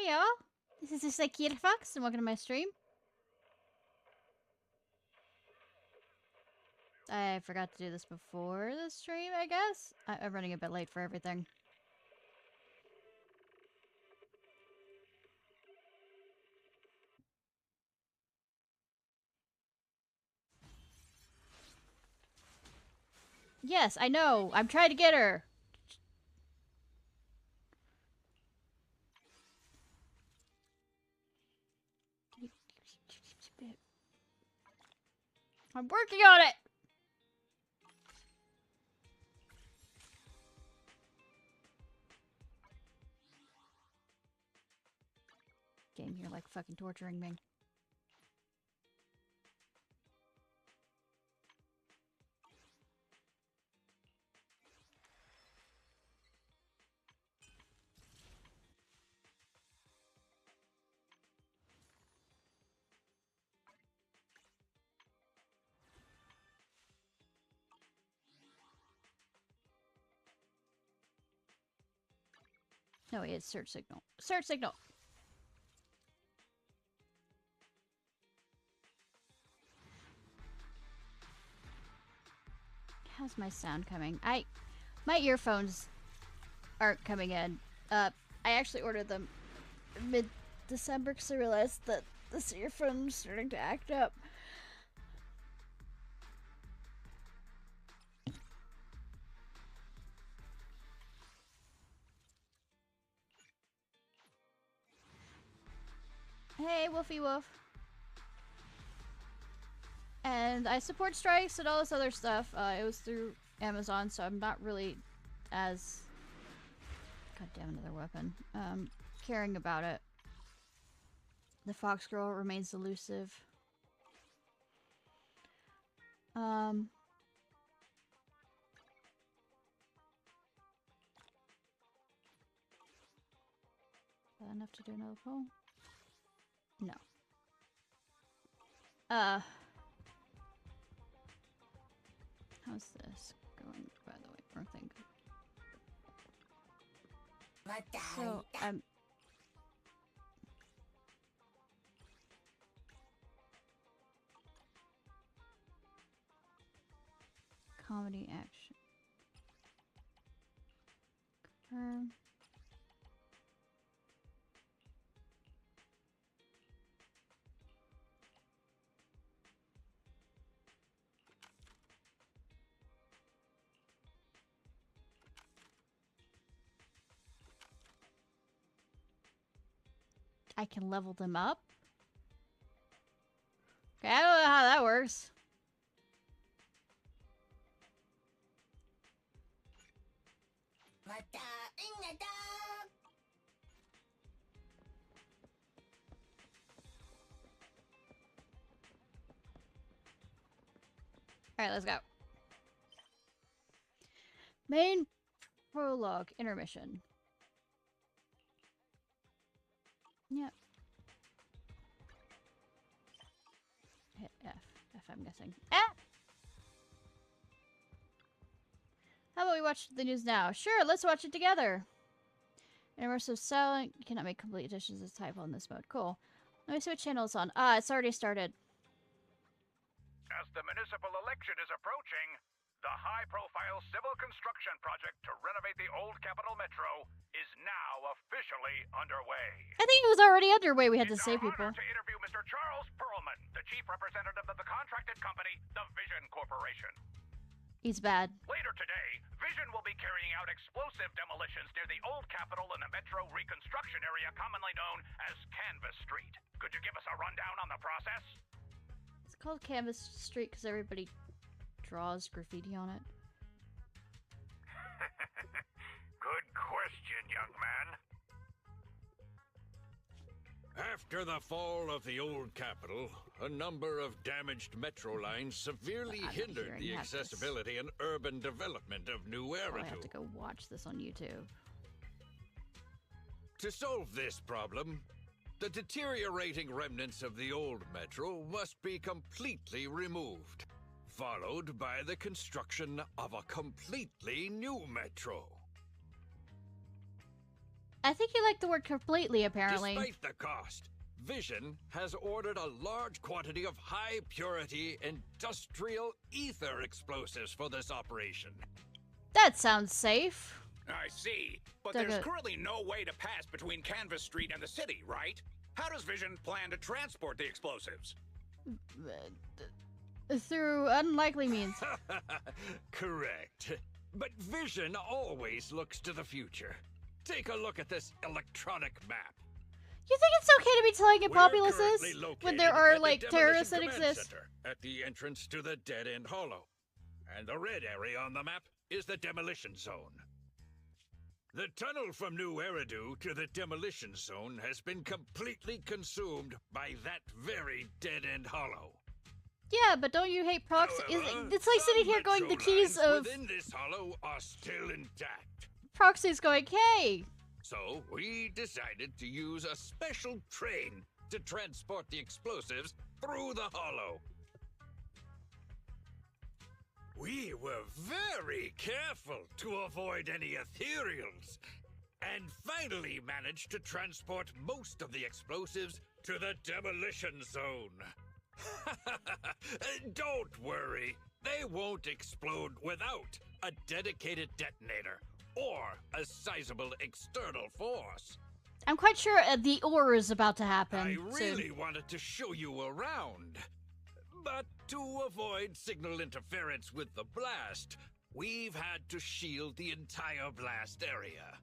Hey y'all, this is Ciarfox and welcome to my stream. I forgot to do this before the stream, I guess. I'm running a bit late for everything. Yes, I know. I'm trying to get her. I'm working on it. Game, you're like fucking torturing me. No, it's search signal. Search signal. How's my sound coming? My earphones aren't coming in. I actually ordered them mid-December because I realized that this earphone's starting to act up. Hey, Wolfie Wolf. And I support strikes and all this other stuff. It was through Amazon, so I'm not really as... God damn, another weapon. Caring about it. The fox girl remains elusive. Is that enough to do another poll? No. How's this going, by the way? Wrong thing. So, comedy action. Confirm. I can level them up? Okay, I don't know how that works. Alright, let's go. Main prologue, intermission. Yep. Hit F. F, I'm guessing. F! How about we watch the news now? Sure, let's watch it together. Immersive selling. You cannot make complete editions as type on this mode. Cool. Let me see what channel it's on. Ah, it's already started. As the municipal election is approaching, the high-profile civil construction project to renovate the old Capital Metro is now officially underway. I think it was already underway. We had to It's save our people. honor to interview Mr. Charles Perlman, the chief representative of the contracted company, the Vision Corporation. He's bad. Later today, Vision will be carrying out explosive demolitions near the old Capitol in the Metro reconstruction area commonly known as Canvas Street. Could you give us a rundown on the process? It's called Canvas Street because everybody draws graffiti on it. Good question, young man. After the fall of the old capital, a number of damaged metro lines severely hindered the accessibility and urban development of New I Eridu. have to go watch this on YouTube. To solve this problem, the deteriorating remnants of the old metro must be completely removed, followed by the construction of a completely new metro. I think you like the word completely, apparently. Despite the cost, Vision has ordered a large quantity of high-purity industrial ether explosives for this operation. That sounds safe. I see. But They're there's good. currently no way to pass between Canvas Street and the city, right? How does Vision plan to transport the explosives? Through unlikely means. Correct. But Vision always looks to the future. Take a look at this electronic map. You think it's okay to be telling We're populaces currently when located there at are, the like, Demolition terrorists that Command exist? Center, at the entrance to the Dead End Hollow. And the red area on the map is the Demolition Zone. The tunnel from New Eridu to the Demolition Zone has been completely consumed by that very Dead End Hollow. Yeah, but don't you hate proxy? However, It's like sitting some here going, the metro keys lines of within this hollow are still intact. proxies going, hey! So we decided to use a special train to transport the explosives through the hollow. We were very careful to avoid any ethereals, and finally managed to transport most of the explosives to the Demolition Zone. Don't worry, they won't explode without a dedicated detonator or a sizable external force. I'm quite sure the ore is about to happen I soon. really wanted to show you around, but to avoid signal interference with the blast, we've had to shield the entire blast area.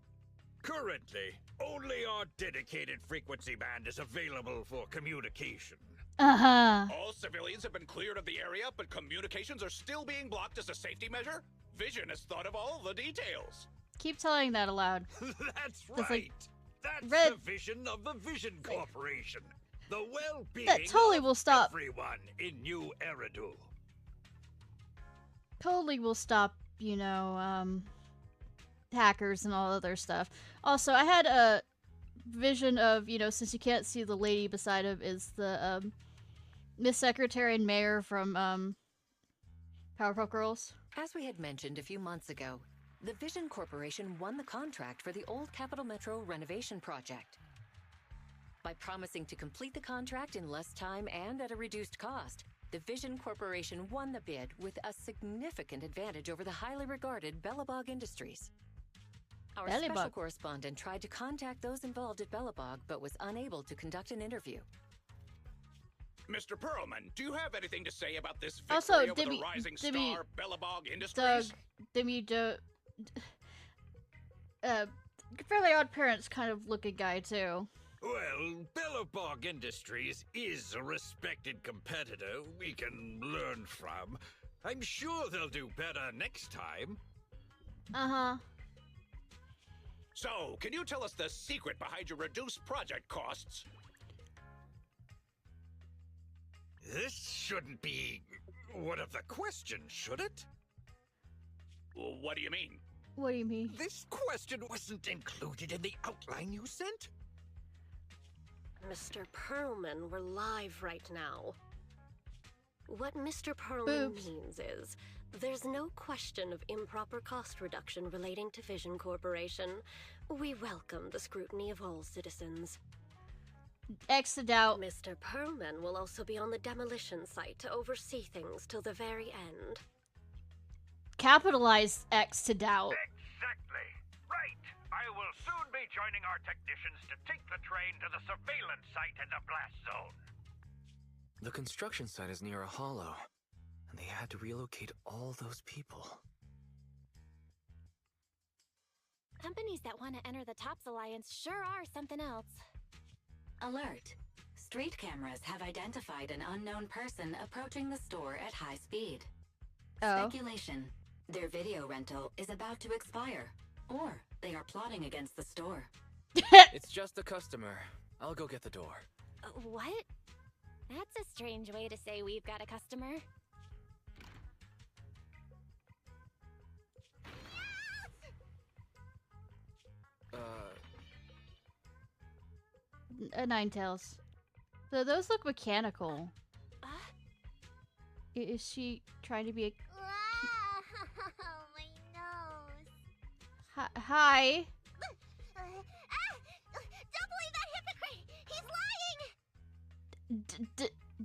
Currently, only our dedicated frequency band is available for communication. Uh-huh. All civilians have been cleared of the area, but communications are still being blocked as a safety measure? Vision has thought of all the details. Keep telling that aloud. That's That's right. like That's red- the vision of the Vision Corporation. The well-being That totally of will stop. everyone in New Eridu. Totally will stop, you know, hackers and all other stuff. Also, I had a vision of, you know, since you can't see the lady beside him is the, Miss Secretary and Mayor from, Powerpuff Girls. As we had mentioned a few months ago, the Vision Corporation won the contract for the Old Capital Metro renovation project. By promising to complete the contract in less time and at a reduced cost, the Vision Corporation won the bid with a significant advantage over the highly regarded Bellabog Industries. Our special Bellabog. correspondent tried to contact those involved at Bellabog, but was unable to conduct an interview. Mr. Perlman, do you have anything to say about this victory Also, over Dibby- the rising Dibby- star Bellabog Doug, Industries? Fairly Odd Parents kind of looking guy, too. Well, Bellabog Industries is a respected competitor we can learn from. I'm sure they'll do better next time. Uh-huh. So, can you tell us the secret behind your reduced project costs? This shouldn't be one of the questions, should it? Well, what do you mean? What do you mean? This question wasn't included in the outline you sent? Mr. Perlman, we're live right now. What Mr. Perlman Boobs. means is, there's no question of improper cost reduction relating to Vision Corporation. We welcome the scrutiny of all citizens. Exit out. Mr. Perlman will also be on the demolition site to oversee things till the very end. Capitalize X to doubt. Exactly. Right. I will soon be joining our technicians to take the train to the surveillance site in the blast zone. The construction site is near a hollow, and they had to relocate all those people. Companies that want to enter the TOPS Alliance sure are something else. Alert! Street cameras have identified an unknown person approaching the store at high speed. Oh. Speculation. Their video rental is about to expire, or they are plotting against the store. It's just a customer. I'll go get the door. What? That's a strange way to say we've got a customer. Ninetales. So those look mechanical. Uh? Is she trying to be a... My nose. Hi?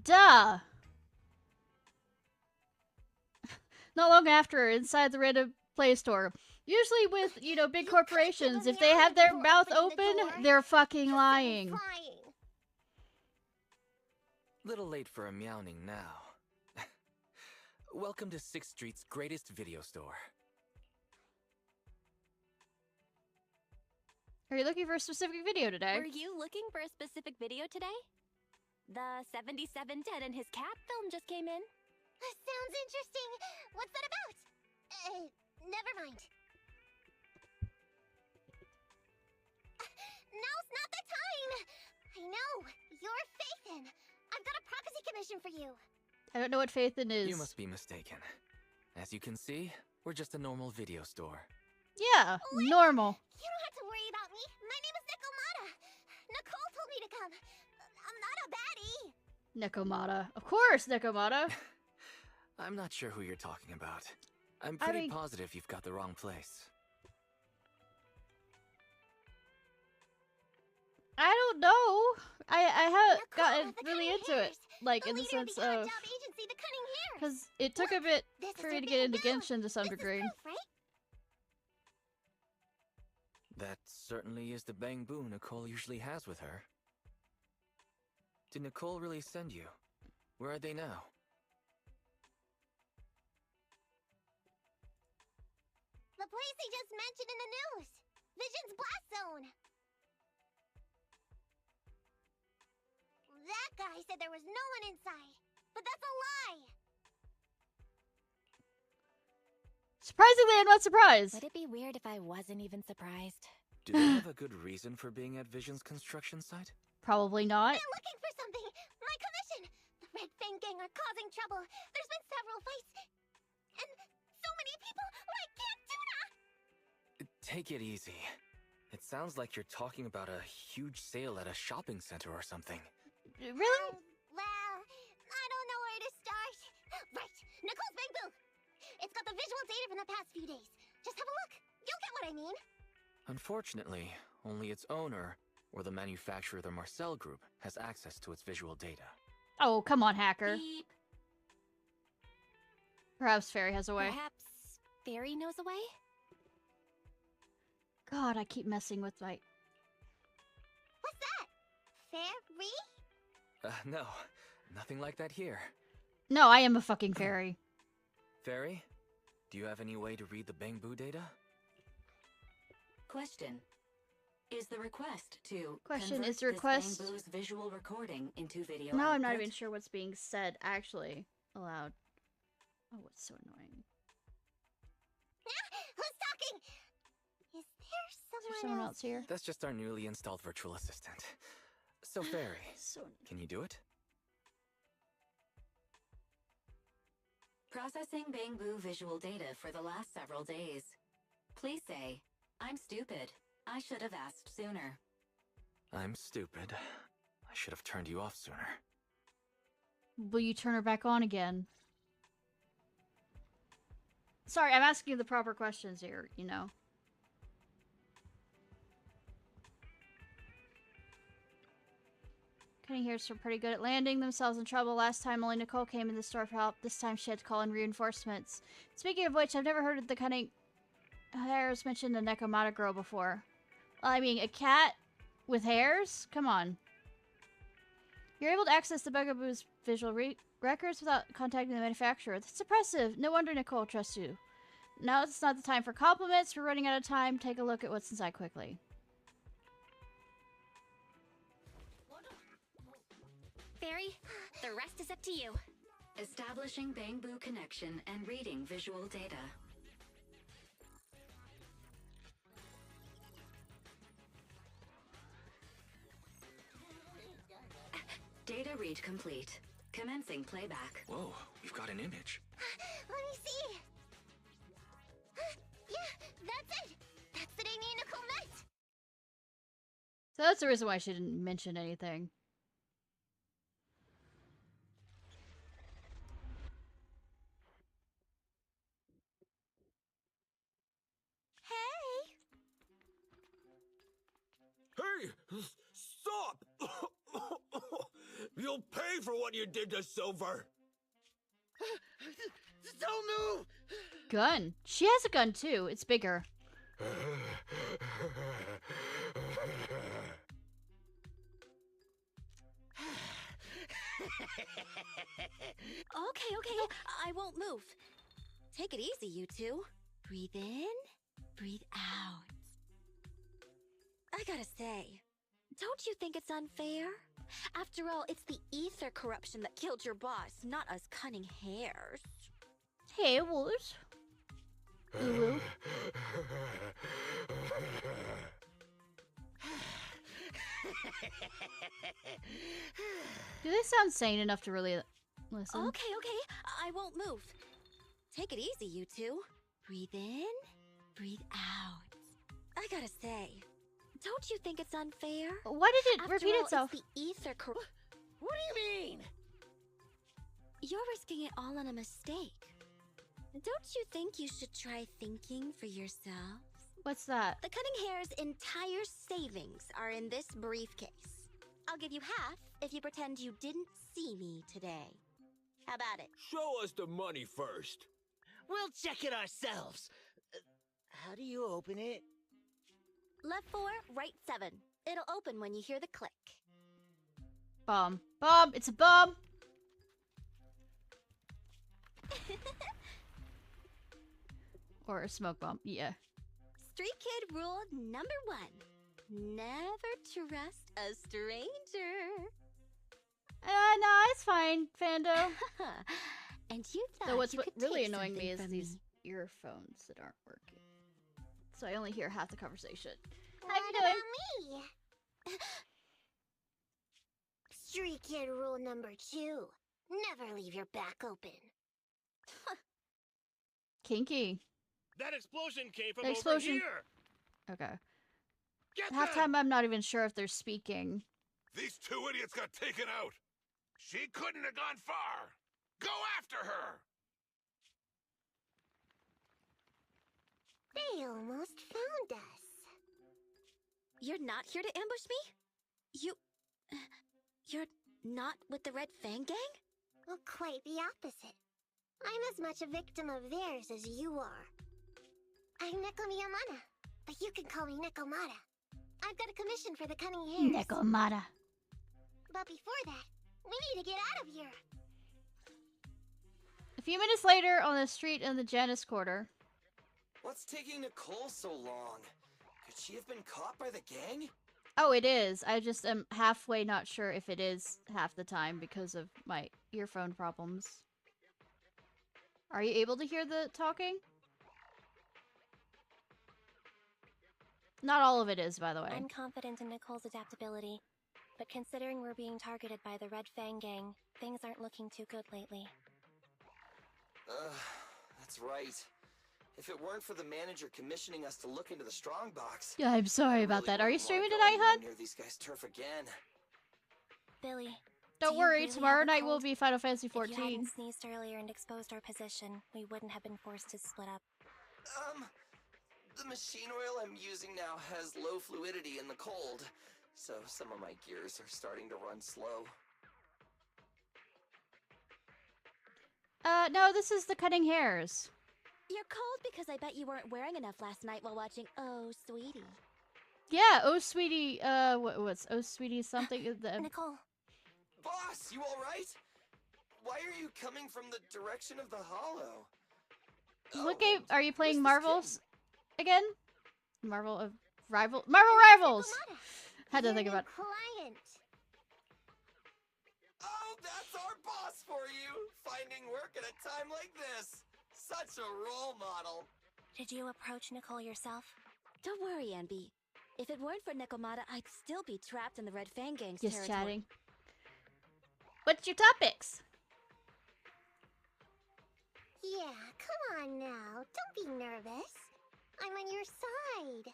Duh. Not long after, inside the random Play Store. Usually with, you know, big corporations, if they have their mouth open, they're fucking lying. Little late for a meowing now. Welcome to 6th Street's greatest video store. Are you looking for a specific video today? Were you looking for a specific video today? The 7710 and his cat film just came in. Sounds interesting. What's that about? Never mind. Now's not the time! I know! You're Faithin! I've got a prophecy commission for you! I don't know what Faithin is. You must be mistaken. As you can see, we're just a normal video store. Yeah, normal. You don't have to worry about me. My name is Nekomata. Nicole told me to come. I'm not a baddie. Nekomata. Of course, Nekomata. I'm not sure who you're talking about. I'm pretty positive you've got the wrong place. I don't know. I haven't gotten really into it, like in the sense of, because it took a bit for me to get into Genshin to some degree. That certainly is the bang boo Nicole usually has with her. Did Nicole really send you? Where are they now? The place they just mentioned in the news! Vision's Blast Zone! That guy said there was no one inside, but that's a lie! Surprisingly, I'm not surprised. Would it be weird if I wasn't even surprised? Do they have a good reason for being at Vision's construction site? Probably not. They're looking for something! My commission! The Red Fang Gang are causing trouble. There's been several fights. And so many people like Cantuna! Take it easy. It sounds like you're talking about a huge sale at a shopping center or something. Really? Well, I don't know where to start. Right, Nicole's Bang Boo! It's got the visual data from the past few days. Just have a look. You'll get what I mean. Unfortunately, only its owner, or the manufacturer, the Marcel Group, has access to its visual data. Oh, come on, hacker. Beep. Perhaps Fairy has a way. Perhaps Fairy knows a way? God, I keep messing with my... What's that? Fairy? No, nothing like that here. No, I am a fucking fairy. Fairy, do you have any way to read the Bang Boo data? Question. Is the request to Question, convert is the request... this Bang Boo's visual recording into video No, I'm not output? even sure what's being said, actually, aloud. Oh, it's so annoying. Who's talking? Is there Is there someone else here? That's just our newly installed virtual assistant. So, Fairy, So... can you do it? Processing Bang Boo visual data for the last several days. Please say, I'm stupid. I should have asked sooner. I'm stupid. I should have turned you off sooner. Will you turn her back on again? Sorry, I'm asking you the proper questions here, you know. Cutting Hairs were pretty good at landing themselves in trouble. Last time only Nicole came in the store for help. This time she had to call in reinforcements. Speaking of which, I've never heard of the Cutting Hairs mentioned the Nekomata girl before. Well, I mean, a cat with hairs? Come on. You're able to access the Bugaboo's visual records without contacting the manufacturer. That's impressive. No wonder Nicole trusts you. Now it's not the time for compliments. We're running out of time. Take a look at what's inside quickly. Fairy, the rest is up to you. Establishing Bang Boo connection and reading visual data. Data read complete. Commencing playback. Whoa, we've got an image. Let me see. Yeah, that's it. That's the day me and Nicole met. So that's the reason why she didn't mention anything. Hey! Stop! You'll pay for what you did to Silver! Don't move! Gun. She has a gun too. It's bigger. Okay, I won't move. Take it easy, you two. Breathe in, breathe out. I gotta say, don't you think it's unfair? After all, it's the ether corruption that killed your boss, not us cunning hares. Hey, Woods. Ooh. Do they sound sane enough to really listen? Okay, I won't move. Take it easy, you two. Breathe in, breathe out. I gotta say, don't you think it's unfair? Why did it After repeat all, itself? It's the ether What do you mean? You're risking it all on a mistake. Don't you think you should try thinking for yourselves? What's that? The Cunning Hare's entire savings are in this briefcase. I'll give you half if you pretend you didn't see me today. How about it? Show us the money first. We'll check it ourselves. How do you open it? Left 4, right 7. It'll open when you hear the click. Bomb. Bomb! It's a bomb! Or a smoke bomb. Yeah. Street Kid rule number 1. Never trust a stranger. No, it's fine, Fando. And you thought So what's you could really take annoying me something is from these me. earphones that aren't working. So I only hear half the conversation. How What you doing? about me? Street Kid rule number 2. Never leave your back open. Kinky. That explosion came from Explosion. over here. Okay. Get Half them! time I'm not even sure if they're speaking. These 2 idiots got taken out. She couldn't have gone far. Go after her! They almost found us. You're not here to ambush me? You're not with the Red Fang Gang? Well, quite the opposite. I'm as much a victim of theirs as you are. I'm Neko Miyamada, but you can call me Nekomata. I've got a commission for the Cunning Hares. Nekomata. But before that, we need to get out of here. A few minutes later, on the street in the Janus Quarter. What's taking Nicole so long? Could she have been caught by the gang? Oh, it is. I just am halfway not sure if it is half the time because of my earphone problems. Are you able to hear the talking? Not all of it is, by the way. I'm confident in Nicole's adaptability, but considering we're being targeted by the Red Fang Gang, things aren't looking too good lately. That's right. If it weren't for the manager commissioning us to look into the strongbox... Yeah, I'm sorry about that. Are you streaming tonight, hun? Near these guys' turf again. Billy, Don't do you worry, really tomorrow have a night will cold? be Final Fantasy If you XIV. hadn't sneezed earlier and exposed our position, we wouldn't have been forced to split up. The machine oil I'm using now has low fluidity in the cold, so some of my gears are starting to run slow. No, this is the Cutting Hairs. You're cold because I bet you weren't wearing enough last night while watching Oh, Sweetie. Yeah, oh sweetie, what's oh sweetie something? Nicole. Boss, you alright? Why are you coming from the direction of the hollow? What game are you playing? Marvels again? Marvel Rivals. Had to think about. Client. Oh, that's our boss for you! Finding work at a time like this! Such a role model! Did you approach Nicole yourself? Don't worry, Enby. If it weren't for Nekomata, I'd still be trapped in the Red Fang Gang's Just territory. chatting. What's your topics? Yeah, come on now. Don't be nervous. I'm on your side.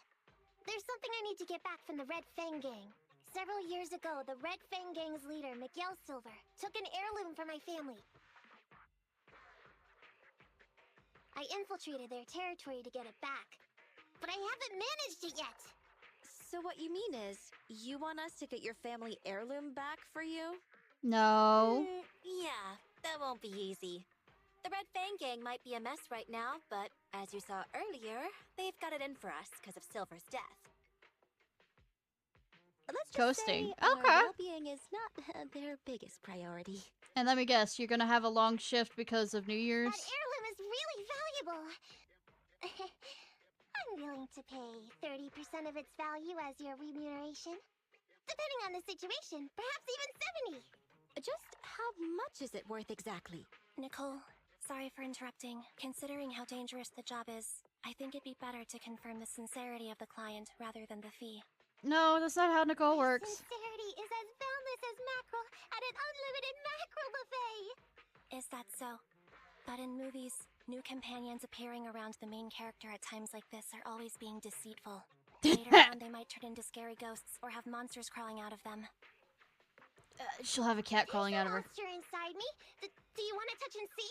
There's something I need to get back from the Red Fang Gang. Several years ago, the Red Fang Gang's leader, Miguel Silver, took an heirloom from my family. I infiltrated their territory to get it back, but I haven't managed it yet. So what you mean is, you want us to get your family heirloom back for you? No. Yeah, that won't be easy. The Red Fang gang might be a mess right now, but as you saw earlier, they've got it in for us because of Silver's death. Let's just Ghosting. say our Okay. well-being is not their biggest priority. And let me guess, you're gonna have a long shift because of New Year's? That heirloom is really valuable. I'm willing to pay 30% of its value as your remuneration. Depending on the situation, perhaps even 70. Just how much is it worth exactly? Nicole, sorry for interrupting. Considering how dangerous the job is, I think it'd be better to confirm the sincerity of the client rather than the fee. No, that's not how Nicole works. Sincerity is as boundless as mackerel at an unlimited mackerel buffet. Is that so? But in movies, new companions appearing around the main character at times like this are always being deceitful. Later on, they might turn into scary ghosts or have monsters crawling out of them. She'll have a cat crawling out of her. Monster inside me. Do you want to touch and see?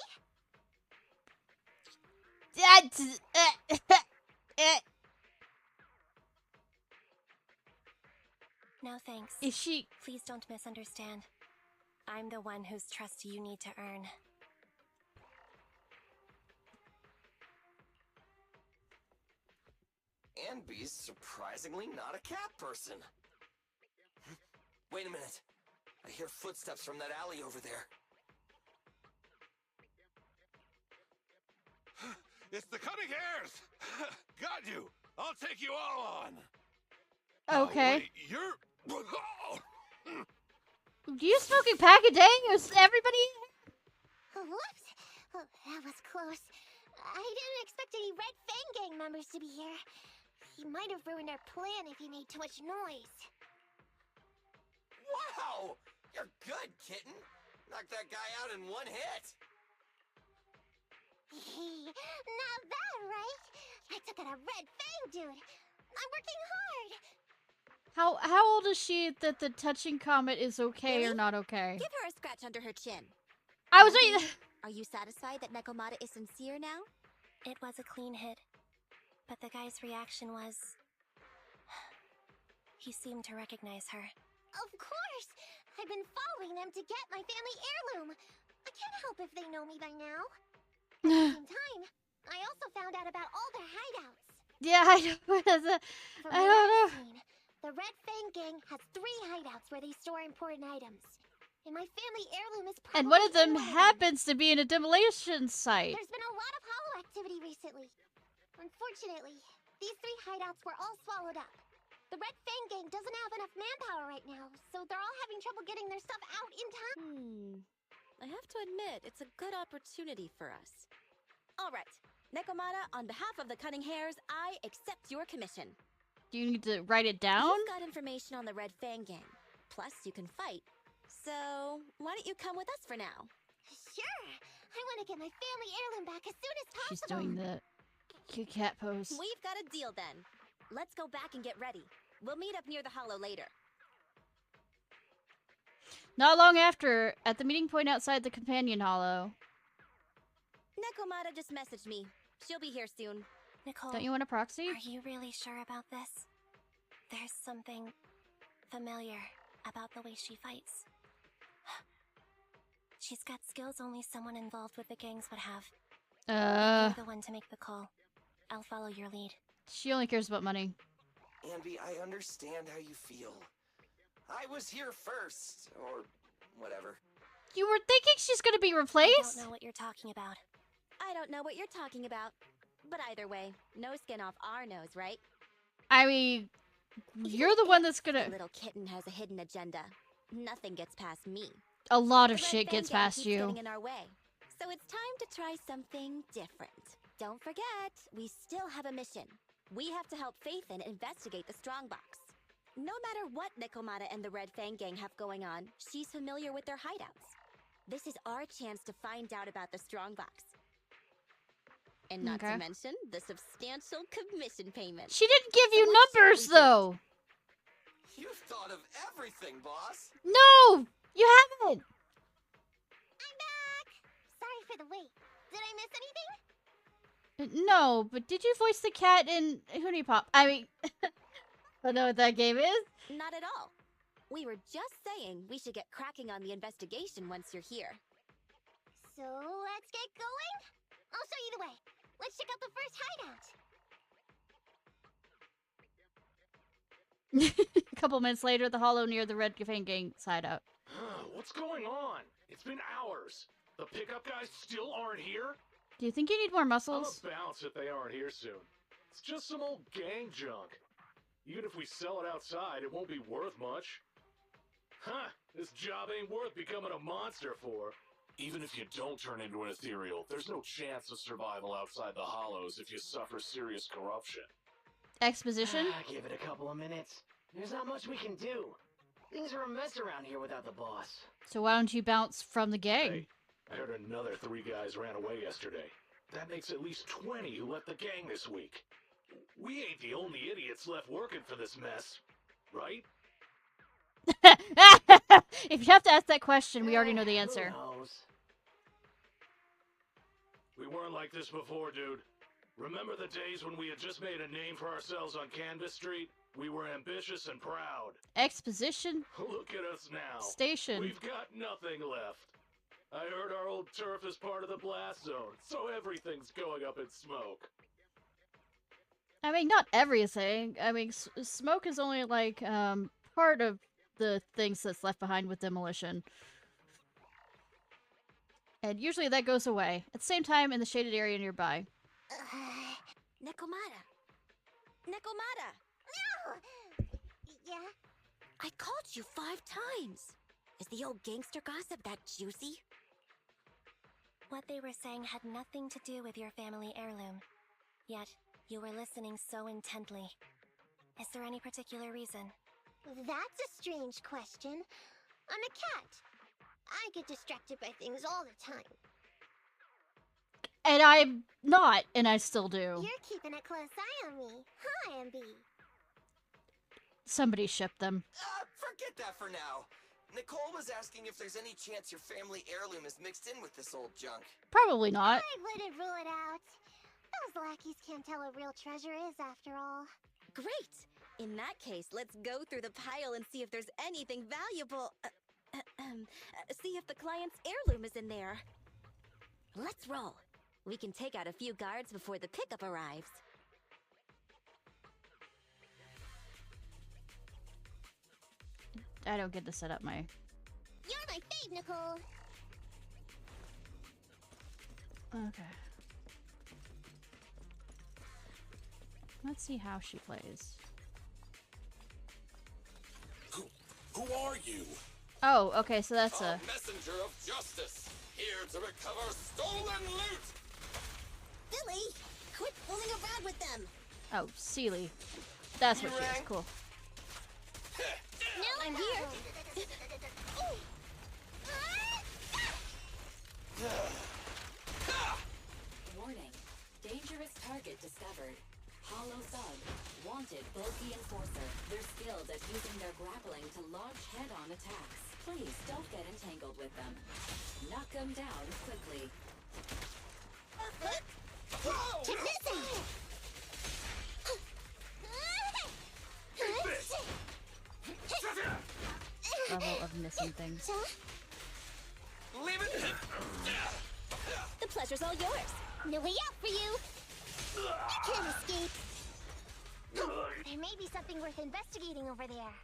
No thanks. Is she... Please don't misunderstand. I'm the one whose trust you need to earn. Anby's surprisingly not a cat person. Wait a minute. I hear footsteps from that alley over there. It's the Cunning Hares! Got you! I'll take you all on! Okay. Wait, you're... You smoking pack a day? Is everybody... Whoops! Oh, that was close. I didn't expect any Red Fang gang members to be here. He might have ruined our plan if he made too much noise. Wow! You're good, kitten. Knocked that guy out in one hit. Not bad, right? I took out a Red Fang dude. I'm working hard. How old is she that the touching comet is okay Billy, or not okay? Give her a scratch under her chin. I was waiting. Are you satisfied that Nekomata is sincere now? It was a clean hit, but the guy's reaction was... He seemed to recognize her. Of course! I've been following them to get my family heirloom. I can't help if they know me by now. At the same time, I also found out about all their hideouts. Yeah, I know. I don't know. The Red Fang gang has 3 hideouts where they store important items. And my family heirloom is probably And one of them in happens to be an demolition site. There's been a lot of hollow activity recently. Unfortunately, these 3 hideouts were all swallowed up. The Red Fang gang doesn't have enough manpower right now, so they're all having trouble getting their stuff out in time. I have to admit, it's a good opportunity for us. All right, Nekomata, on behalf of the Cunning Hares, I accept your commission. Do you need to write it down? You've got information on the Red Fang gang. Plus, you can fight. So, why don't you come with us for now? Sure! I want to get my family heirloom back as soon as possible! She's doing the cute cat pose. We've got a deal then. Let's go back and get ready. We'll meet up near the hollow later. Not long after, at the meeting point outside the companion hollow. Nekomata just messaged me. She'll be here soon. Nicole, Don't you want a proxy? Are you really sure about this? There's something familiar about the way she fights. She's got skills only someone involved with the gangs would have. You're the one to make the call. I'll follow your lead. She only cares about money. Anby, I understand how you feel. I was here first, or whatever. You were thinking she's gonna be replaced? I don't know what you're talking about. I don't know what you're talking about. But either way, no skin off our nose, right? I mean, you're the one that's gonna... The little kitten has a hidden agenda. Nothing gets past me. A lot of The Red shit Fang gets gang past keeps you. getting in our way. So it's time to try something different. Don't forget, we still have a mission. We have to help Faithin investigate the strongbox. No matter what Nekomata and the Red Fang gang have going on, she's familiar with their hideouts. This is our chance to find out about the strongbox. And not to mention the substantial commission payment. She didn't give you numbers, though! You've thought of everything, boss! No! You haven't! I'm back! Sorry for the wait. Did I miss anything? No, but did you voice the cat in Hoonie Pop? I mean, I don't know what that game is. Not at all. We were just saying we should get cracking on the investigation once you're here. So let's get going? I'll show you the way. Let's check out the first hideout. A couple minutes later, the hollow near the Red Fang Gang's hideout. What's going on? It's been hours. The pickup guys still aren't here? Do you think you need more muscles? I'll bounce if they aren't here soon. It's just some old gang junk. Even if we sell it outside, it won't be worth much. Huh, this job ain't worth becoming a monster for. Even if you don't turn into an ethereal, there's no chance of survival outside the hollows if you suffer serious corruption. Exposition? Give it a couple of minutes. There's not much we can do. Things are a mess around here without the boss. So why don't you bounce from the gang? Hey, I heard another 3 guys ran away yesterday. That makes at least 20 who left the gang this week. We ain't the only idiots left working for this mess, right? If you have to ask that question, we already know the answer. Who knows? We weren't like this before, dude. Remember the days when we had just made a name for ourselves on Canvas Street? We were ambitious and proud. Exposition. Look at us now. Station. We've got nothing left. I heard our old turf is part of the blast zone, so everything's going up in smoke. I mean, not everything. I mean, smoke is only like part of the things that's left behind with demolition. And usually that goes away. At the same time, in the shaded area nearby. Nekomata. Nekomata! No! Yeah? I called you 5 times. Is the old gangster gossip that juicy? What they were saying had nothing to do with your family heirloom. Yet, you were listening so intently. Is there any particular reason? That's a strange question. I'm a cat. I get distracted by things all the time. And I'm not, and I still do. You're keeping a close eye on me, huh, Ambi? Somebody shipped them. Forget that for now. Nicole was asking if there's any chance your family heirloom is mixed in with this old junk. Probably not. I wouldn't rule it out. Those lackeys can't tell what real treasure is, after all. Great! In that case, let's go through the pile and see if there's anything valuable. See if the client's heirloom is in there. Let's roll. We can take out a few guards before the pickup arrives. I don't get to set up my... You're my fave, Nicole! Okay. Let's see how she plays. Who are you? Oh, okay, so that's a... messenger of justice, here to recover stolen loot! Billy! Quit fooling around with them! Oh, Seely. That's what she is. Cool. Now I'm here! Warning. Dangerous target discovered. Hollow Thug. Wanted bulky enforcer. They're skilled at using their grappling to launch head-on attacks. Please don't get entangled with them. Knock them down quickly. Keep missing! Level of missing things. Leave it! The pleasure's all yours! No way out for you! You can't escape! There may be something worth investigating over there.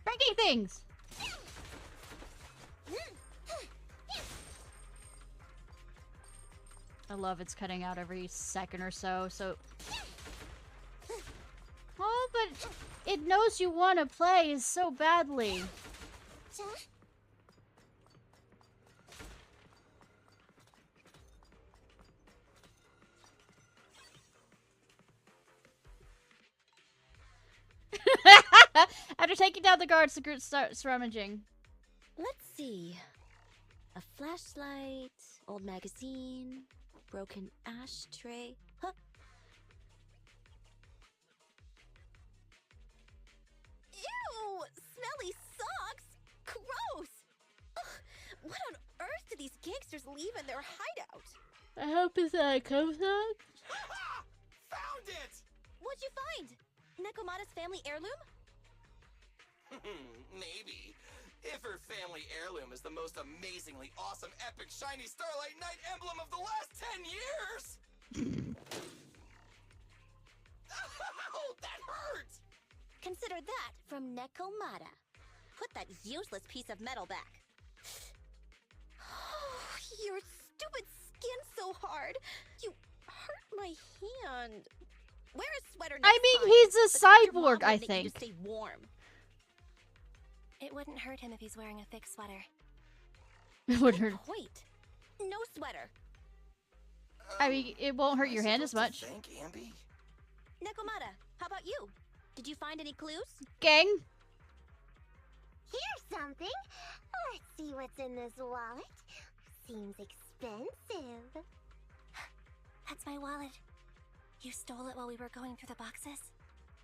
Breaking things! I love it's cutting out every second or so, Oh, but it knows you want to play so badly. After taking down the guards, the group starts rummaging. Let's see. A flashlight, old magazine, broken ashtray. Huh? Ew! Smelly socks! Gross! Ugh, what on earth do these gangsters leave in their hideout? I hope it's a coat. Found it! What'd you find? Nekomata's family heirloom? Maybe. If her family heirloom is the most amazingly awesome, epic, shiny Starlight Knight emblem of the last 10 years! Ow, that hurt! Consider that from Nekomata. Put that useless piece of metal back. Your stupid skin's so hard. You hurt my hand. Wear a sweater next I mean, time. he's a The collector mom cyborg, would I make you think. to stay warm. It wouldn't hurt him if he's wearing a thick sweater. It would hurt. Wait, no sweater. I mean, it won't hurt your hand as much. Thank Ambi. Nekomata, how about you? Did you find any clues? Gang. Here's something. Let's see what's in this wallet. Seems expensive. That's my wallet. You stole it while we were going through the boxes?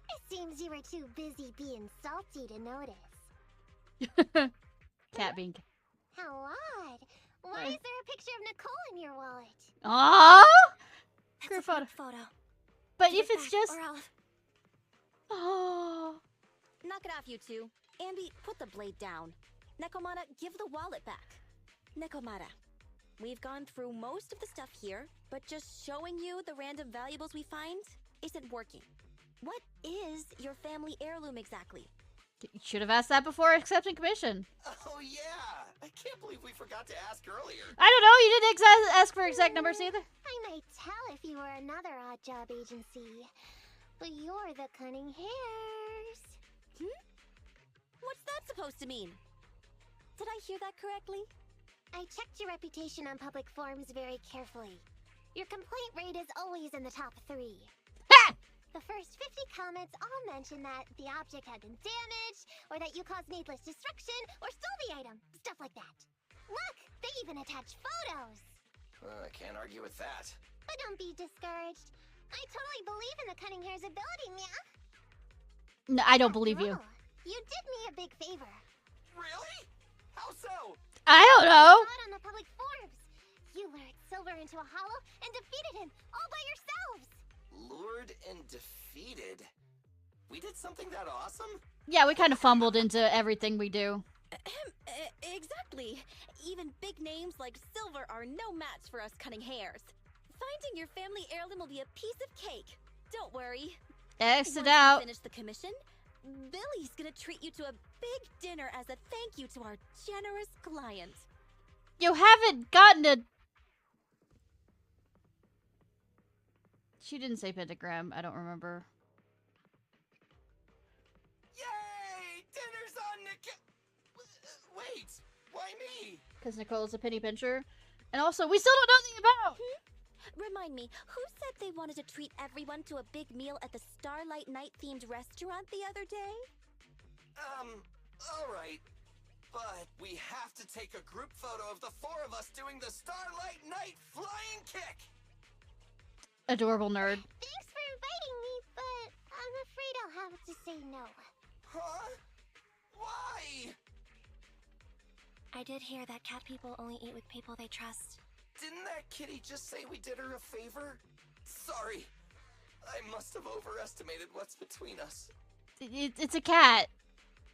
It seems you were too busy being salty to notice. Cat being. How odd. Why is there a picture of Nicole in your wallet? Aww. That's Group a photo. group photo. But Give if it it's back, just. or I'll... Oh. Knock it off, you two. Ambi, put the blade down. Nekomata, give the wallet back. Nekomata, we've gone through most of the stuff here, but just showing you the random valuables we find isn't working. What is your family heirloom exactly? You should have asked that before accepting commission. Oh yeah! I can't believe we forgot to ask earlier. I don't know. You didn't ask for exact numbers either. I might tell if you were another odd job agency. But you're the cunning hairs. What's that supposed to mean? Did I hear that correctly? I checked your reputation on public forums very carefully. Your complaint rate is always in the top 3. Ha! The first 50 comments all mention that the object had been damaged, or that you caused needless destruction, or stole the item. Stuff like that. Look! They even attach photos! I can't argue with that. But don't be discouraged. I totally believe in the cunning hair's ability, Mia. No, I don't believe you. You did me a big favor. Really? How so? I don't know. I saw it on the public forums. You lured Silver into a hollow and defeated him all by yourselves. Lured and defeated? We did something that awesome? Yeah, we kind of fumbled into everything we do. Exactly. Even big names like Silver are no match for us cunning hairs. Finding your family heirloom will be a piece of cake. Don't worry. Exit Once out. we finish the commission, Billy's gonna treat you to a big dinner as a thank you to our generous client. You haven't gotten a... She didn't say pentagram. I don't remember. Yay! Dinner's on Wait, why me? Because Nicole's a penny pincher. And also, we still don't know anything about... Remind me, who said they wanted to treat everyone to a big meal at the Starlight Night themed restaurant the other day? Alright. But we have to take a group photo of the 4 of us doing the Starlight Night flying kick! Adorable nerd. Thanks for inviting me, but I'm afraid I'll have to say no. Huh? Why? I did hear that cat people only eat with people they trust. Didn't that kitty just say we did her a favor? Sorry. I must have overestimated what's between us. It's a cat.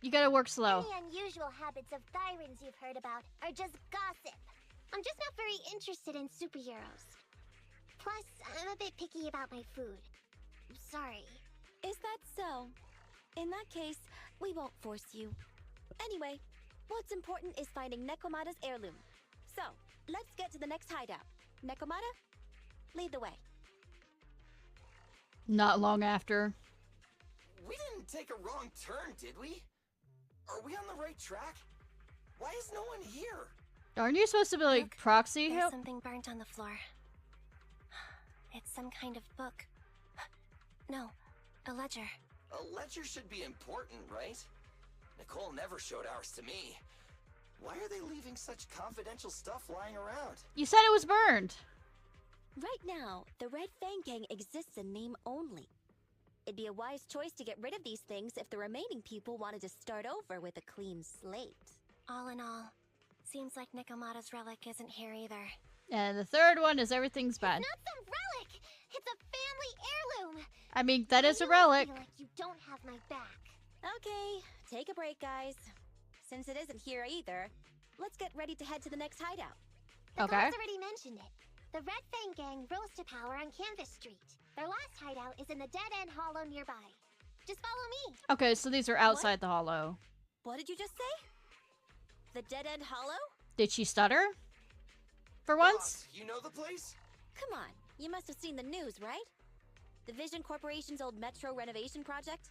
You gotta work slow. Any unusual habits of Thyrans you've heard about are just gossip. I'm just not very interested in superheroes. Plus, I'm a bit picky about my food. I'm sorry. Is that so? In that case, we won't force you. Anyway, what's important is finding Nekomata's heirloom. So, let's get to the next hideout. Nekomata, lead the way. Not long after. We didn't take a wrong turn, did we? Are we on the right track? Why is no one here? Aren't you supposed to be like Look, proxy There's help? something burnt on the floor. It's some kind of book. No, a ledger. A ledger should be important, right? Nicole never showed ours to me. Why are they leaving such confidential stuff lying around? You said it was burned. Right now, the Red Fang Gang exists in name only. It'd be a wise choice to get rid of these things if the remaining people wanted to start over with a clean slate. All in all, seems like Nekomata's relic isn't here either. And the third one is everything's bad. Not some relic! It's a family heirloom! I mean, that is a I relic. feel like you don't have my back. Okay, take a break, guys. Since it isn't here either, let's get ready to head to the next hideout. Okay. Nicole's already mentioned it. The Red Fang Gang rose to power on Canvas Street. Their last hideout is in the dead-end hollow nearby. Just follow me. Okay, so these are outside the hollow. What did you just say? The dead-end hollow? Did she stutter? For once? Boss, you know the place? Come on, you must have seen the news, right? The Vision Corporation's old metro renovation project?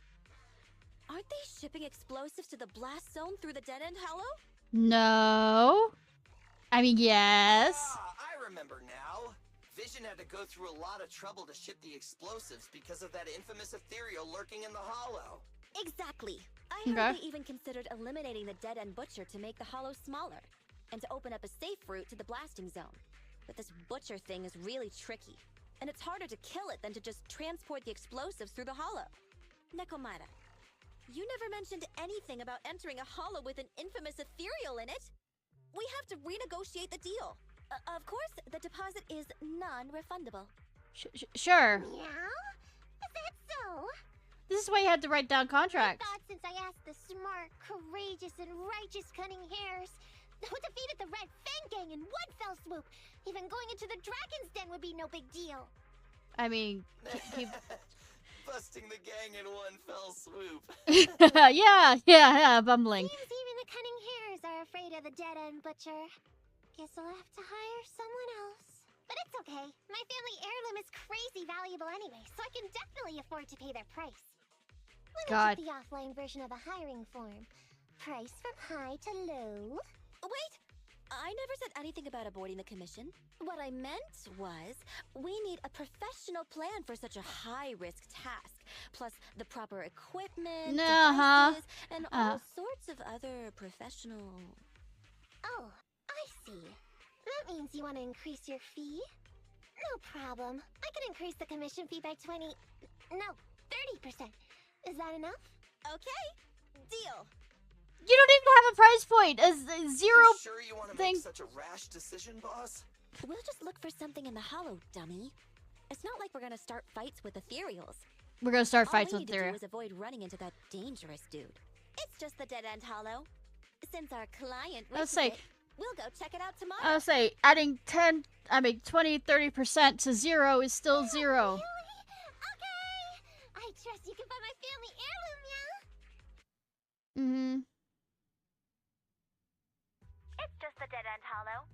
Aren't they shipping explosives to the blast zone through the dead-end hollow? No. I mean, yes. Ah, I remember now. Vision had to go through a lot of trouble to ship the explosives because of that infamous ethereal lurking in the hollow. Exactly. I heard they even considered eliminating the dead-end butcher to make the hollow smaller, and to open up a safe route to the blasting zone. But this butcher thing is really tricky, and it's harder to kill it than to just transport the explosives through the hollow. Nekomata, you never mentioned anything about entering a hollow with an infamous ethereal in it. We have to renegotiate the deal. Of course, the deposit is non-refundable. Sure. Meow? Is that so? This is why you had to write down contracts. I thought since I asked the smart, courageous, and righteous Cunning Hares, who defeated the Red Fang Gang in one fell swoop, even going into the Dragon's Den would be no big deal. I mean, Busting the gang in one fell swoop. yeah, bumbling. Seems even the Cunning Hares are afraid of the dead-end butcher. Guess I'll have to hire someone else. But it's okay. My family heirloom is crazy valuable anyway, so I can definitely afford to pay their price. Let me check the offline version of the hiring form. Price from high to low. Wait! I never said anything about avoiding the commission. What I meant was, we need a professional plan for such a high-risk task, plus the proper equipment, devices, and all sorts of other professional... Oh, I see. That means you want to increase your fee? No problem. I can increase the commission fee by 30%. Is that enough? Okay, deal. You don't even have a price point. A zero you sure you want to make such a rash decision, boss? We'll just look for something in the hollow, dummy. It's not like we're gonna start fights with ethereals. We're gonna start fights with ethereals. All we need to do is avoid running into that dangerous dude. It's just the dead-end hollow. Since our client wishes it, we'll go check it out tomorrow. I'll say adding 20, 30% to zero is still zero. Really? Okay. I trust you can find my family heirloom, yeah? It's just the dead-end hollow.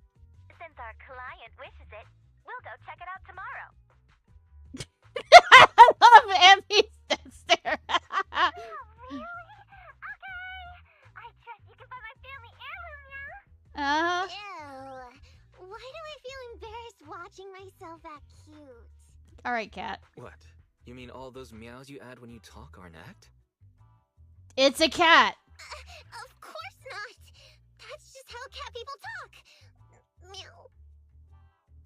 Since our client wishes it, we'll go check it out tomorrow. I love Emmy's stare. Oh, really? Okay. I trust you can find my family heirloom, yeah? Ew. Why do I feel embarrassed watching myself act cute? Alright, cat. What? You mean all those meows you add when you talk are an act? It's a cat. Of course not. That's just how cat people talk. Meow.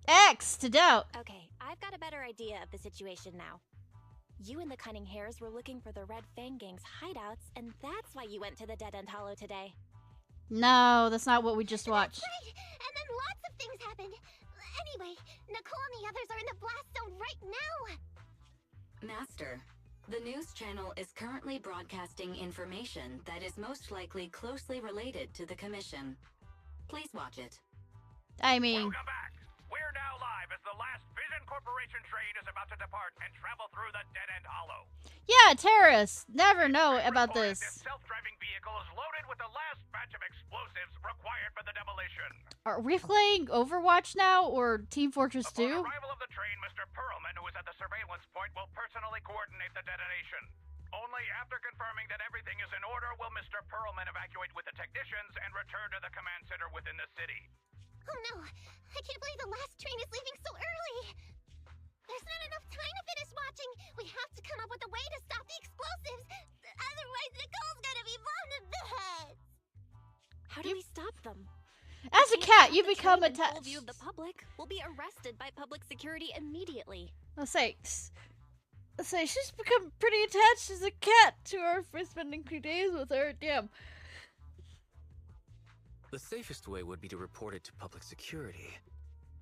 X to doubt. Okay, I've got a better idea of the situation now. You and the Cunning Hares were looking for the Red Fang Gang's hideouts, and that's why you went to the Dead-End Hollow today. No, that's not what we just watched. That's right. And then lots of things happened. Anyway, Nicole and the others are in the blast zone right now. Master, the news channel is currently broadcasting information that is most likely closely related to the commission. Please watch it. I mean... Welcome back. We're now live as the last Vision Corporation train is about to depart and travel through the dead-end hollow. Yeah, terrorists. Never know about this. This self-driving vehicle is loaded with the last batch of explosives required for the demolition. Are we playing Overwatch now, or Team Fortress 2? Upon arrival of the train, Mr. Perlman, who is at the surveillance point, will personally coordinate the detonation. Only after confirming that everything is in order will Mr. Perlman evacuate with the technicians and return to the command center within the city. Oh no! I can't believe the last train is leaving so early! There's not enough time to finish watching! We have to come up with a way to stop the explosives! Otherwise, Nicole's gonna be blown to bits! How do we stop them? As a cat, you become attached. attached. View of the public will be arrested by public security immediately. Let's say she's become pretty attached as a cat to her for spending 2 days with her. Damn. The safest way would be to report it to public security.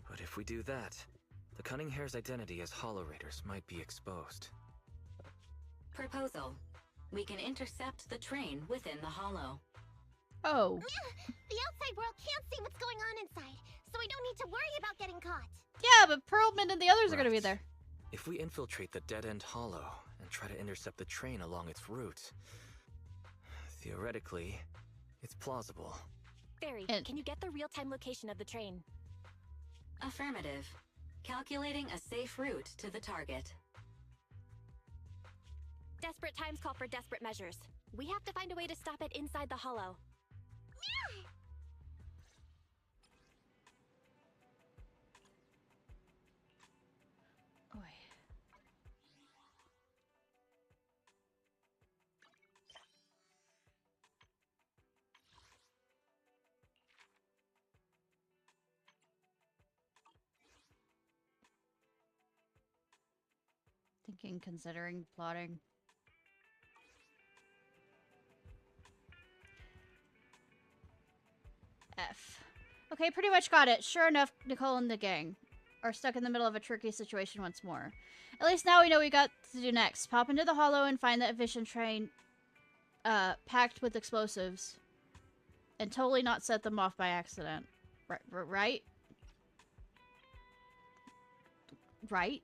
But if we do that, the Cunning Hare's identity as Hollow Raiders might be exposed. Proposal. We can intercept the train within the hollow. Oh. The outside world can't see what's going on inside, so we don't need to worry about getting caught. Yeah, but Pearlman and the others are gonna be Right. there. If we infiltrate the dead-end hollow and try to intercept the train along its route, theoretically, it's plausible. Barry, can you get the real-time location of the train? Affirmative. Calculating a safe route to the target. Desperate times call for desperate measures. We have to find a way to stop it inside the hollow. Thinking, considering, plotting. F. Okay, pretty much got it. Sure enough, Nicole and the gang are stuck in the middle of a tricky situation once more. At least now we know what we got to do next. Pop into the hollow and find that vision train packed with explosives. And totally not set them off by accident. Right? Right?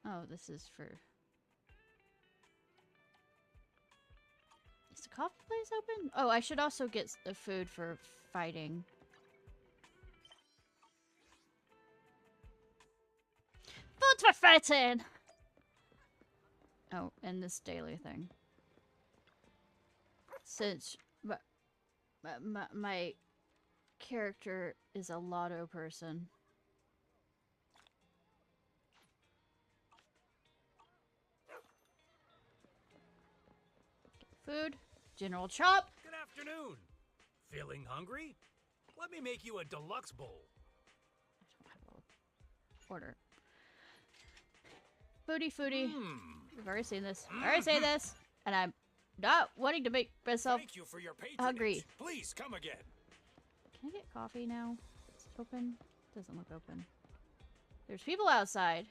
Oh, this is for... Is the coffee place open? Oh, I should also get the food for fighting. Food for fighting! Oh, and this daily thing. Since my character is a lotto person. Food. General Chop. Good afternoon. Feeling hungry? Let me make you a deluxe bowl. Order. Foodie. We've already seen this. I already say this. And I'm not wanting to make myself Thank you for your patronage. hungry. Please come again. Can I get coffee now? Is it open? Doesn't look open. There's people outside.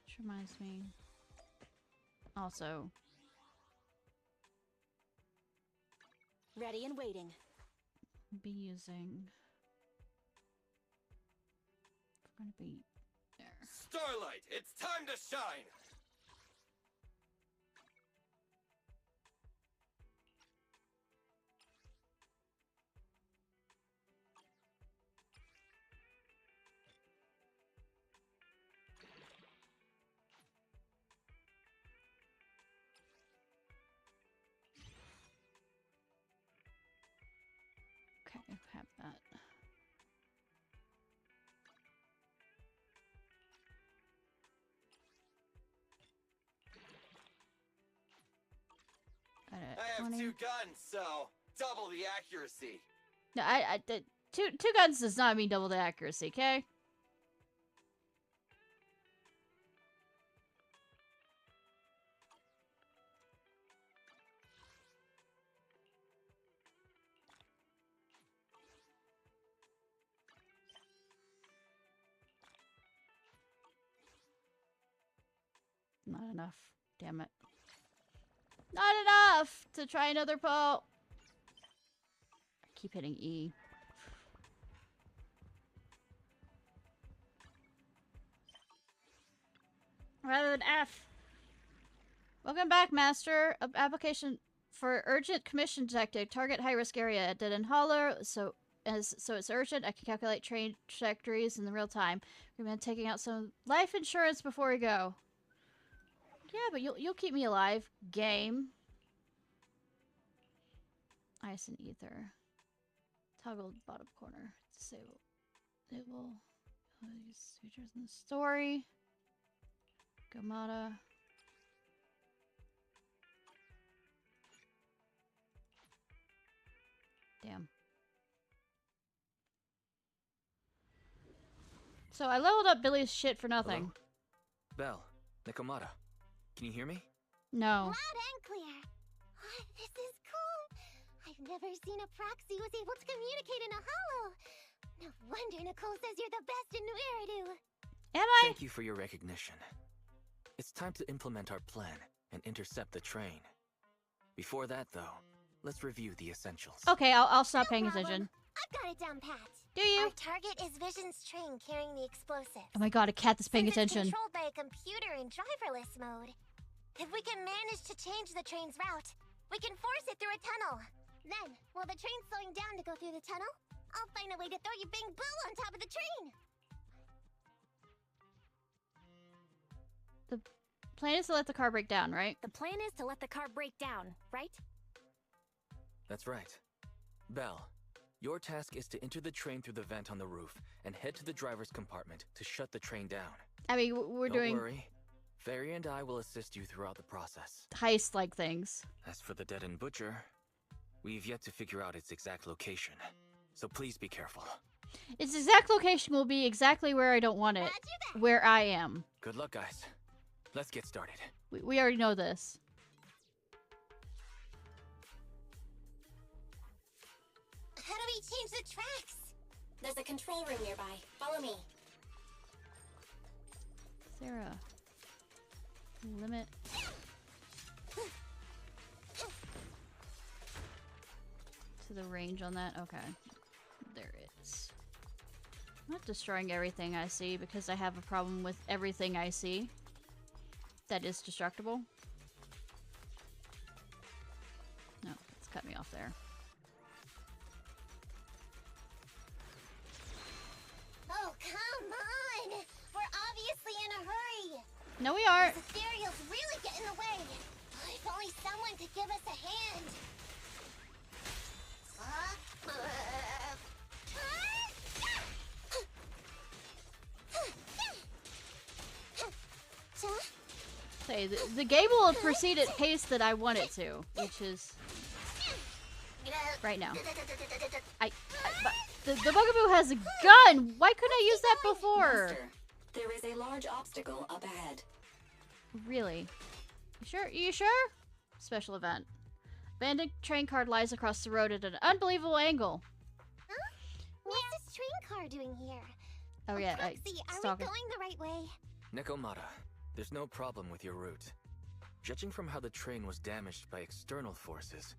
Which reminds me. Also. Ready and waiting. Be using. We're gonna be there. Starlight, it's time to shine! Okay, have that. I have 2 guns, so double the accuracy. No, two guns does not mean double the accuracy, okay? Not enough. Damn it. Not enough to try another pull. I keep hitting E. Rather than F. Welcome back, Master. Application for urgent commission detected. Target high-risk area at Dead End Hollow. So it's urgent. I can calculate train trajectories in the real time. Recommend taking out some life insurance before we go. Yeah, but you'll keep me alive. Game. Ice and ether. Toggle bottom corner. Disable. Enable. Use features in the story. Gamata. Damn. So I leveled up Billy's shit for nothing. Belle, Nekomata, can you hear me? No. Loud and clear. This is cool. I've never seen a proxy who's able to communicate in a holo. No wonder Nicole says you're the best in New Eridu. Am I? Thank you for your recognition. It's time to implement our plan and intercept the train. Before that, though, let's review the essentials. Okay, I'll stop paying attention. I've got it down pat. Do you? Our target is Vision's train carrying the explosives. Oh my god, a cat that's paying Since attention. It's controlled by a computer in driverless mode. If we can manage to change the train's route, we can force it through a tunnel. Then, while the train's slowing down to go through the tunnel, I'll find a way to throw you Bing Boo on top of the train. The plan is to let the car break down, right? The plan is to let the car break down, right? That's right. Belle, your task is to enter the train through the vent on the roof and head to the driver's compartment to shut the train down. I mean, we're doing... Don't worry. Fairy and I will assist you throughout the process. Heist-like things. As for the dead-end butcher, we've yet to figure out its exact location, so please be careful. Its exact location will be exactly where I don't want it. Where I am. Good luck, guys. Let's get started. We already know this. How do we change the tracks? There's a control room nearby. Follow me. Sarah. Limit. To the range on that? Okay. There it is. I'm not destroying everything I see because I have a problem with everything I see that is destructible. No, it's cut me off there. Oh, come on! We're obviously in a hurry! No, we aren't. The ethereal's really get in the way! If only someone could give us a hand! Say, the game will proceed at pace that I want it to, which is right now. The Bugaboo has a gun! Why couldn't I use that before? Master, there is a large obstacle up ahead. Really? You sure? You sure? Special event. Abandoned train car lies across the road at an unbelievable angle. Huh? What's this train car doing here? Oh yeah, Proxy, are we going the right way? Nekomata, there's no problem with your route. Judging from how the train was damaged by external forces,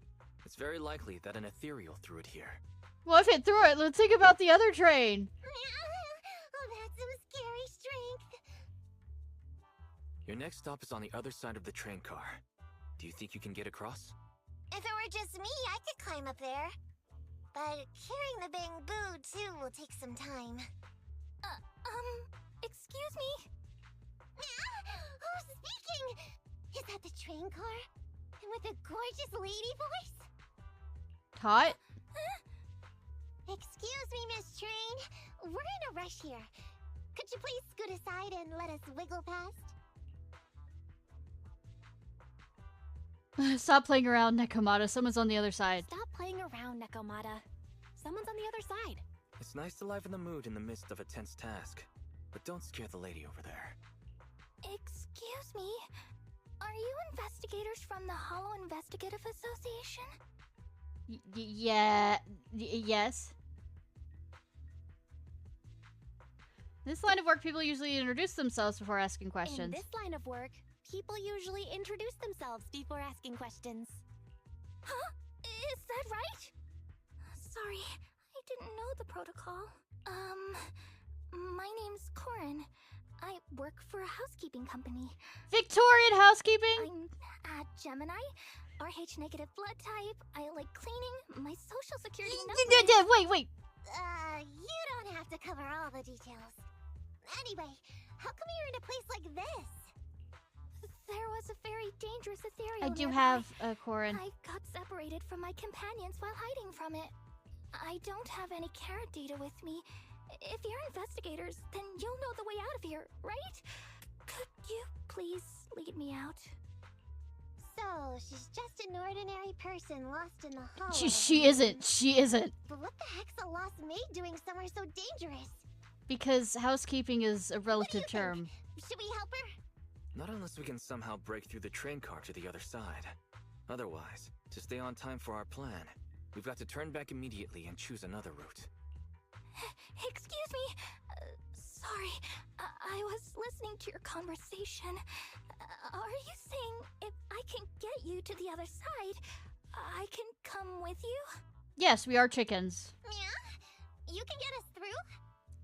it's very likely that an ethereal threw it here. Well, if it threw it, let's think about the other train. Oh, that's some scary strength. Your next stop is on the other side of the train car. Do you think you can get across? If it were just me, I could climb up there. But carrying the Bang Boo, too, will take some time. Excuse me? Who's speaking? Is that the train car? And with a gorgeous lady voice? Tot? Excuse me, Miss Train. We're in a rush here. Could you please scoot aside and let us wiggle past? Stop playing around, Nekomata. Someone's on the other side. Stop playing around, Nekomata. Someone's on the other side. It's nice to liven the mood in the midst of a tense task, but don't scare the lady over there. Excuse me? Are you investigators from the Hollow Investigative Association? Yes. This line of work, people usually introduce themselves before asking questions. In this line of work, people usually introduce themselves before asking questions. Huh? Is that right? Sorry, I didn't know the protocol. My name's Corin. I work for a housekeeping company. Victorian housekeeping? I'm a Gemini, RH negative blood type. I like cleaning. My social security number. Wait. You don't have to cover all the details. Anyway, how come you're in a place like this? There was a very dangerous ethereal I do nearby. have a Corin. I got separated from my companions while hiding from it. I don't have any carrot data with me. If you're investigators, then you'll know the way out of here, right? Could you please lead me out? So, she's just an ordinary person lost in the hollow. She isn't. But what the heck's a lost maid doing somewhere so dangerous? Because housekeeping is a relative term. Should we help her? Not unless we can somehow break through the train car to the other side. Otherwise, to stay on time for our plan, we've got to turn back immediately and choose another route. Excuse me. Sorry. I was listening to your conversation. Are you saying if I can get you to the other side, I can come with you? Yes, we are chickens. Yeah? You can get us through?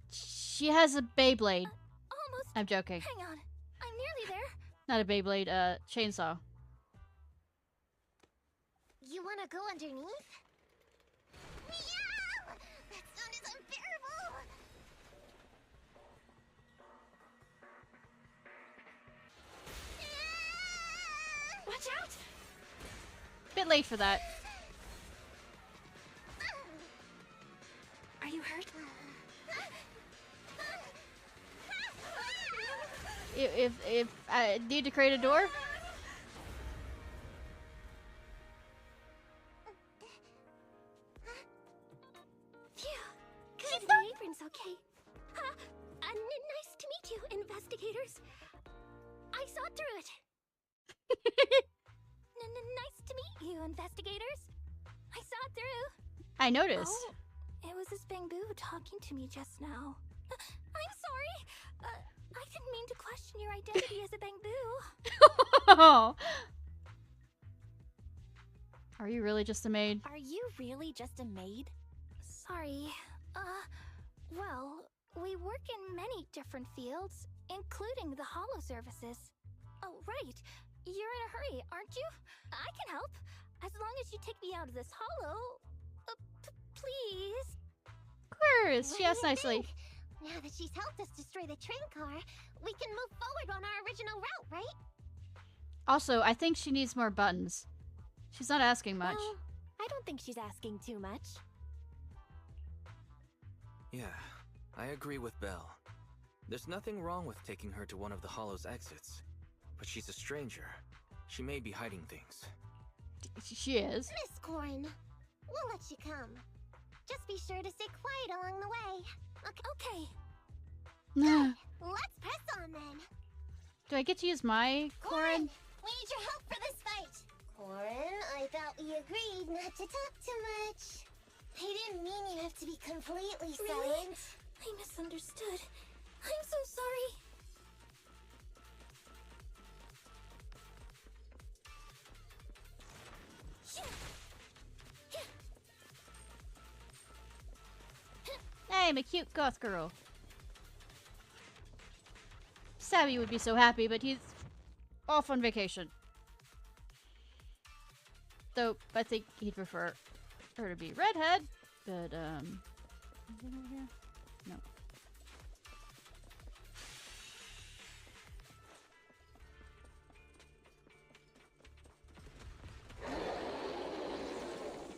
She has a Beyblade. Almost. I'm joking. Hang on. I'm nearly there. Not a Beyblade, chainsaw. You wanna go underneath? Meow! That sound is unbearable! Watch out! Bit late for that. Are you hurt? If I need to create a door? Phew. Good. The apron's okay. Nice to meet you, investigators. I saw through it. Nice to meet you, investigators. I saw it through. I noticed. Oh, it was this Bamboo talking to me just now. I'm sorry. I didn't mean to question your identity as a Bamboo. Are you really just a maid? Are you really just a maid? Sorry. Well, we work in many different fields, including the holo services. Oh, right. You're in a hurry, aren't you? I can help. As long as you take me out of this holo. Please. Of course. She asked nicely. Now that she's helped us destroy the train car, we can move forward on our original route, right? Also, I think she needs more buttons. She's not asking much. Well, I don't think she's asking too much. Yeah, I agree with Belle. There's nothing wrong with taking her to one of the Hollow's exits. But she's a stranger. She may be hiding things. She is. Miss Corrin, we'll let you come. Just be sure to stay quiet along the way. Okay. Good. Let's press on then. Do I get to use my Corrin? We need your help for this fight. Corrin, I thought we agreed not to talk too much. I didn't mean you have to be completely silent. I misunderstood. I'm so sorry. Hey, I'm a cute goth girl. Savvy would be so happy, but he's off on vacation. Though, I think he'd prefer her to be redhead, but, is it over here? No.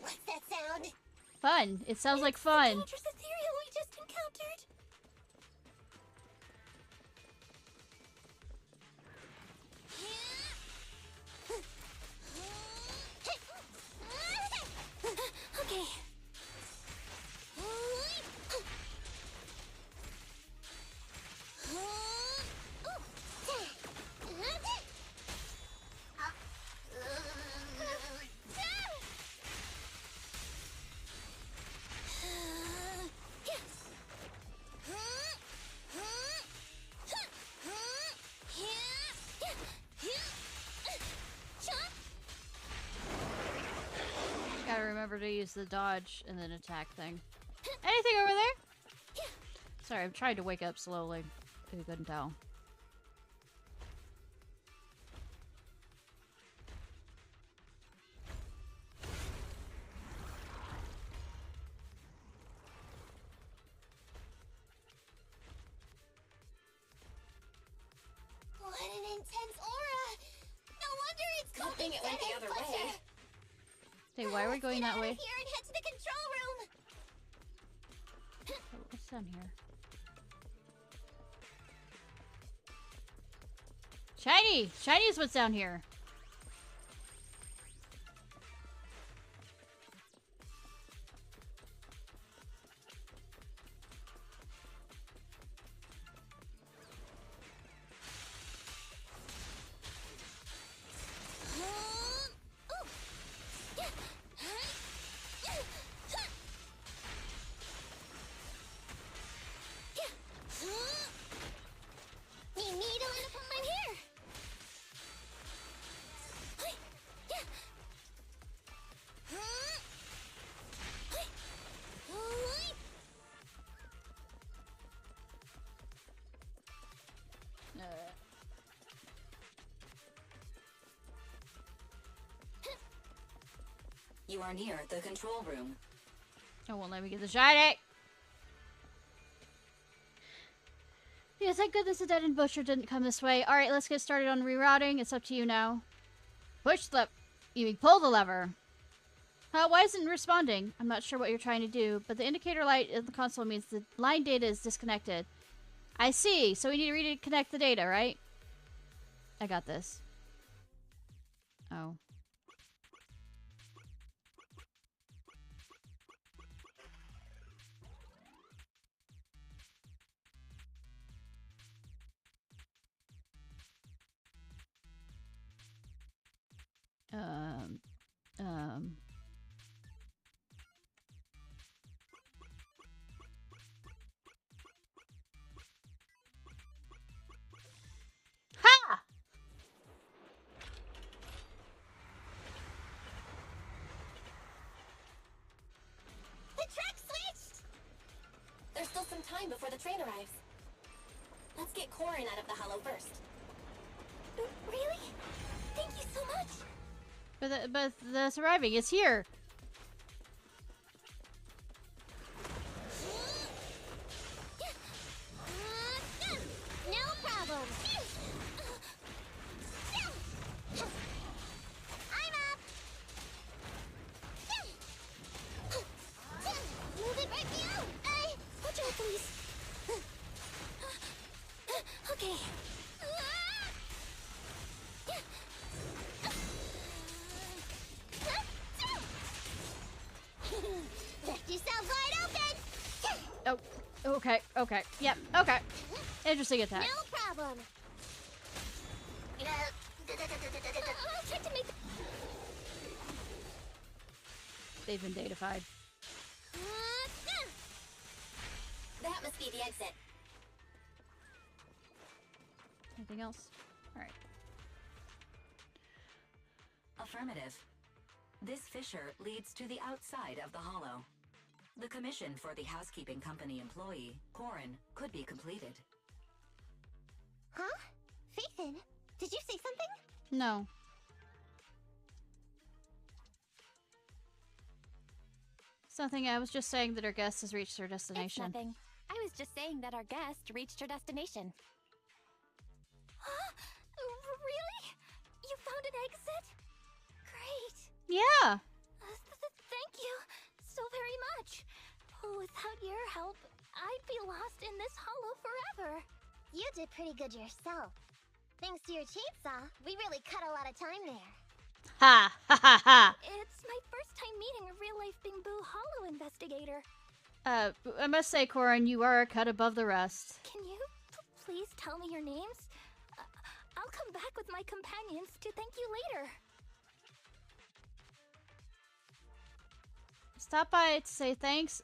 What's that sound? Fun. It sounds like fun. The ethereal we just encountered. Okay. Gotta remember to use the dodge and then attack thing. Anything over there? Sorry, I'm trying to wake up slowly. If you couldn't tell. What an intense aura! No wonder it's called Good thing it went the other way. Hey, why are we going that way? Here and head to the control room. Oh, what's down here? Shiny! Shiny is what's down here. You are near the control room. Oh, won't let me get the shiny. Yeah, thank goodness the dead end butcher didn't come this way. Alright, let's get started on rerouting. It's up to you now. Push the... You mean pull the lever. Why isn't it responding? I'm not sure what you're trying to do, but the indicator light in the console means the line data is disconnected. I see. So we need to reconnect the data, right? I got this. Oh. Ha! The track switched! There's still some time before the train arrives. Let's get Corin out of the hollow first. Really? Thank you so much! But the surviving is here. No problem. I'm up. Move it right now. Watch out, please. Okay. Left yourself wide open. Oh, okay, okay. Yep, okay. Interesting attack. No problem. I'll try to make They've been datafied. That must be the exit. Anything else? Alright. Affirmative. This fissure leads to the outside of the hollow. The commission for the housekeeping company employee, Corin, could be completed. Huh? Phaethon, did you say something? No. Something. I was just saying that our guest has reached their destination. It's nothing. I was just saying that our guest reached her destination. Really? You found an exit? Great. Yeah. Thank you so very much. Without your help, I'd be lost in this hollow forever. You did pretty good yourself. Thanks to your chainsaw, we really cut a lot of time there. Ha! Ha ha ha! It's my first time meeting a real-life Bingboo Hollow investigator. I must say, Corin, you are a cut above the rest. Can you please tell me your names? I'll come back with my companions to thank you later. Stop by to say thanks.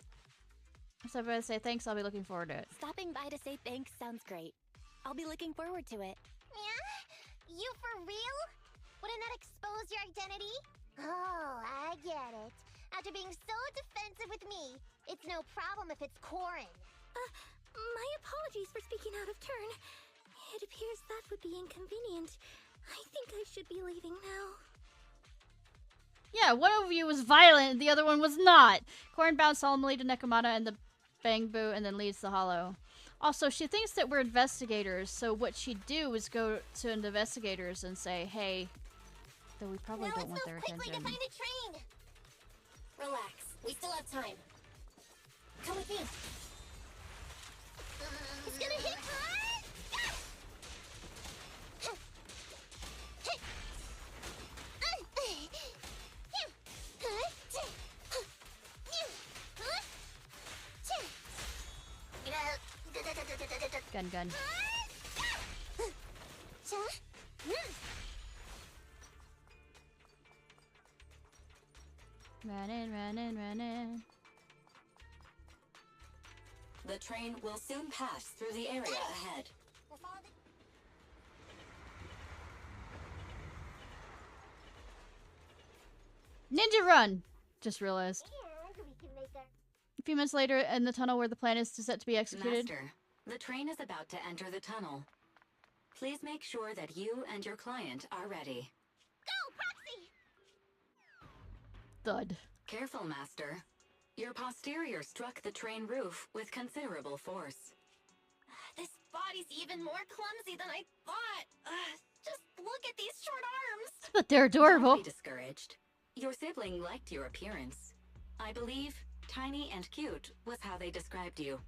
Stop by to say thanks. I'll be looking forward to it. Stopping by to say thanks sounds great. I'll be looking forward to it. Yeah? You for real? Wouldn't that expose your identity? Oh, I get it. After being so defensive with me, it's no problem if it's Corin. My apologies for speaking out of turn. It appears that would be inconvenient. I think I should be leaving now. Yeah, one of you was violent and the other one was not. Corin bows solemnly to Nekomata and the Bangboo and then leaves the hollow. Also, she thinks that we're investigators, so what she'd do is go to the investigators and say, hey, though we probably don't want their attention. To find a train. Relax. We still have time. Come with me. It's gonna hit hard. Gun. Running. The train will soon pass through the area ahead. Ninja run! Just realized. A few minutes later, in the tunnel where the plan is set to be executed. Master, the train is about to enter the tunnel. Please make sure that you and your client are ready. Go, Proxy! Thud. Careful, Master. Your posterior struck the train roof with considerable force. This body's even more clumsy than I thought. Just look at these short arms. But they're adorable. Don't be discouraged. Your sibling liked your appearance. I believe tiny and cute was how they described you.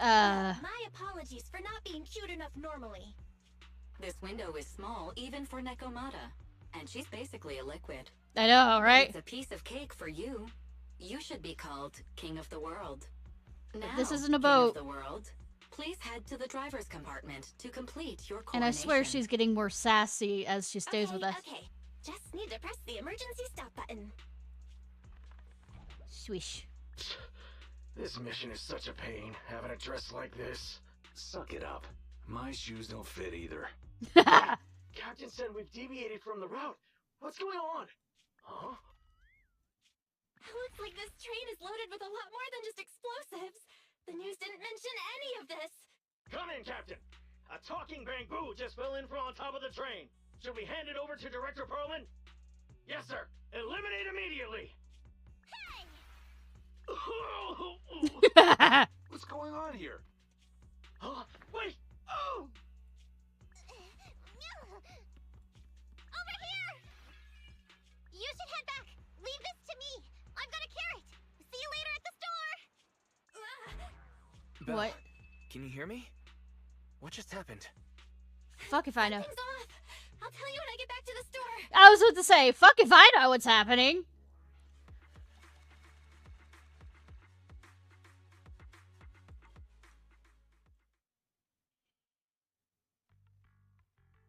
My apologies for not being cute enough normally. This window is small even for Nekomata, and she's basically a liquid. I know, right? It's a piece of cake for you. You should be called King of the World. Now, this isn't a King boat. of the World, please head to the driver's compartment to complete your coronation. And I swear she's getting more sassy as she stays with us. Okay. Just need to press the emergency stop button. Swish. This mission is such a pain, having a dress like this. Suck it up. My shoes don't fit either. Captain said we've deviated from the route. What's going on? Huh? Looks like this train is loaded with a lot more than just explosives. The news didn't mention any of this. Come in, Captain. A talking bamboo just fell in from on top of the train. Should we hand it over to Director Perlman? Yes, sir. Eliminate immediately. Hey! What's going on here? Huh? Wait! Oh! Over here! You should head back. Leave this to me. I've got a carrot. See you later at the store. Belle, What? Can you hear me? What just happened? Fuck if I know. Something's off. I'll tell you when I get back to the store. I was about to say, fuck if I know what's happening.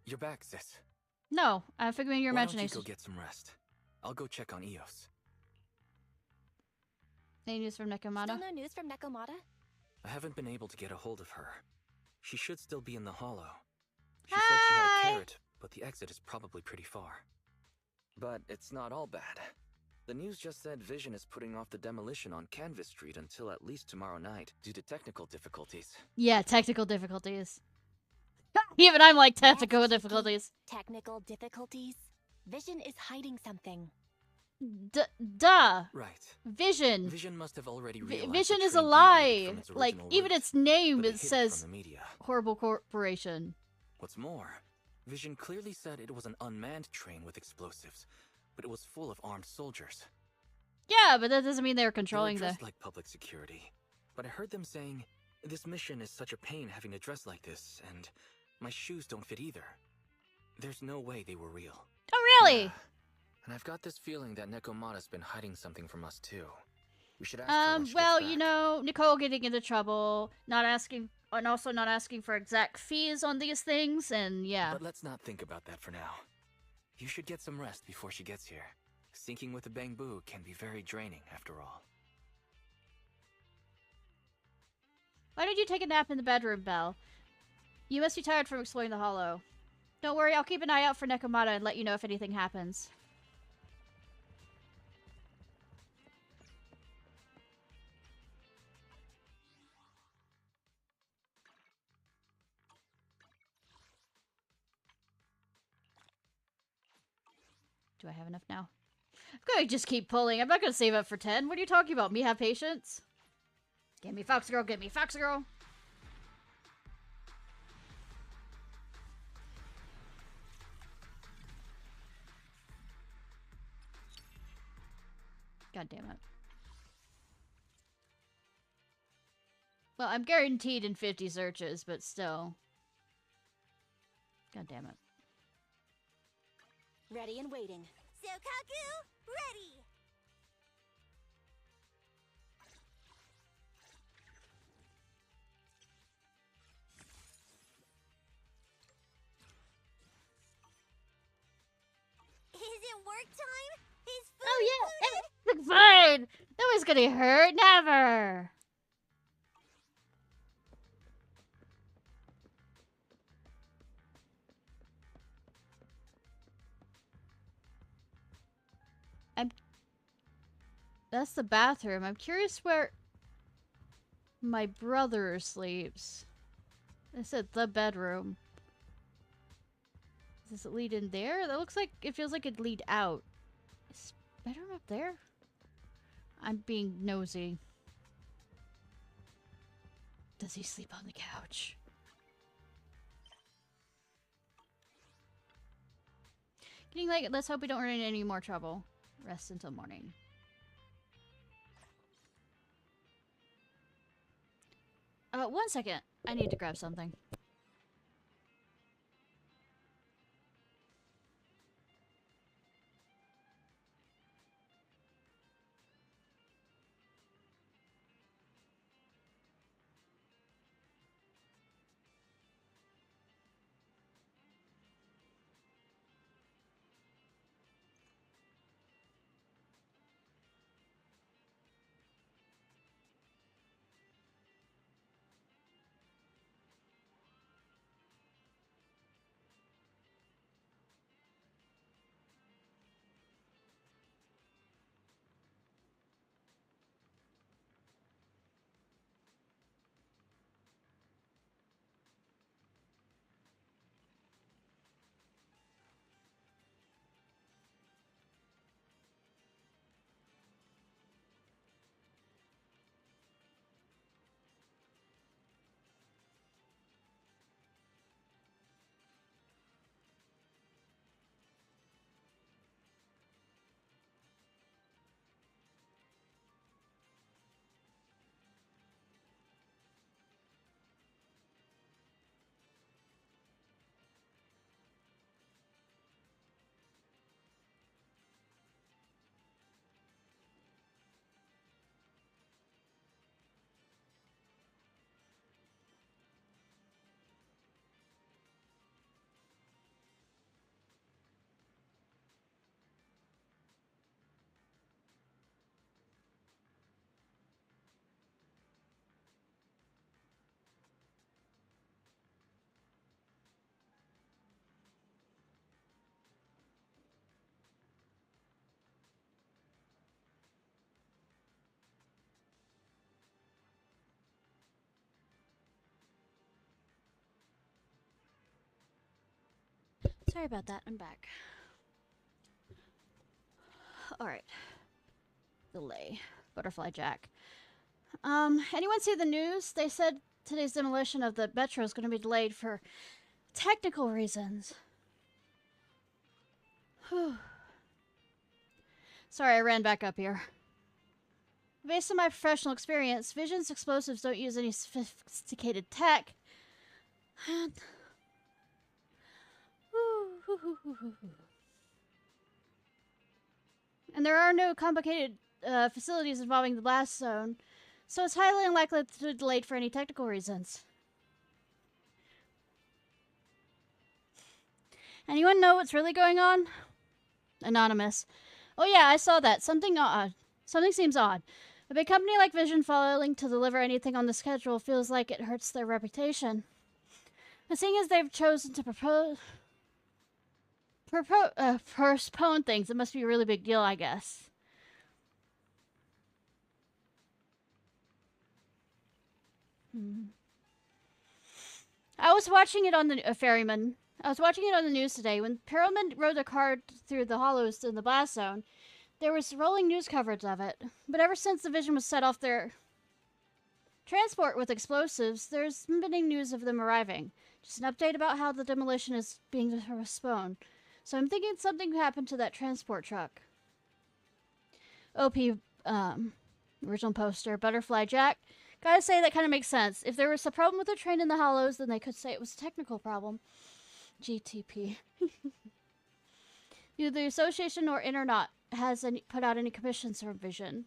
You're back, sis. No, I'm figuring your Why don't imagination. you go get some rest? I'll go check on Eos. Any news from Nekomata? Still no news from Nekomata? I haven't been able to get a hold of her. She should still be in the hollow. She said she had a carrot, but the exit is probably pretty far. But it's not all bad. The news just said Vision is putting off the demolition on Canvas Street until at least tomorrow night due to technical difficulties. Yeah, technical difficulties. Even I'm like, technical difficulties. Technical difficulties? Vision is hiding something. Duh. Right. Vision. Vision must have already realized Vision the is a train lie. deviated from its Like, original even route, its name, but they it hid says from the media. horrible corporation. What's more, Vision clearly said it was an unmanned train with explosives, but it was full of armed soldiers. Yeah, but that doesn't mean they're They were controlling the... dressed like public security, but I heard them saying, this mission is such a pain having to dress like this, and my shoes don't fit either. There's no way they were real. Oh, really? Yeah. And I've got this feeling that Nekomata's been hiding something from us too. We should ask her when she Well, gets you back. know, Nicole getting into trouble, not asking, and also not asking for exact fees on these things, and yeah. But let's not think about that for now. You should get some rest before she gets here. Sinking with a bamboo can be very draining, after all. Why did you take a nap in the bedroom, Belle? You must be tired from exploring the hollow. Don't worry, I'll keep an eye out for Nekomata and let you know if anything happens. Do I have enough now? I'm gonna just keep pulling. I'm not gonna save up for 10. What are you talking about? Me have patience? Get me Fox Girl, get me Fox Girl! God damn it. Well, I'm guaranteed in 50 searches, but still. God damn it. Ready and waiting. Sokaku, ready! Is it work time? Is food Oh yeah, included? fine! No one's gonna hurt, never! That's the bathroom. I'm curious where my brother sleeps. I said the bedroom. Does it lead in there? That looks like it feels like it'd lead out. bedroom up there? I'm being nosy. Does he sleep on the couch? Getting late, let's hope we don't run into any more trouble. Rest until morning. One second. I need to grab something. Sorry about that. I'm back. Alright. Delay. Butterfly Jack. Anyone see the news? They said today's demolition of the metro is going to be delayed for technical reasons. Whew. Sorry, I ran back up here. Based on my professional experience, Vision's explosives don't use any sophisticated tech. And there are no complicated facilities involving the blast zone, so it's highly unlikely to be delayed for any technical reasons. Anyone know what's really going on? Anonymous. Oh yeah, I saw that. Something odd. Something seems odd. A big company like Vision failing to deliver anything on the schedule feels like it hurts their reputation. And seeing as they've chosen to postpone things, it must be a really big deal, I guess. I was watching it on the ferryman. I was watching it on the news today. When Perelman rode a car through the hollows in the blast zone, there was rolling news coverage of it. But ever since the Vision was set off their transport with explosives, there's been any news of them arriving. Just an update about how the demolition is being postponed. So I'm thinking something happened to that transport truck. OP, original poster, Butterfly Jack. Gotta say, that kind of makes sense. If there was a problem with the train in the hollows, then they could say it was a technical problem. GTP. Neither the association nor Internet has put out any commissions for Vision.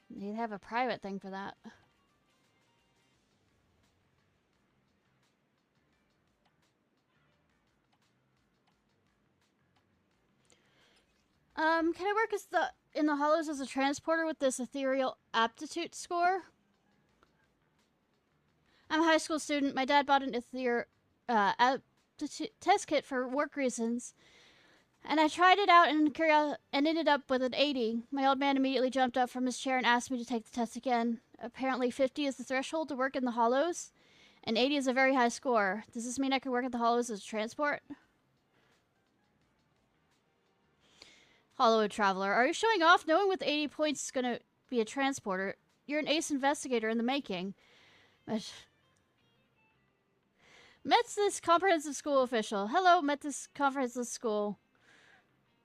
They'd have a private thing for that. Can I work in the hollows as a transporter with this ethereal aptitude score? I'm a high school student. My dad bought an ethereal aptitude test kit for work reasons, and I tried it out and ended up with an 80. My old man immediately jumped up from his chair and asked me to take the test again. Apparently 50 is the threshold to work in the hollows, and 80 is a very high score. Does this mean I could work at the hollows as transport? Hollow Traveler. Are you showing off? Knowing with 80 points is gonna be a transporter. You're an ace investigator in the making. Metis Comprehensive School official. Hello, Metis Comprehensive School.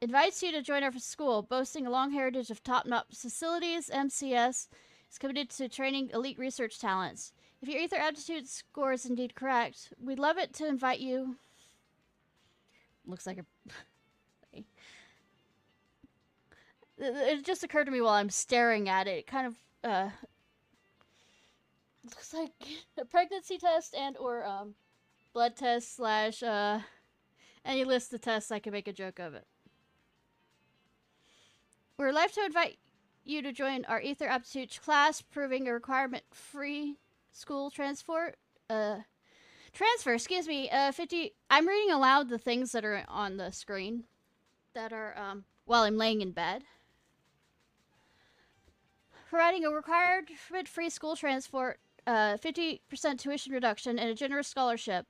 Invites you to join our school, boasting a long heritage of top-notch facilities. MCS is committed to training elite research talents. If your Ether aptitude score is indeed correct, we'd love it to invite you. Looks like a... It just occurred to me while I'm staring at it. It kind of, looks like a pregnancy test and or, blood test slash, any list of tests I can make a joke of it. We're live to invite you to join our Ether Aptitude class, proving a requirement-free school transfer, 50... I'm reading aloud the things that are on the screen that are, while I'm laying in bed. Providing a requirement-free school transport, 50% tuition reduction, and a generous scholarship.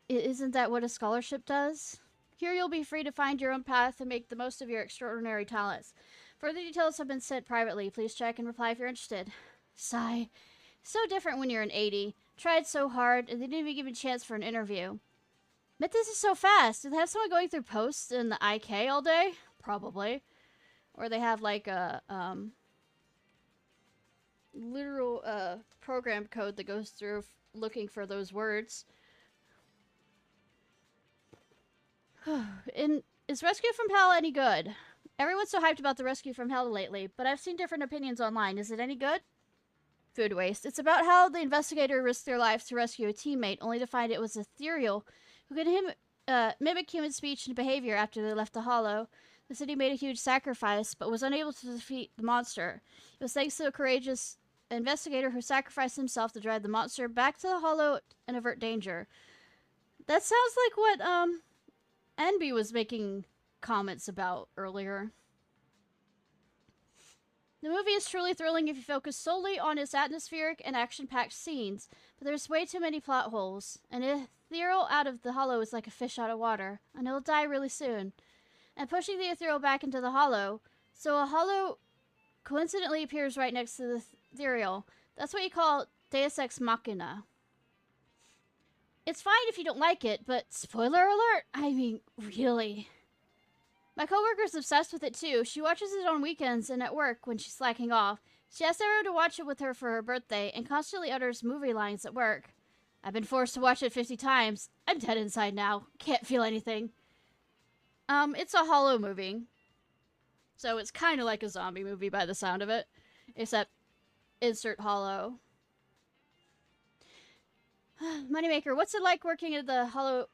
Isn't that what a scholarship does? Here you'll be free to find your own path and make the most of your extraordinary talents. Further details have been sent privately. Please check and reply if you're interested. Sigh. So different when you're an 80. Tried so hard, and they didn't even give me a chance for an interview. But this is so fast. Do they have someone going through posts in the IK all day? Probably. Or they have like a, literal, program code that goes through looking for those words. Is Rescue from Hell any good? Everyone's so hyped about the Rescue from Hell lately, but I've seen different opinions online. Is it any good? Food waste. It's about how the investigator risked their lives to rescue a teammate, only to find it was ethereal, who could mimic human speech and behavior after they left the Hollow. The city made a huge sacrifice, but was unable to defeat the monster. It was thanks to a courageous investigator who sacrificed himself to drive the monster back to the Hollow and avert danger. That sounds like what, Enby was making comments about earlier. The movie is truly thrilling if you focus solely on its atmospheric and action-packed scenes, but there's way too many plot holes. An ethereal out of the Hollow is like a fish out of water, and it'll die really soon. And pushing the ethereal back into the Hollow, so a Hollow coincidentally appears right next to the ethereal. That's what you call Deus Ex Machina. It's fine if you don't like it, but spoiler alert, I mean, really. My coworker's obsessed with it too. She watches it on weekends and at work when she's slacking off. She asks everyone to watch it with her for her birthday and constantly utters movie lines at work. I've been forced to watch it 50 times. I'm dead inside now. Can't feel anything. It's a Hollow movie. So it's kind of like a zombie movie by the sound of it. Except, insert Hollow. Moneymaker, what's it like working at the Hollow,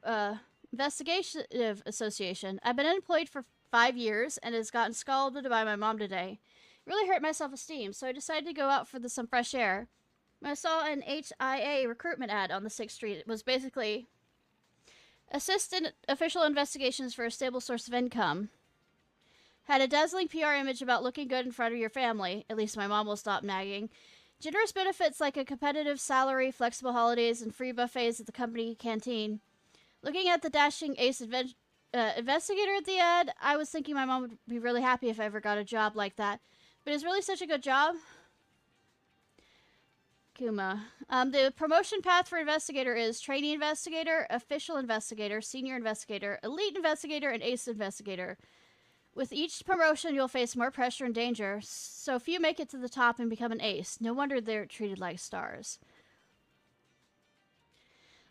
Investigative Association? I've been unemployed for 5 years and has gotten scolded by my mom today. It really hurt my self-esteem, so I decided to go out for some fresh air. When I saw an HIA recruitment ad on the 6th Street, it was basically assist in official investigations for a stable source of income. Had a dazzling PR image about looking good in front of your family. At least my mom will stop nagging. Generous benefits like a competitive salary, flexible holidays, and free buffets at the company canteen. Looking at the dashing ace investigator at the ad, I was thinking my mom would be really happy if I ever got a job like that. But it's really such a good job. Kuma. The promotion path for investigator is trainee investigator, official investigator, senior investigator, elite investigator, and ace investigator. With each promotion, you'll face more pressure and danger, so few make it to the top and become an ace. No wonder they're treated like stars.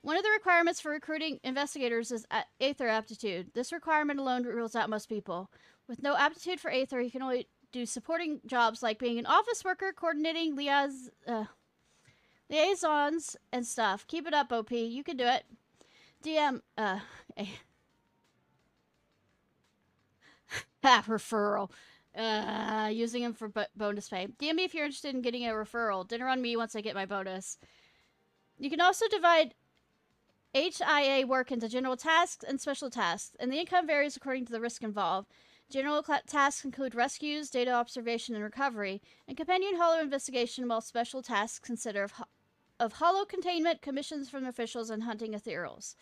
One of the requirements for recruiting investigators is Aether aptitude. This requirement alone rules out most people. With no aptitude for Aether, you can only do supporting jobs like being an office worker, coordinating liaisons, and stuff. Keep it up, OP. You can do it. DM, referral. Using him for bonus pay. DM me if you're interested in getting a referral. Dinner on me once I get my bonus. You can also divide HIA work into general tasks and special tasks, and the income varies according to the risk involved. General tasks include rescues, data observation and recovery, and companion Hollow investigation, while special tasks consider of Hollow containment, commissions from officials, and hunting ethereals.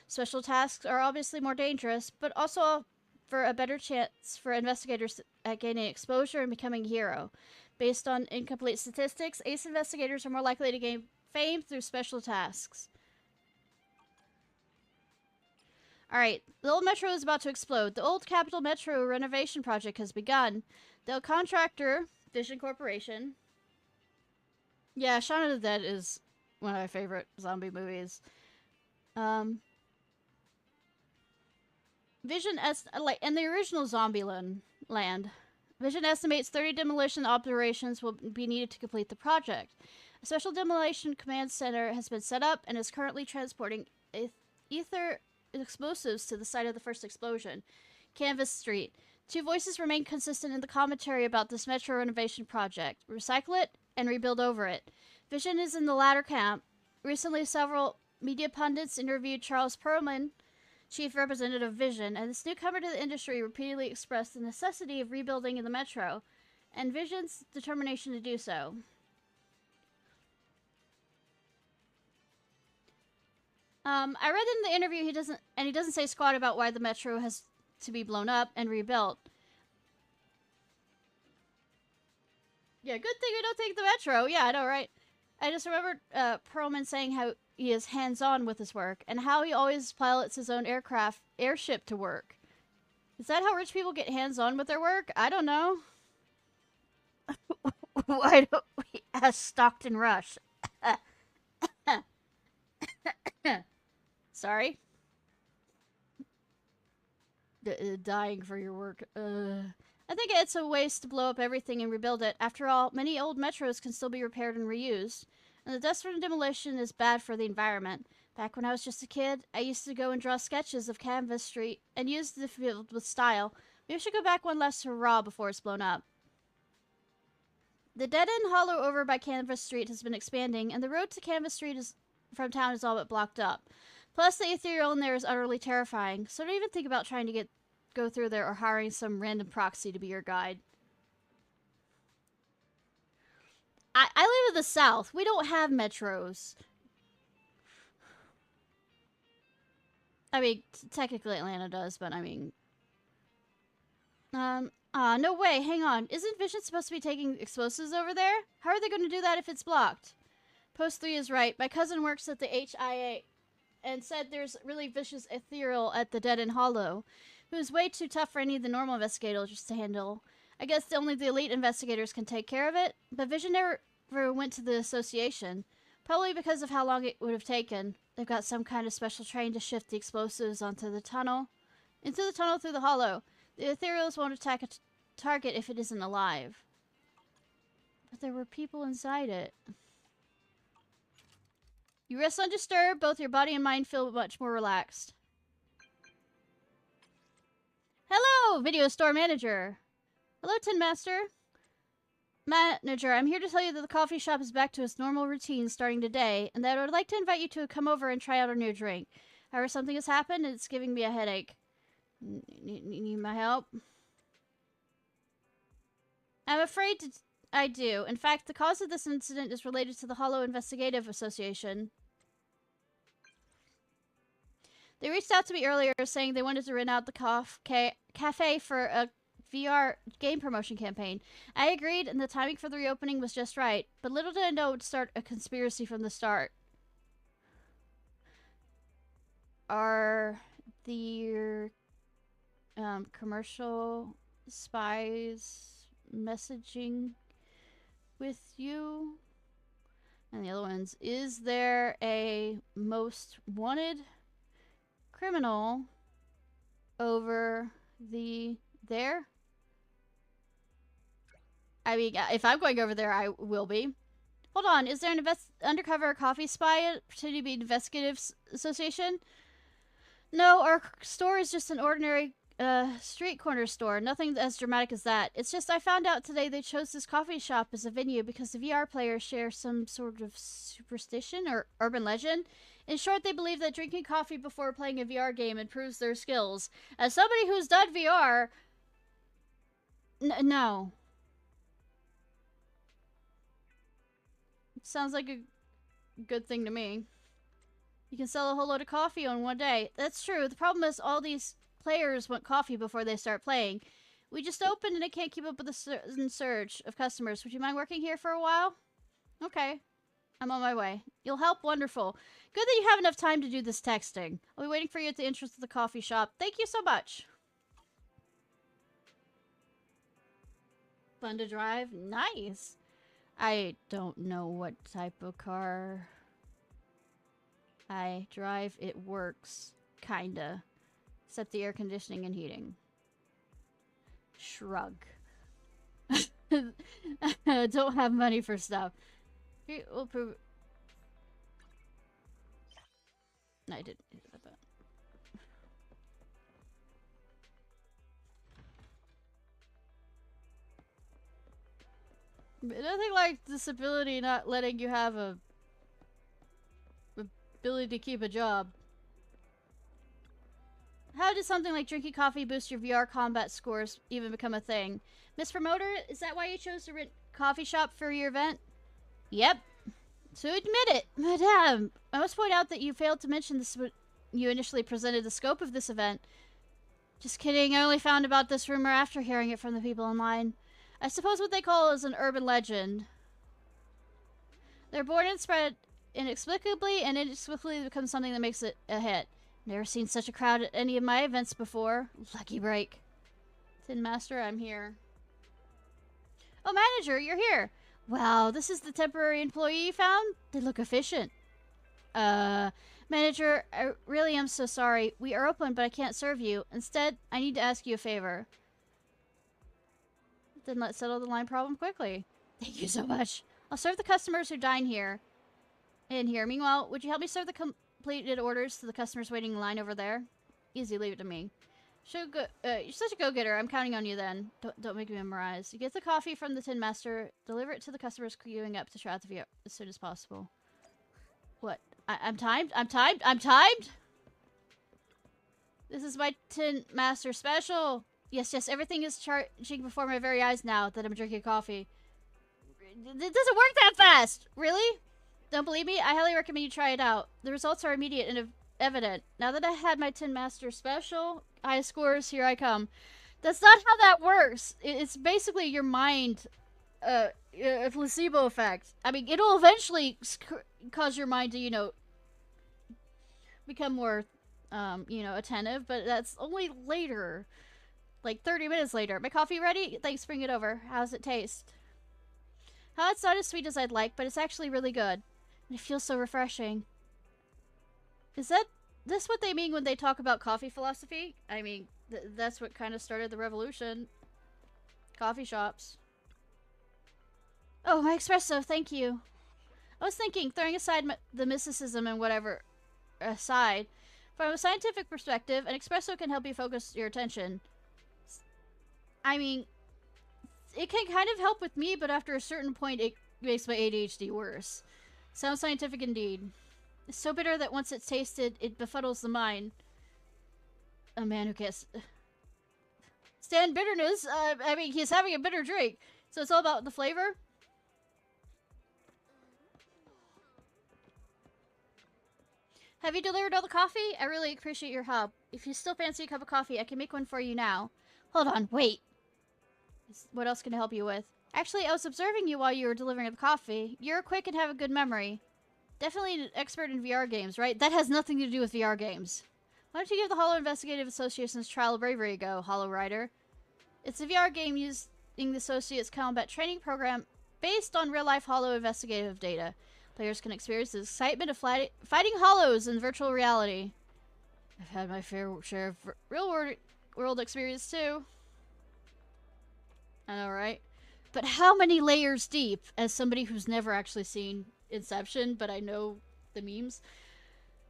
Special tasks are obviously more dangerous, but also for a better chance for investigators at gaining exposure and becoming a hero. Based on incomplete statistics, ace investigators are more likely to gain fame through special tasks. Alright, the old metro is about to explode. The old Capital Metro renovation project has begun. The contractor, Vision Corporation. Yeah, Shaun of the Dead is one of my favorite zombie movies. Vision like in the original Zombieland land, Vision estimates 30 demolition operations will be needed to complete the project. A special demolition command center has been set up and is currently transporting ether explosives to the site of the first explosion. Canvas Street. Two voices remain consistent in the commentary about this metro renovation project. Recycle it and rebuild over it. Vision is in the latter camp. Recently, several media pundits interviewed Charles Perlman, chief representative of Vision, and this newcomer to the industry repeatedly expressed the necessity of rebuilding in the metro, and Vision's determination to do so. I read in the interview he doesn't say squat about why the metro has to be blown up and rebuilt. Yeah, good thing we don't take the metro. Yeah, I know, right? I just remember Perlman saying how he is hands-on with his work, and how he always pilots his own airship to work. Is that how rich people get hands-on with their work? I don't know. Why don't we ask Stockton Rush? Sorry. Dying for your work. I think it's a waste to blow up everything and rebuild it. After all, many old metros can still be repaired and reused. And the dust from demolition is bad for the environment. Back when I was just a kid, I used to go and draw sketches of Canvas Street and use the field with style. Maybe we should go back one last hurrah before it's blown up. The dead-end hollow over by Canvas Street has been expanding, and the road to Canvas Street from town is all but blocked up. Plus, the ethereal in there is utterly terrifying, so don't even think about trying to go through there or hiring some random proxy to be your guide. I live in the South. We don't have metros. I mean, technically Atlanta does, but I mean... no way, hang on. Isn't Vision supposed to be taking explosives over there? How are they going to do that if it's blocked? Post 3 is right. My cousin works at the HIA and said there's really vicious ethereal at the Dead End Hollow. It was way too tough for any of the normal investigators to handle. I guess only the elite investigators can take care of it, but Vision never went to the association. Probably because of how long it would have taken. They've got some kind of special train to shift the explosives onto the tunnel. Into the tunnel through the hollow. The ethereals won't attack a target if it isn't alive. But there were people inside it. You rest undisturbed, both your body and mind feel much more relaxed. Hello, Video Store Manager. Hello, Tin Master. Manager, I'm here to tell you that the coffee shop is back to its normal routine starting today, and that I would like to invite you to come over and try out our new drink. However, something has happened, and it's giving me a headache. Need my help? I'm afraid I do. In fact, the cause of this incident is related to the Hollow Investigative Association. They reached out to me earlier saying they wanted to rent out the cafe for a VR game promotion campaign. I agreed, and the timing for the reopening was just right, but little did I know it would start a conspiracy from the start. Are the commercial spies messaging with you? And the other ones, is there a most wanted criminal over there? I mean, if I'm going over there, I will be. Hold on, is there an undercover coffee spy pretending to be investigative association? No, our store is just an ordinary street corner store. Nothing as dramatic as that. It's just I found out today they chose this coffee shop as a venue because the VR players share some sort of superstition or urban legend. In short, they believe that drinking coffee before playing a VR game improves their skills. As somebody who's done VR... no. Sounds like a good thing to me. You can sell a whole load of coffee on one day. That's true. The problem is all these players want coffee before they start playing. We just opened and I can't keep up with the sudden surge of customers. Would you mind working here for a while? Okay. I'm on my way. You'll help? Wonderful. Good that you have enough time to do this texting. I'll be waiting for you at the entrance of the coffee shop. Thank you so much. Fun to drive? Nice. I don't know what type of car I drive. It works. Kinda. Except the air conditioning and heating. Shrug. Don't have money for stuff. We'll prove. No, I didn't do that. But nothing like disability not letting you have a ability to keep a job. How does something like drinking coffee boost your VR combat scores even become a thing? Miss Promoter, is that why you chose to rent coffee shop for your event? Yep. So admit it, Madame. I must point out that you failed to mention this when you initially presented the scope of this event. Just kidding, I only found about this rumor after hearing it from the people online. I suppose what they call is an urban legend. They're born and spread inexplicably, and inexplicably become something that makes it a hit. Never seen such a crowd at any of my events before. Lucky break. Tin Master, I'm here. Oh, manager, you're here. Wow, this is the temporary employee you found? They look efficient. Manager, I really am so sorry. We are open, but I can't serve you. Instead, I need to ask you a favor. Then let's settle the line problem quickly. Thank you so much. I'll serve the customers who dine here. In here. Meanwhile, would you help me serve the completed orders to the customers waiting in line over there? Easy, leave it to me. You're such a go-getter. I'm counting on you then. Don't make me memorize. You get the coffee from the Tin Master, deliver it to the customers queuing up to try out the VR as soon as possible. What? I'm timed? I'm timed? I'm timed? This is my Tin Master special. Yes, everything is charging before my very eyes now that I'm drinking coffee. It doesn't work that fast! Really? Don't believe me? I highly recommend you try it out. The results are immediate and evident. Now that I had my Tin Master special, high scores, here I come. That's not how that works. It's basically your mind, a placebo effect. I mean, it'll eventually cause your mind to, you know, become more, you know, attentive, but that's only later. Like 30 minutes later. My coffee ready? Thanks, bring it over. How's it taste? It's not as sweet as I'd like, but it's actually really good. And it feels so refreshing. Is this what they mean when they talk about coffee philosophy? I mean, that's what kind of started the revolution. Coffee shops. Oh, my espresso, thank you. I was thinking, throwing aside the mysticism and whatever aside, from a scientific perspective, an espresso can help you focus your attention. I mean, it can kind of help with me, but after a certain point, it makes my ADHD worse. Sounds scientific indeed. It's so bitter that once it's tasted, it befuddles the mind. A man who can't stand bitterness. I mean, he's having a bitter drink. So it's all about the flavor? Have you delivered all the coffee? I really appreciate your help. If you still fancy a cup of coffee, I can make one for you now. Hold on, wait. What else can I help you with? Actually, I was observing you while you were delivering the coffee. You're quick and have a good memory. Definitely an expert in VR games, right? That has nothing to do with VR games. Why don't you give the Hollow Investigative Association's Trial of Bravery a go, Hollow Rider? It's a VR game using the Associate's combat training program based on real-life Hollow investigative data. Players can experience the excitement of fighting Hollows in virtual reality. I've had my fair share of real-world experience, too. I know, right? But how many layers deep, as somebody who's never actually seen Inception, but I know the memes?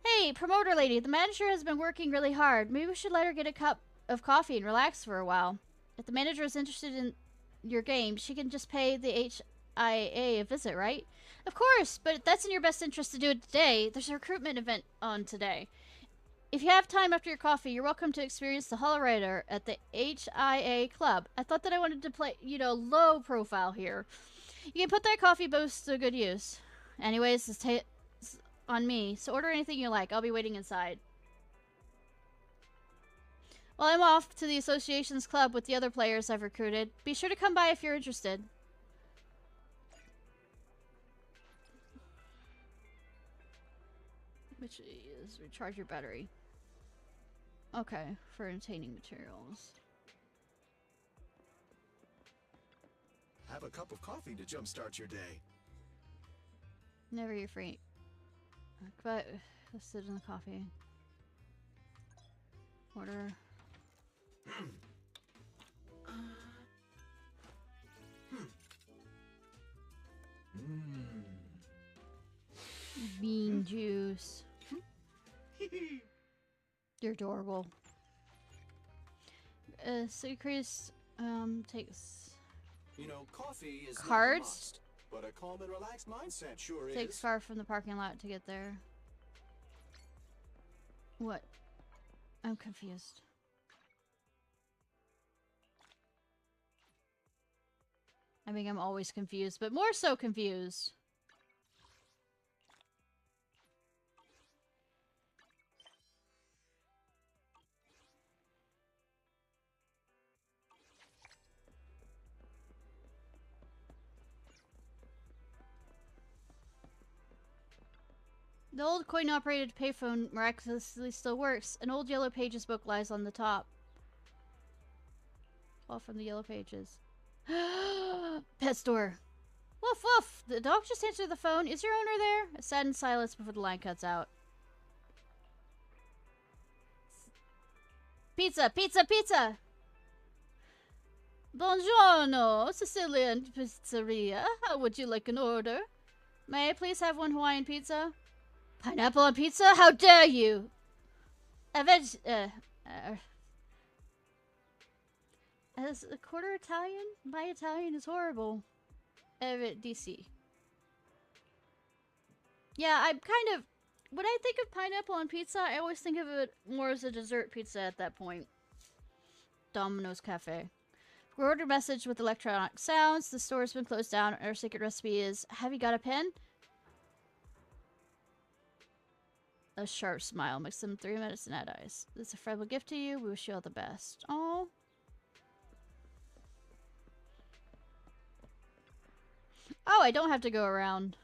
Hey, promoter lady, the manager has been working really hard. Maybe we should let her get a cup of coffee and relax for a while. If the manager is interested in your game, she can just pay the HIA a visit, right? Of course, but that's in your best interest to do it today. There's a recruitment event on today. If you have time after your coffee, you're welcome to experience the Hollow Rider at the HIA Club. I thought that I wanted to play, you know, low profile here. You can put that coffee boost to good use. Anyways, it's on me, so order anything you like. I'll be waiting inside. While I'm off to the association's club with the other players I've recruited, be sure to come by if you're interested. Which is recharge your battery. Okay, for entertaining materials. Have a cup of coffee to jumpstart your day. Never you're free. But let's sit in the coffee. Order. Bean juice. You're adorable. Secrets takes. You know, coffee is cards. Not a must, but a calm and relaxed mindset sure Takes is. far from the parking lot to get there. What? I'm confused. I mean, I'm always confused, but more so confused. The old coin-operated payphone miraculously still works. An old Yellow Pages book lies on the top. All from the Yellow Pages. Pet store. Woof woof! The dog just answered the phone. Is your owner there? A saddened silence before the line cuts out. Pizza! Pizza! Pizza! Buongiorno! Sicilian pizzeria. How would you like an order? May I please have one Hawaiian pizza? Pineapple on pizza? How dare you! As a quarter Italian? My Italian is horrible. DC. Yeah, I'm kind of... When I think of pineapple on pizza, I always think of it more as a dessert pizza at that point. Domino's Cafe. Order message with electronic sounds. The store has been closed down. Our secret recipe is... Have you got a pen? A sharp smile makes them 3 minutes and add ice. This is a friendly gift to you. We wish you all the best. Oh. Oh, I don't have to go around.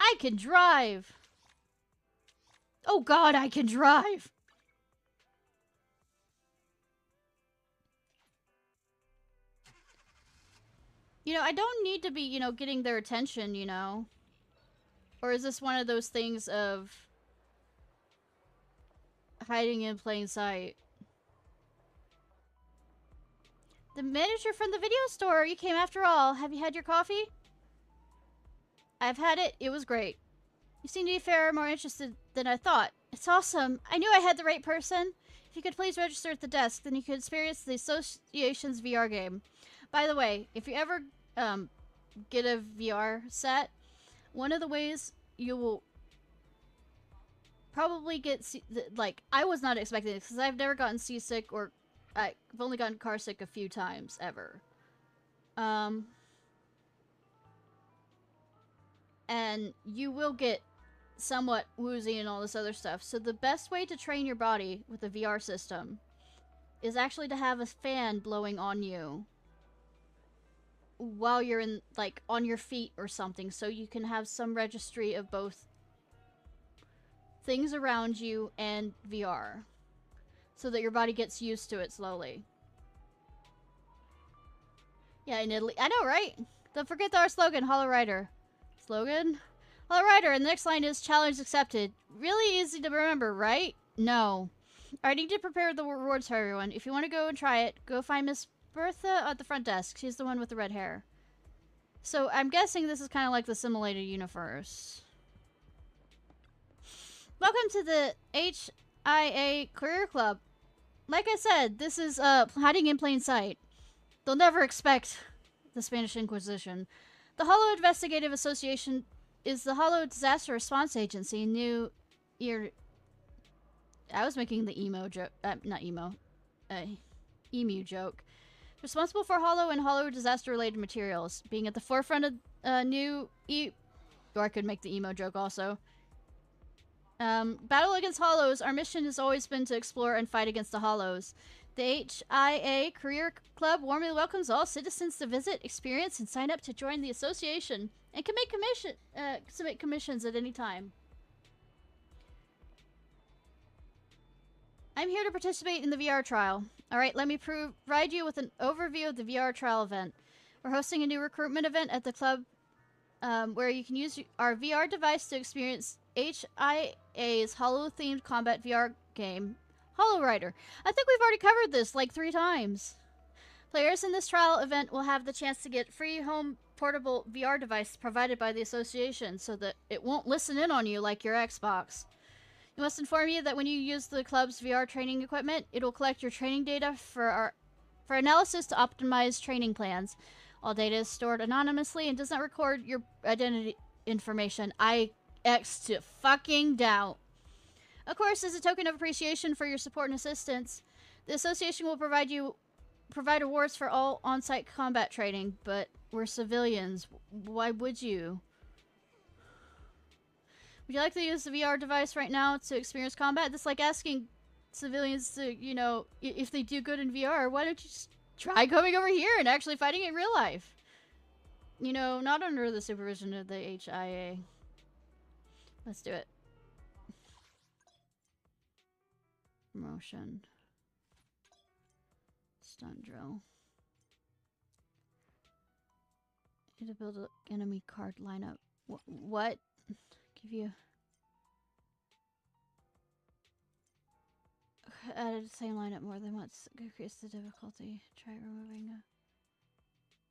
I can drive! Oh god, I can drive! You know, I don't need to be, you know, getting their attention, you know? Or is this one of those things of hiding in plain sight? The manager from the video store, you came after all. Have you had your coffee? I've had it. It was great. You seem to be far more interested than I thought. It's awesome. I knew I had the right person. If you could please register at the desk, then you could experience the association's VR game. By the way, if you ever get a VR set, one of the ways you will probably get like, I was not expecting this because I've never gotten seasick, or I've only gotten car sick a few times ever. And you will get somewhat woozy and all this other stuff. So the best way to train your body with a VR system is actually to have a fan blowing on you while you're in, like, on your feet or something, so you can have some registry of both things around you and VR, so that your body gets used to it slowly. Yeah, in Italy. I know, right? Don't forget our slogan, Hollow Rider. Slogan? Hollow Rider, and the next line is challenge accepted. Really easy to remember, right? No. I need to prepare the rewards for everyone. If you want to go and try it, go find Miss Bertha at the front desk. She's the one with the red hair. So I'm guessing this is kind of like the simulated universe. Welcome to the HIA Career Club. Like I said, this is hiding in plain sight. They'll never expect the Spanish Inquisition. The Hollow Investigative Association is the Hollow Disaster Response Agency. New year. I was making the emo joke. Not emo. Emu joke. Responsible for Hollow and Hollow disaster-related materials. Being at the forefront of or I could make the emo joke also. Battle against Hollows. Our mission has always been to explore and fight against the Hollows. The HIA Career Club warmly welcomes all citizens to visit, experience, and sign up to join the association, and can make submit commissions at any time. I'm here to participate in the VR trial. Alright, let me provide you with an overview of the VR trial event. We're hosting a new recruitment event at the club where you can use our VR device to experience HIA's Hollow-themed combat VR game, Hollow Rider. I think we've already covered this like 3 times. Players in this trial event will have the chance to get free home portable VR device provided by the association so that it won't listen in on you like your Xbox. We must inform you that when you use the club's VR training equipment, it will collect your training data for analysis to optimize training plans. All data is stored anonymously and does not record your identity information. I X to fucking doubt. Of course, as a token of appreciation for your support and assistance, the association will provide awards for all on-site combat training, but we're civilians. Why would you? Would you like to use the VR device right now to experience combat? That's like asking civilians to, you know, if they do good in VR, why don't you just try coming over here and actually fighting in real life? You know, not under the supervision of the HIA. Let's do it. Promotion. Stunt drill. Need to build an enemy card lineup. What? Give you... Added the same lineup more than once. Increase the difficulty. Try removing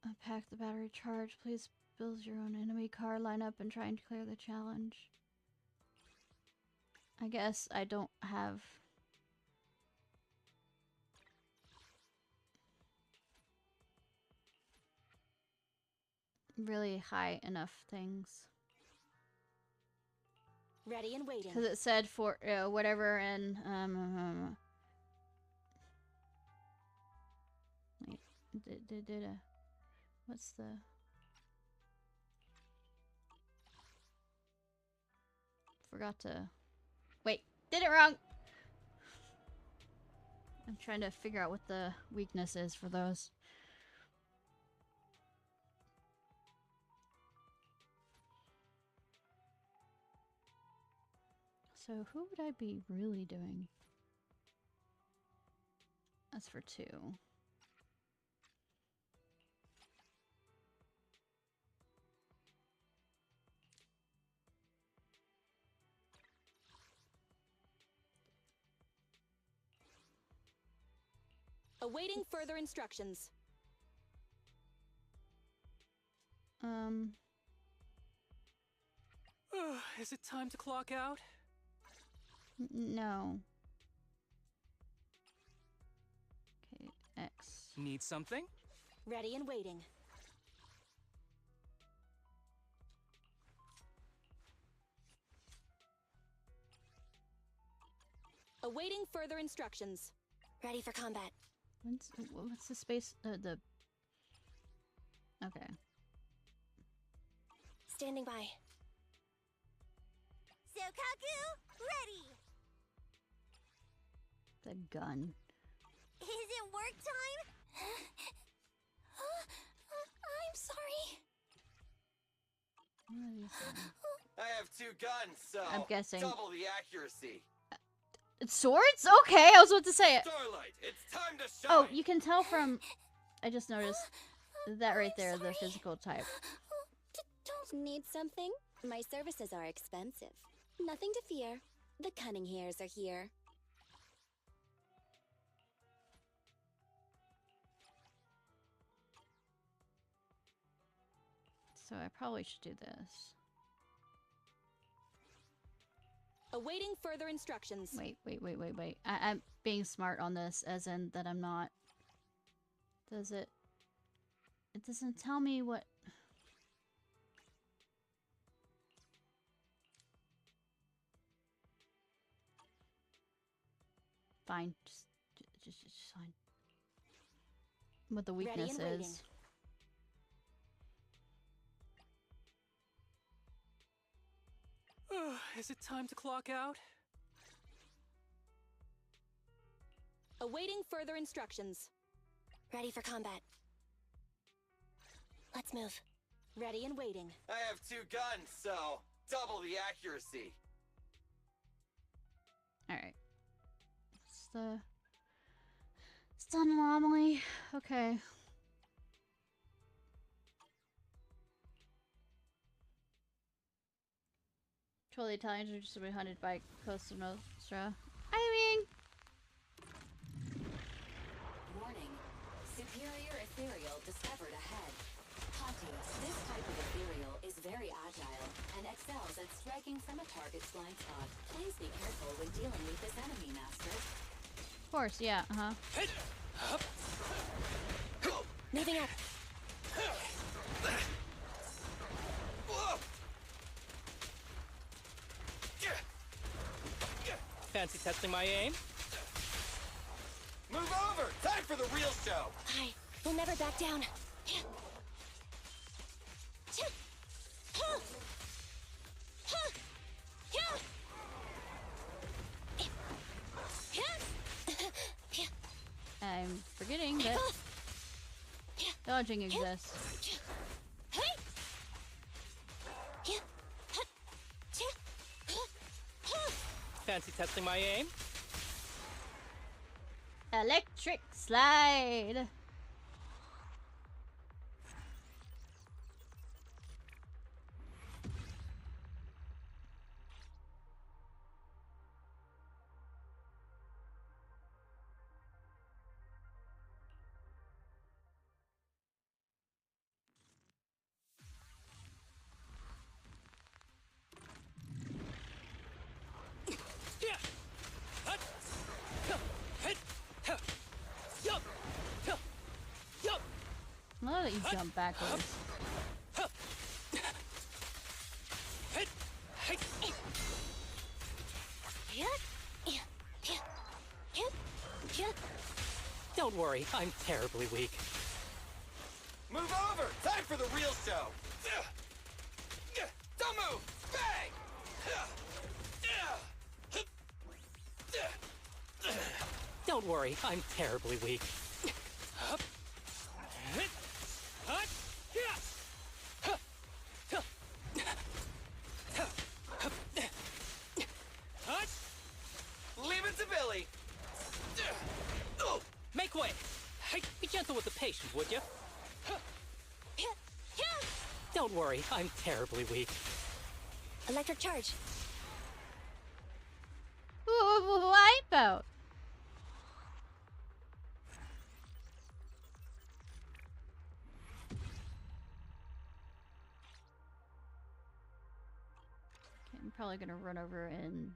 a pack the battery charge. Please build your own enemy card lineup and try and clear the challenge. I guess I don't have... really high enough things. Ready and waiting. Because it said for whatever and wait, what's the forgot to wait, did it wrong. I'm trying to figure out what the weakness is for those. So who would I be really doing? That's for 2. Awaiting further instructions. Is it time to clock out? No. Okay, X. Need something? Ready and waiting. Awaiting further instructions. Ready for combat. What's the space? The... Okay. Standing by. Sokaku, ready! The gun. Is it work time? I'm sorry. What are these things? I have 2 guns, so I'm guessing. double the accuracy. Swords? Okay, I was about to say it. Starlight, it's time to shine. Oh, you can tell from... I just noticed that right there, the physical type. Don't need something? My services are expensive. Nothing to fear. The cunning hairs are here. So I probably should do this. Awaiting further instructions. Wait. I'm being smart on this, as in that I'm not... Does it... It doesn't tell me what... Fine. Just fine. What the weakness is. Is it time to clock out? Awaiting further instructions. Ready for combat. Let's move. Ready and waiting. I have 2 guns, so double the accuracy. Alright. It's an anomaly. Okay. Troll the Italians are just hunted by Costa Nostra. I mean... Warning. Superior ethereal discovered ahead. Haughty, this type of ethereal is very agile and excels at striking from a target's blind spot. Please be careful when dealing with this enemy, Master. Of course, yeah, Moving up. Fancy testing my aim? Move over! Time for the real show! Aye, we'll never back down. I'm forgetting that dodging exists. Fancy testing my aim? Electric slide. I love that you jump backwards. Don't worry, I'm terribly weak. Move over! Time for the real show! Don't move! Bang! Don't worry, I'm terribly weak. Leave it to Billy! Make way! Be gentle with the patient, would you? Don't worry, I'm terribly weak. Electric charge. Wipeout. Okay, I'm probably gonna run over and...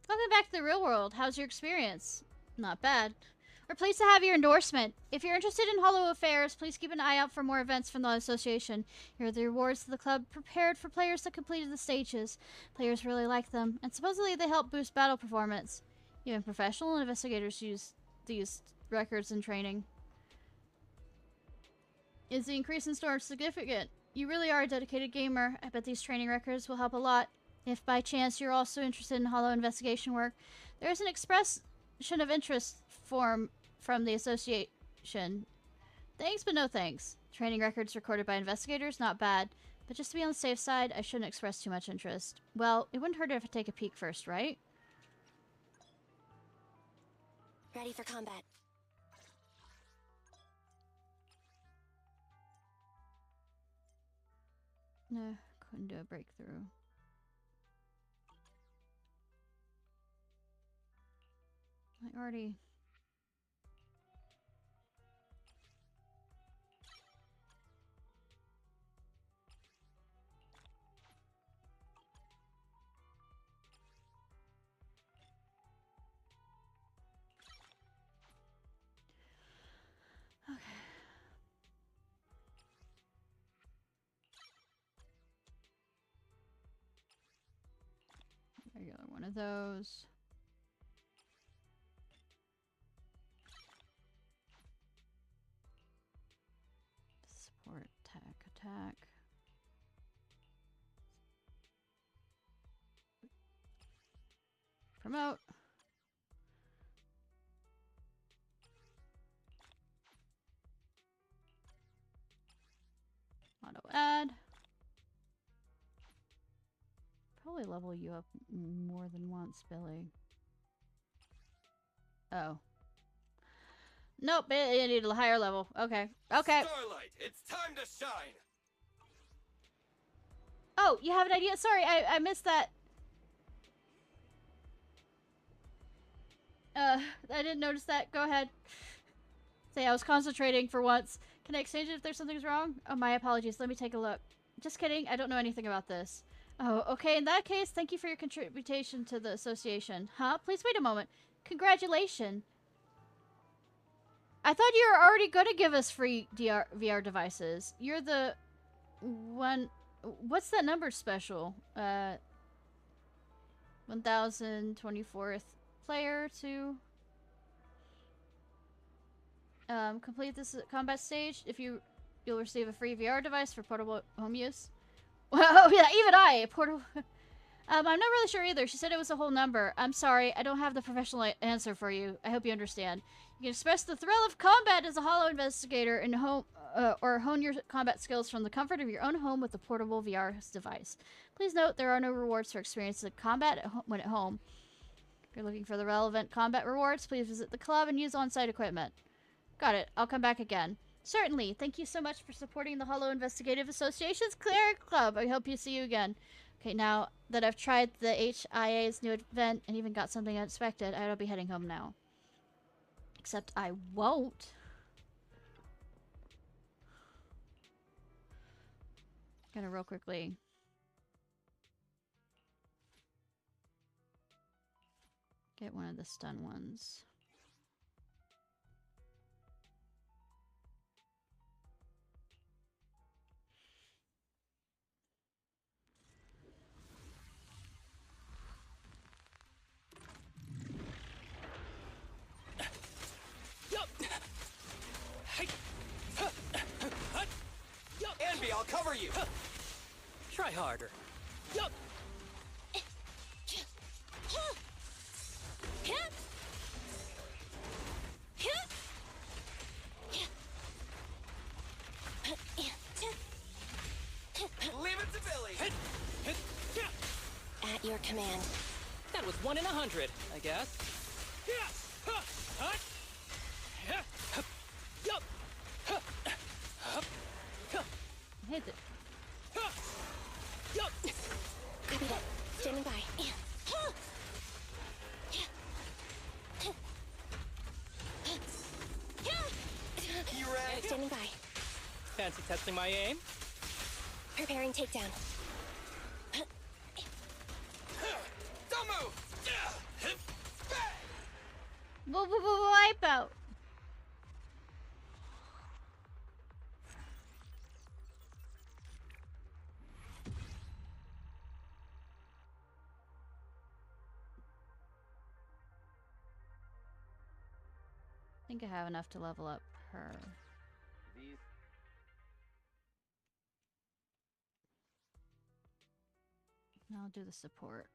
Welcome back to the real world. How's your experience? Not bad. We're pleased to have your endorsement. If you're interested in Hollow Affairs, please keep an eye out for more events from the association. Here are the rewards the club prepared for players that completed the stages. Players really like them, and supposedly they help boost battle performance. Even professional investigators use these records in training. Is the increase in storage significant? You really are a dedicated gamer. I bet these training records will help a lot. If by chance you're also interested in Hollow investigation work, there is an expression of interest form from the association. Thanks, but no thanks. Training records recorded by investigators, not bad. But just to be on the safe side, I shouldn't express too much interest. Well, it wouldn't hurt if I take a peek first, right? Ready for combat. No, couldn't do a breakthrough. I already... Okay. Regular one of those. Support, attack. promote. Auto add. Probably level you up more than once, Billy. Oh. Nope, it needed a higher level. Okay. Okay. Starlight, it's time to shine. Oh, you have an idea? Sorry, I missed that. I didn't notice that. Go ahead. Say, I was concentrating for once. Can I exchange it if there's something's wrong? Oh, my apologies. Let me take a look. Just kidding. I don't know anything about this. Oh, okay. In that case, thank you for your contribution to the association. Huh? Please wait a moment. Congratulations. I thought you were already going to give us free VR devices. You're the one... What's that number special? 1024th player to complete this combat stage. If you'll receive a free VR device for portable home use. Well, yeah, even I portable. I'm not really sure either. She said it was a whole number. I'm sorry, I don't have the professional answer for you. I hope you understand. You can express the thrill of combat as a Hollow investigator and or hone your combat skills from the comfort of your own home with a portable VR device. Please note there are no rewards for experiences combat when at home. If you're looking for the relevant combat rewards, please visit the club and use on-site equipment. Got it. I'll come back again. Certainly. Thank you so much for supporting the Hollow Investigative Association's Cleric Club. I hope you see you again. Okay, now that I've tried the HIA's new event and even got something unexpected, I'll be heading home now. Except I won't. Gonna real quickly. Get one of the stun ones. Anby, I'll cover you. Try harder. Yup. Leave it to Billy. At your command. That was 1 in 100, I guess. Hit it. Copy that. Standing by. You ready? Standing by. Fancy testing my aim? Preparing takedown. Don't move. Wipe out. I think I have enough to level up her. Now I'll do the support.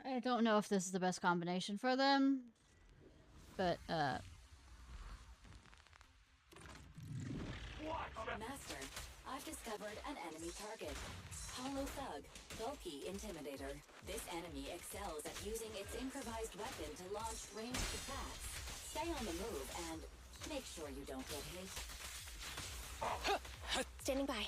I don't know if this is the best combination for them, but Master, I've discovered an enemy target. Hollow Thug, bulky intimidator. This enemy excels at using its improvised weapon to launch ranged attacks. Stay on the move and make sure you don't get hit. Standing by.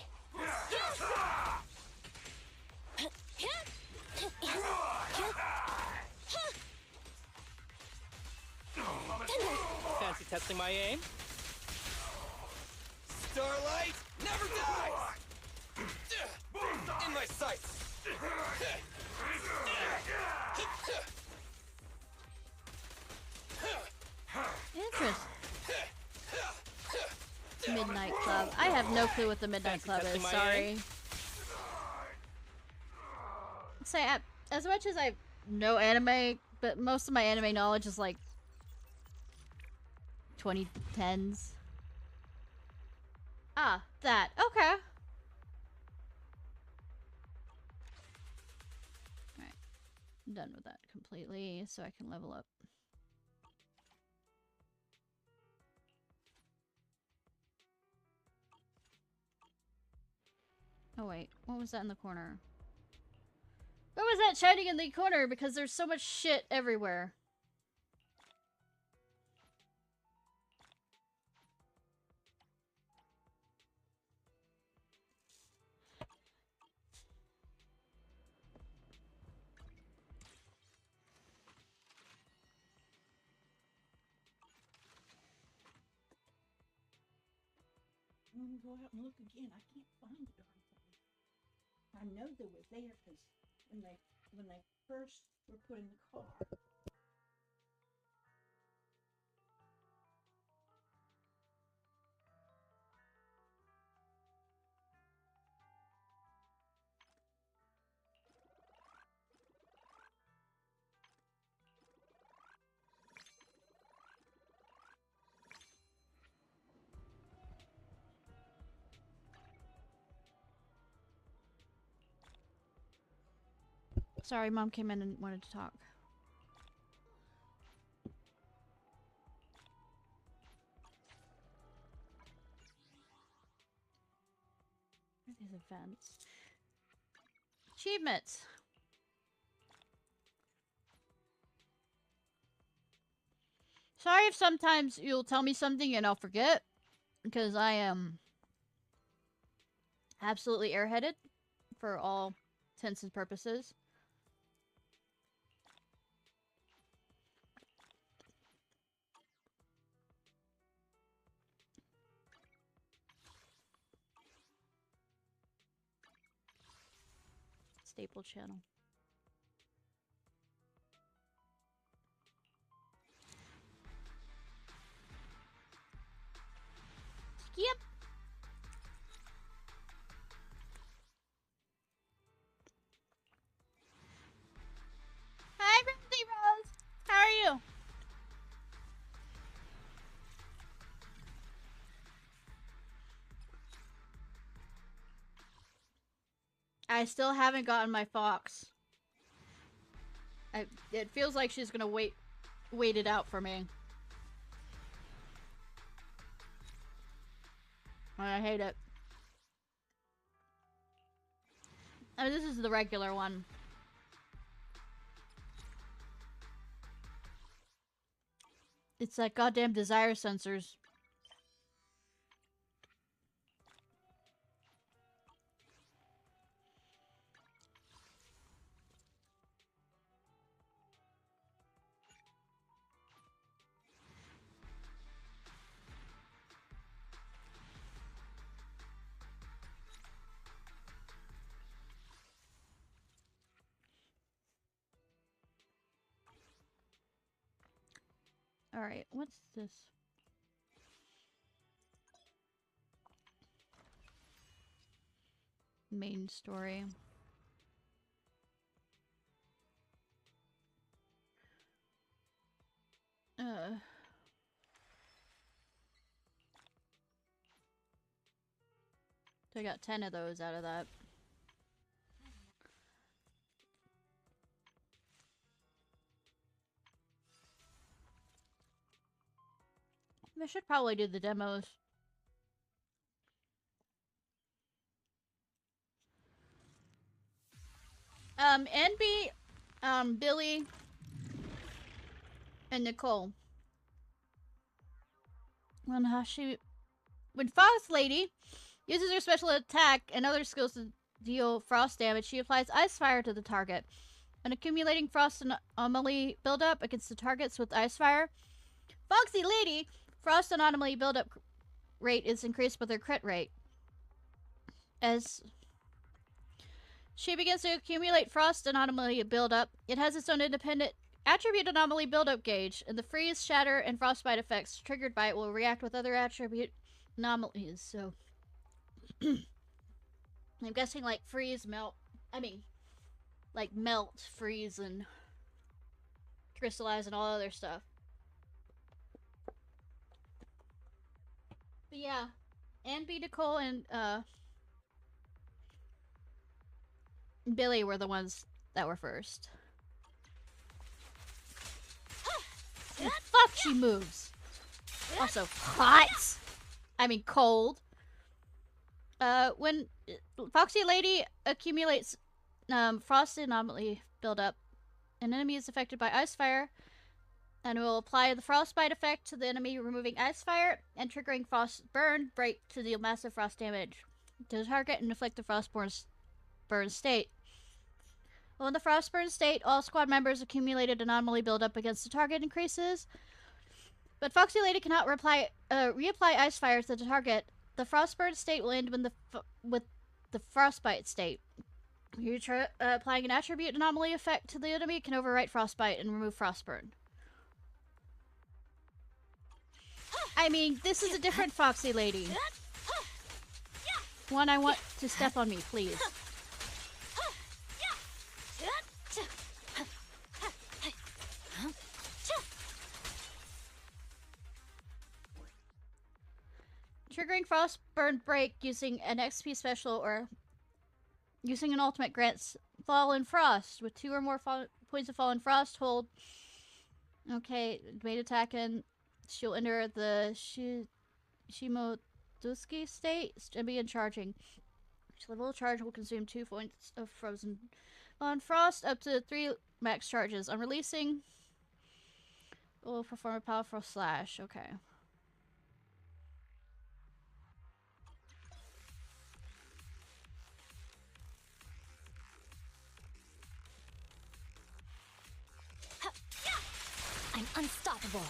Fancy testing my aim? Starlight never dies! In my sights! Interesting. Midnight Club. I have no clue what the Midnight Club is. Sorry. Say, as much as I know anime but most of my anime knowledge is like 2010s. Ah, that. Okay. Alright. I'm done with that completely, so I can level up. Oh wait, what was that in the corner? What was that shining in the corner? Because there's so much shit everywhere. I'm gonna go out and look again. I can't find the darn thing. I know they were there because when they first were put in the car. Sorry, Mom came in and wanted to talk. What are these events? Achievements! Sorry if sometimes you'll tell me something and I'll forget, because I am absolutely airheaded for all intents and purposes. Staple channel. Skip. Hi, Rosie Rose. How are you? I still haven't gotten my fox. It feels like she's gonna wait it out for me. I hate it. I mean, this is the regular one. It's like goddamn desire sensors. Alright, what's this? Main story. So I got 10 of those out of that. I should probably do the demos. NB, Billy, and Nicole. When Fox Lady uses her special attack and other skills to deal frost damage, she applies ice fire to the target. An accumulating frost anomaly buildup against the targets with ice fire. Foxy Lady, frost anomaly buildup rate is increased with her crit rate. As she begins to accumulate frost anomaly buildup, it has its own independent attribute anomaly buildup gauge, and the freeze, shatter, and frostbite effects triggered by it will react with other attribute anomalies. So, I'm guessing like freeze, melt. I mean, like melt, freeze, and crystallize and all other stuff. But yeah, Anne B. Nicole and Billy were the ones that were first. And fuck, she moves. Also hot. I mean cold. When Foxy Lady accumulates frost anomaly buildup, an enemy is affected by ice fire, and will apply the frostbite effect to the enemy, removing ice fire and triggering frost burn break to deal massive frost damage to the target and inflict the frostborn burn state. While in the frostburn state, all squad members' accumulated anomaly buildup against the target increases, but Foxy Lady cannot reapply ice fire to the target. The frostburn state will end when with the frostbite state. You applying an attribute anomaly effect to the enemy can overwrite frostbite and remove frostburn. I mean, this is a different Foxy Lady. One I want to step on me, please. Triggering Frostburn Break using an XP special or using an ultimate grants Fallen Frost with 2 or more points of Fallen Frost. Hold. Okay, made attack and she'll enter the Shimoduski state and begin charging. Each level of charge will consume 2 points of Frozen Fallen Frost, up to 3 max charges. On releasing, it will perform a powerful slash. Okay. I'm unstoppable.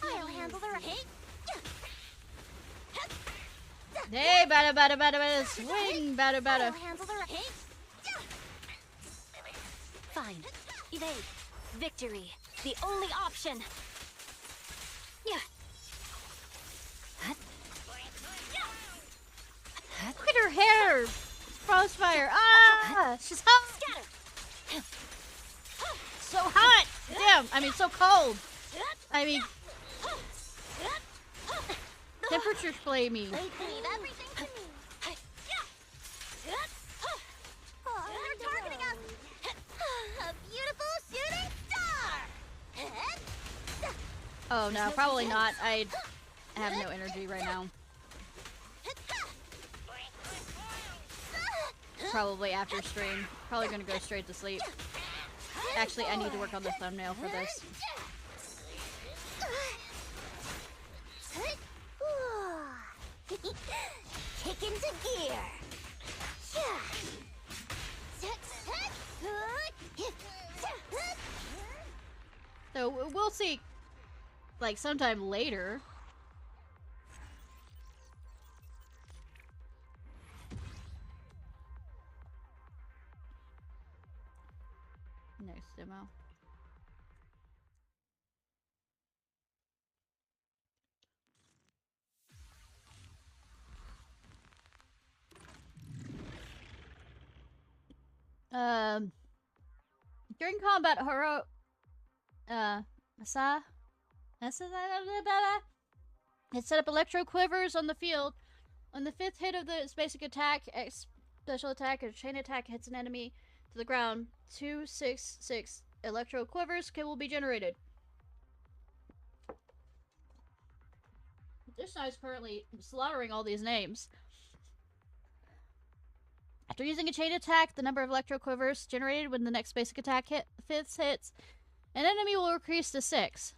I'll handle the rest. Hey, bada, swing, bada. I'll handle the rest. Fine. Evade. Victory. The only option. Yeah. Look at her hair! Frostfire! Ah! She's hot! Scatter. So hot! Damn! I mean, so cold! I mean... Temperature's play me. Leave everything to me. Oh, they're targeting us! A beautiful shooting star! Oh no, probably not. I have no energy right now. Probably after stream. Probably gonna go straight to sleep. Actually, I need to work on the thumbnail for this. Kick into gear. So we'll see, like, sometime later. Next demo. During combat, it set up electro quivers on the field. On the 5th hit of the basic attack, special attack, or chain attack hits an enemy to the ground, 266 electro quivers will be generated. Ishnai is currently slaughtering all these names. After using a chain attack, the number of electro quivers generated when the next basic attack hits an enemy will increase to 6.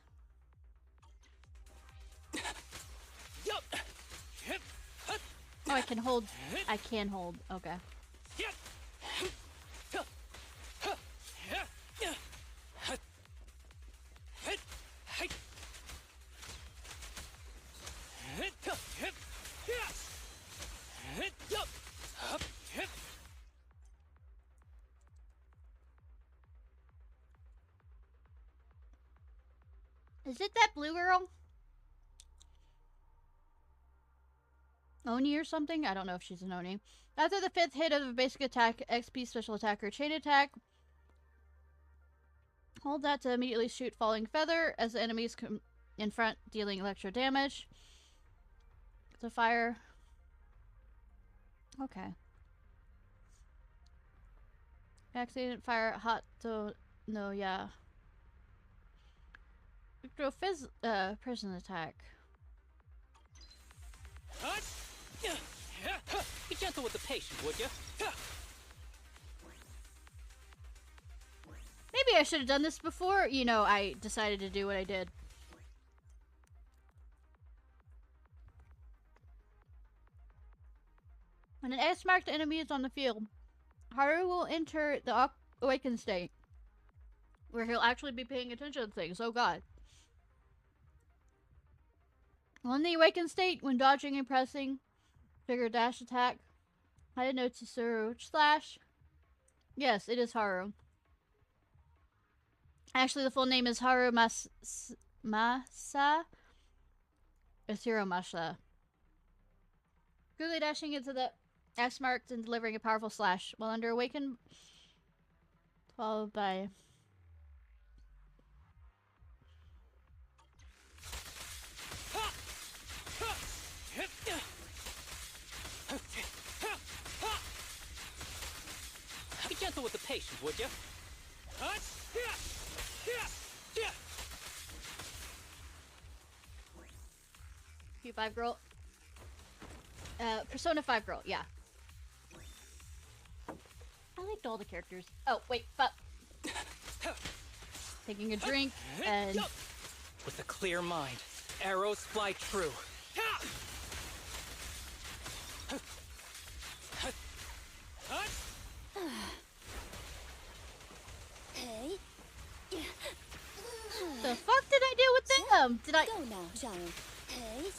Oh, I can hold. I can hold. Okay. Is it that blue girl? Oni or something? I don't know if she's an Oni. After the 5th hit of a basic attack, XP special attack or chain attack, hold that to immediately shoot falling feather as the enemies come in front, dealing electro damage. To fire. Okay. Accident fire hot to no, yeah. Prison attack. Be gentle with the patient, would you? Maybe I should have done this before, you know, I decided to do what I did. When an X-marked enemy is on the field, Haru will enter the awakened state, where he'll actually be paying attention to things. Oh god. On the awakened state, when dodging and pressing, trigger dash attack. I didn't know Tsuru slash. Yes, it is Haru. Actually, the full name is Haru Masa Zero Masa. Quickly dashing into the X marked and delivering a powerful slash while under awakened, followed by Be gentle with the patient, would you? P5 girl. Persona 5 girl, yeah. I liked all the characters. Oh, wait, but taking a drink and with a clear mind, arrows fly true. Hey. The fuck did I do with them? Did I go now, Giant? Hey.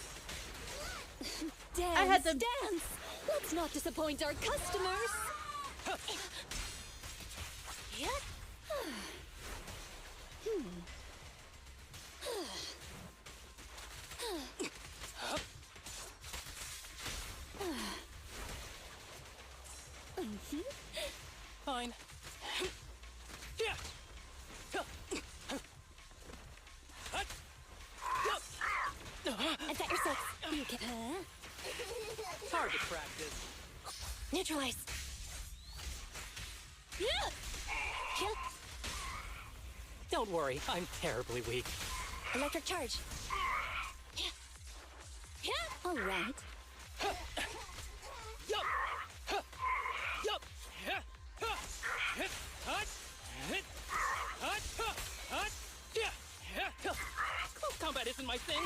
Dance, I had them dance. Let's not disappoint our customers. Fine. I've got your six. You get Target practice. Neutralize. Don't worry, I'm terribly weak. Electric charge. All right. Close combat isn't my thing.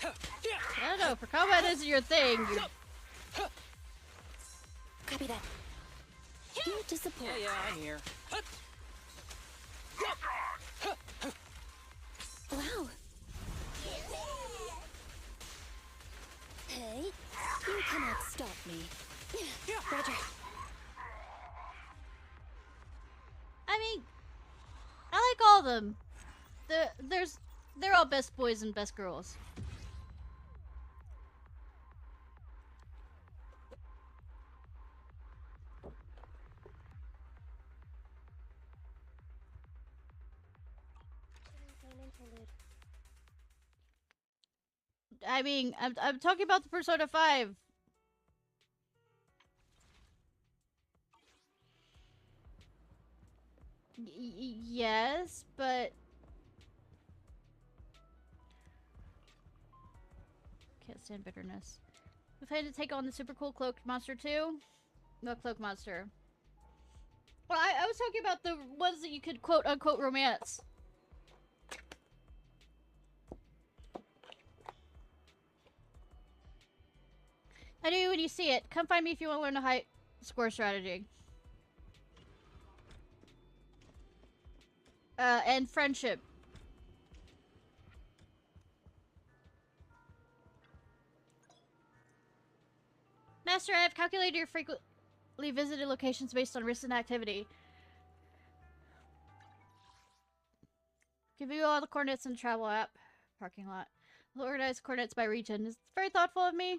I don't know, for combat isn't your thing. Copy that. Here to support. Yeah, I'm here. Wow. Hey, you cannot stop me. Roger. I mean, I like all of them. They're all best boys and best girls. I mean, I'm talking about the Persona 5. Yes, but can't stand bitterness. We've had to take on the super cool cloaked monster too. No cloak monster. Well, I was talking about the ones that you could quote unquote romance. I knew when you see it. Come find me if you want to learn a high score strategy. And friendship. Master, I have calculated your frequently visited locations based on recent activity. Give you all the coordinates in the travel app. Parking lot. I'll organize coordinates by region. It's very thoughtful of me.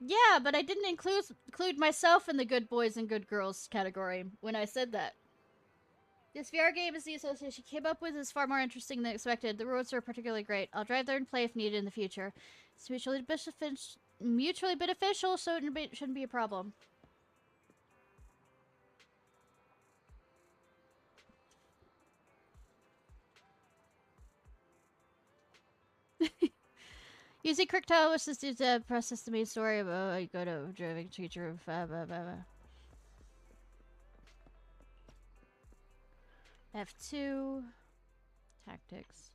Yeah, but I didn't include myself in the good boys and good girls category when I said that. This VR game is the association came up with is far more interesting than expected. The roads are particularly great. I'll drive there and play if needed in the future. It's mutually beneficial, so it shouldn't be a problem. Using Cricktile was just to process the main story of I go to driving teacher of F2 tactics.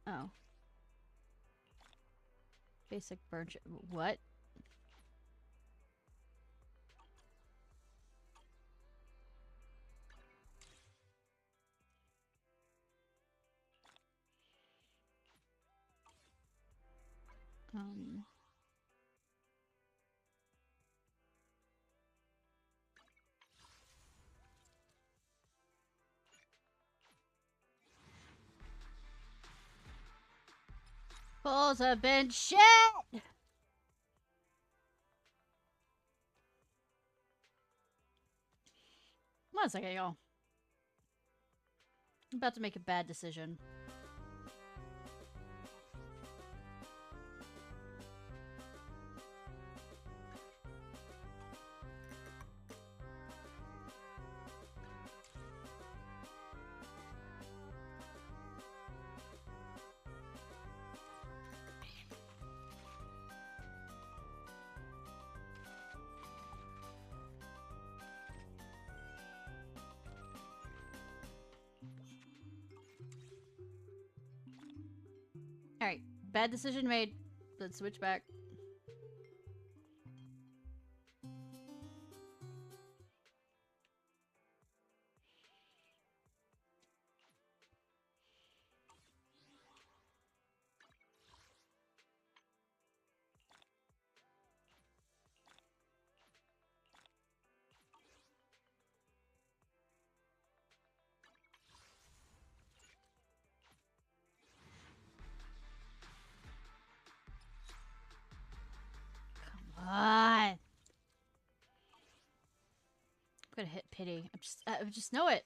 Oh. Basic burn. What? Balls have been shit! One second, y'all. I'm about to make a bad decision. Alright, bad decision made. Let's switch back. I'm gonna hit pity. I just know it.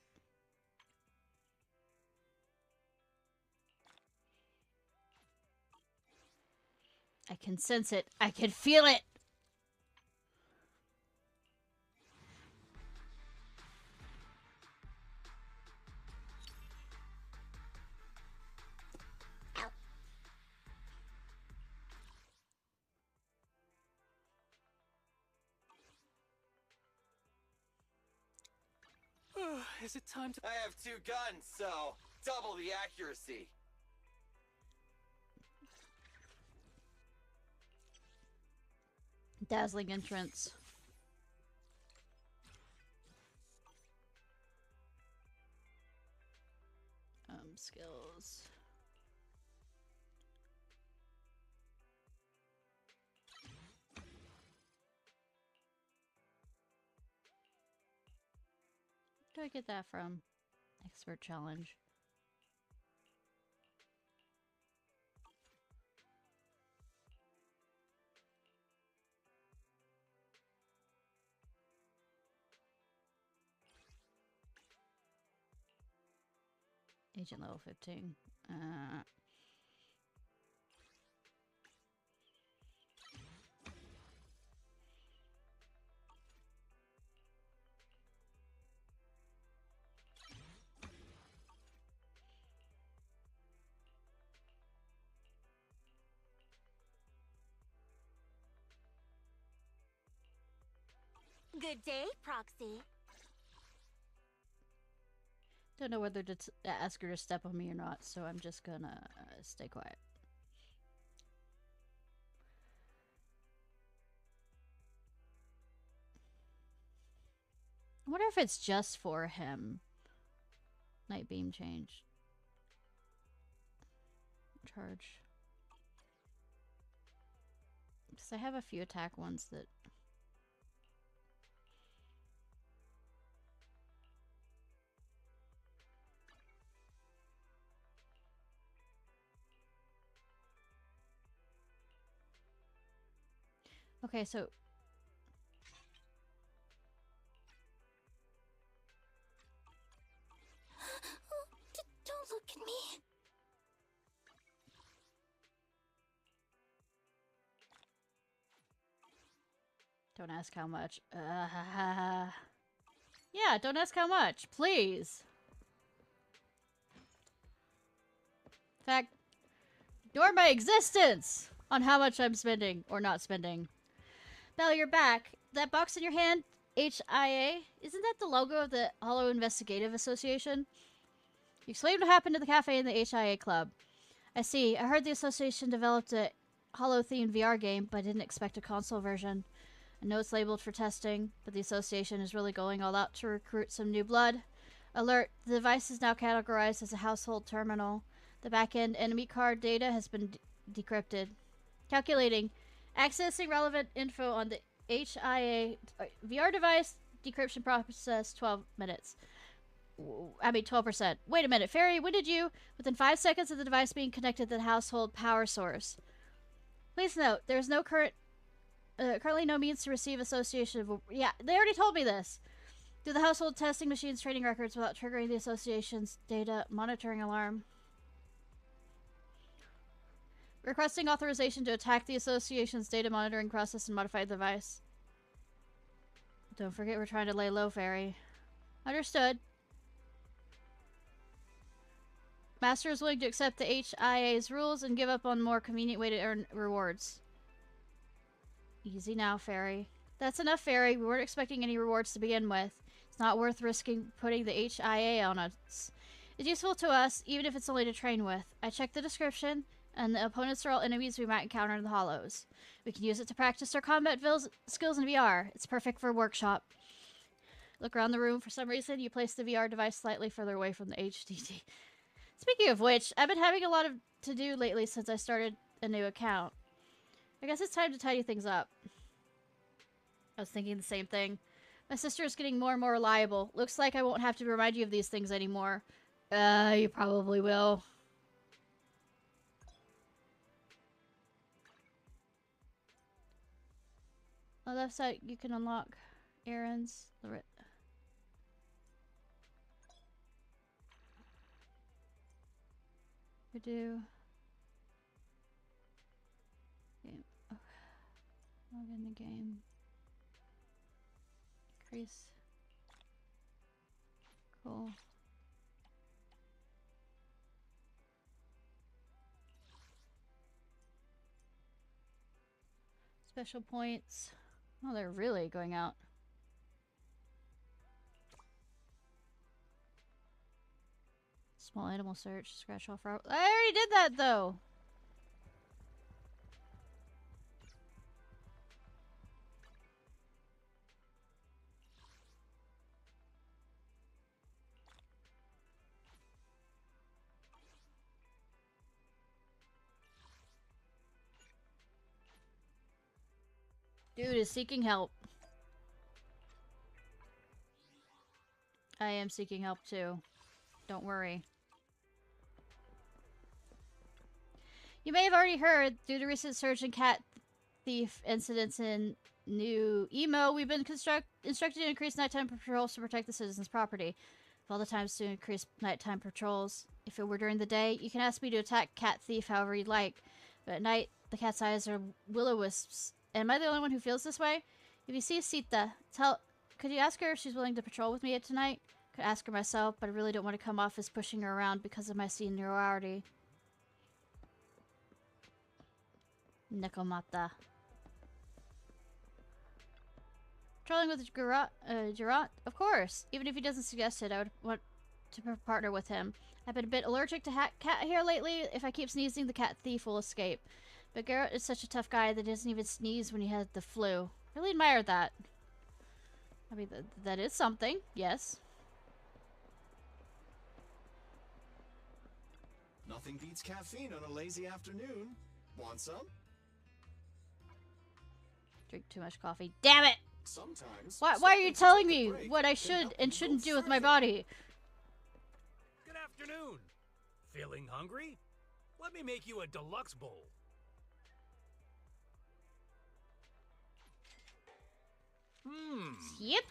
I can sense it. I can feel it. Is it time to... I have 2 guns, so double the accuracy. Dazzling entrance. Skills. Where do I get that from? Expert challenge. Agent level 15. Good day, Proxy. Don't know whether to ask her to step on me or not, so I'm just gonna stay quiet. I wonder if it's just for him. Night beam change. Charge. Because I have a few attack ones that Okay, so Don't look at me. don't ask how much. Yeah, don't ask how much, please. In fact, ignore my existence on how much I'm spending or not spending. Belle, you're back. That box in your hand, HIA, isn't that the logo of the Hollow Investigative Association? You explained what happened to the cafe and the HIA club. I see. I heard the association developed a Hollow-themed VR game, but I didn't expect a console version. I know it's labeled for testing, but the association is really going all out to recruit some new blood. Alert, the device is now categorized as a household terminal. The back-end enemy card data has been decrypted. Calculating. Accessing relevant info on the HIA VR device. Decryption process 12 minutes. 12%. Wait a minute, Fairy, when did you? Within 5 seconds of the device being connected to the household power source. Please note, there is no currently no means to receive association of... Yeah, they already told me this. Do the household testing machine's training records without triggering the association's data monitoring alarm. Requesting authorization to attack the association's data monitoring process and modify the device. Don't forget we're trying to lay low, Fairy. Understood. Master is willing to accept the HIA's rules and give up on more convenient way to earn rewards. Easy now, Fairy. That's enough, Fairy. We weren't expecting any rewards to begin with. It's not worth risking putting the HIA on us. It's useful to us, even if it's only to train with. I checked the description, and the opponents are all enemies we might encounter in the Hollows. We can use it to practice our combat skills in VR. It's perfect for a workshop. Look around the room. For some reason, you place the VR device slightly further away from the HDD. Speaking of which, I've been having a lot of to-do lately since I started a new account. I guess it's time to tidy things up. I was thinking the same thing. My sister is getting more and more reliable. Looks like I won't have to remind you of these things anymore. You probably will. On the left side, you can unlock errands. We do. Game. Okay. Log in the game. Increase. Cool. Special points. Oh, they're really going out. Small animal search. Scratch off route. I already did that, though! Dude is seeking help. I am seeking help too. Don't worry. You may have already heard, due to recent surge in cat thief incidents in New Emo, we've been instructed to increase nighttime patrols to protect the citizens' property. Of all the times to increase nighttime patrols, if it were during the day, you can ask me to attack cat thief however you'd like. But at night, the cat's eyes are will-o-wisps. Am I the only one who feels this way? If you see Sita, could you ask her if she's willing to patrol with me tonight? Could ask her myself, but I really don't want to come off as pushing her around because of my seniority. Nekomata. Patrolling with Geralt? Of course. Even if he doesn't suggest it, I would want to partner with him. I've been a bit allergic to cat hair lately. If I keep sneezing, the cat thief will escape. But Geralt is such a tough guy that he doesn't even sneeze when he had the flu. Really admire that. I mean, that is something, yes. Nothing beats caffeine on a lazy afternoon. Want some? Drink too much coffee. Damn it! Sometimes. Why are you telling me what I should and shouldn't do with my body? Good afternoon. Feeling hungry? Let me make you a deluxe bowl. Yep.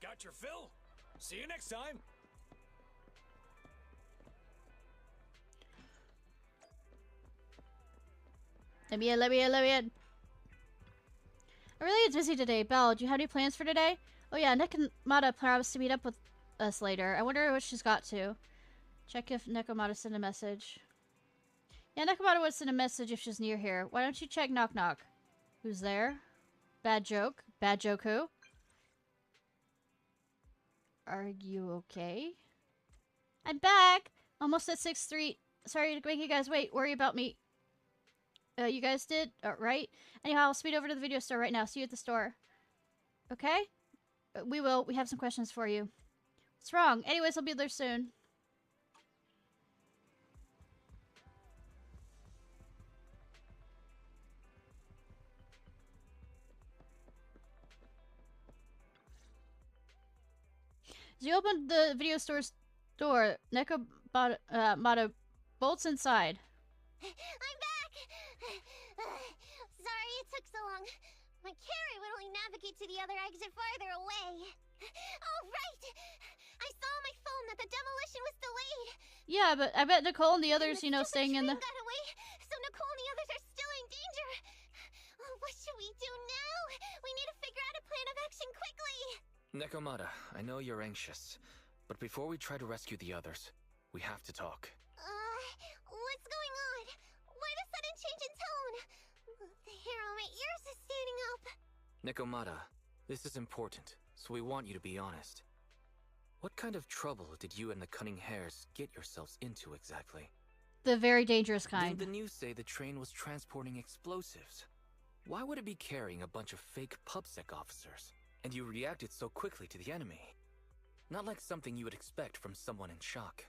Got your fill? See you next time. Let me in, let me in, let me in. I'm really busy today. Belle, do you have any plans for today? Oh yeah, Nekomata promised to meet up with us later. I wonder what she's got to. Check if Nekomata sent a message. Yeah, Nekomata would send a message if she's near here. Why don't you check knock knock? Who's there? Bad joke? Bad joke who? Are you okay? I'm back! Almost at 6th Street. Sorry to make you guys wait. Worry about me. You guys did? Right? Anyhow, I'll speed over to the video store right now. See you at the store. Okay? We will. We have some questions for you. What's wrong? Anyways, I'll be there soon. As you open the video store's door, Nekomata bolts inside. I'm back! Sorry it took so long. My carry would only navigate to the other exit farther away. Oh, right! I saw on my phone that the demolition was delayed. Yeah, but I bet Nicole and the others, you know, staying in the... got away, so Nicole and the others are still in danger. Oh, what should we do now? We need to figure out a plan of action quickly. Nekomata, I know you're anxious, but before we try to rescue the others, we have to talk. What's going on? Why the sudden change in tone? The hair on my ears is standing up. Nekomata, this is important, so we want you to be honest. What kind of trouble did you and the cunning hares get yourselves into exactly? The very dangerous kind. Didn't the news say the train was transporting explosives? Why would it be carrying a bunch of fake PubSec officers? And you reacted so quickly to the enemy. Not like something you would expect from someone in shock.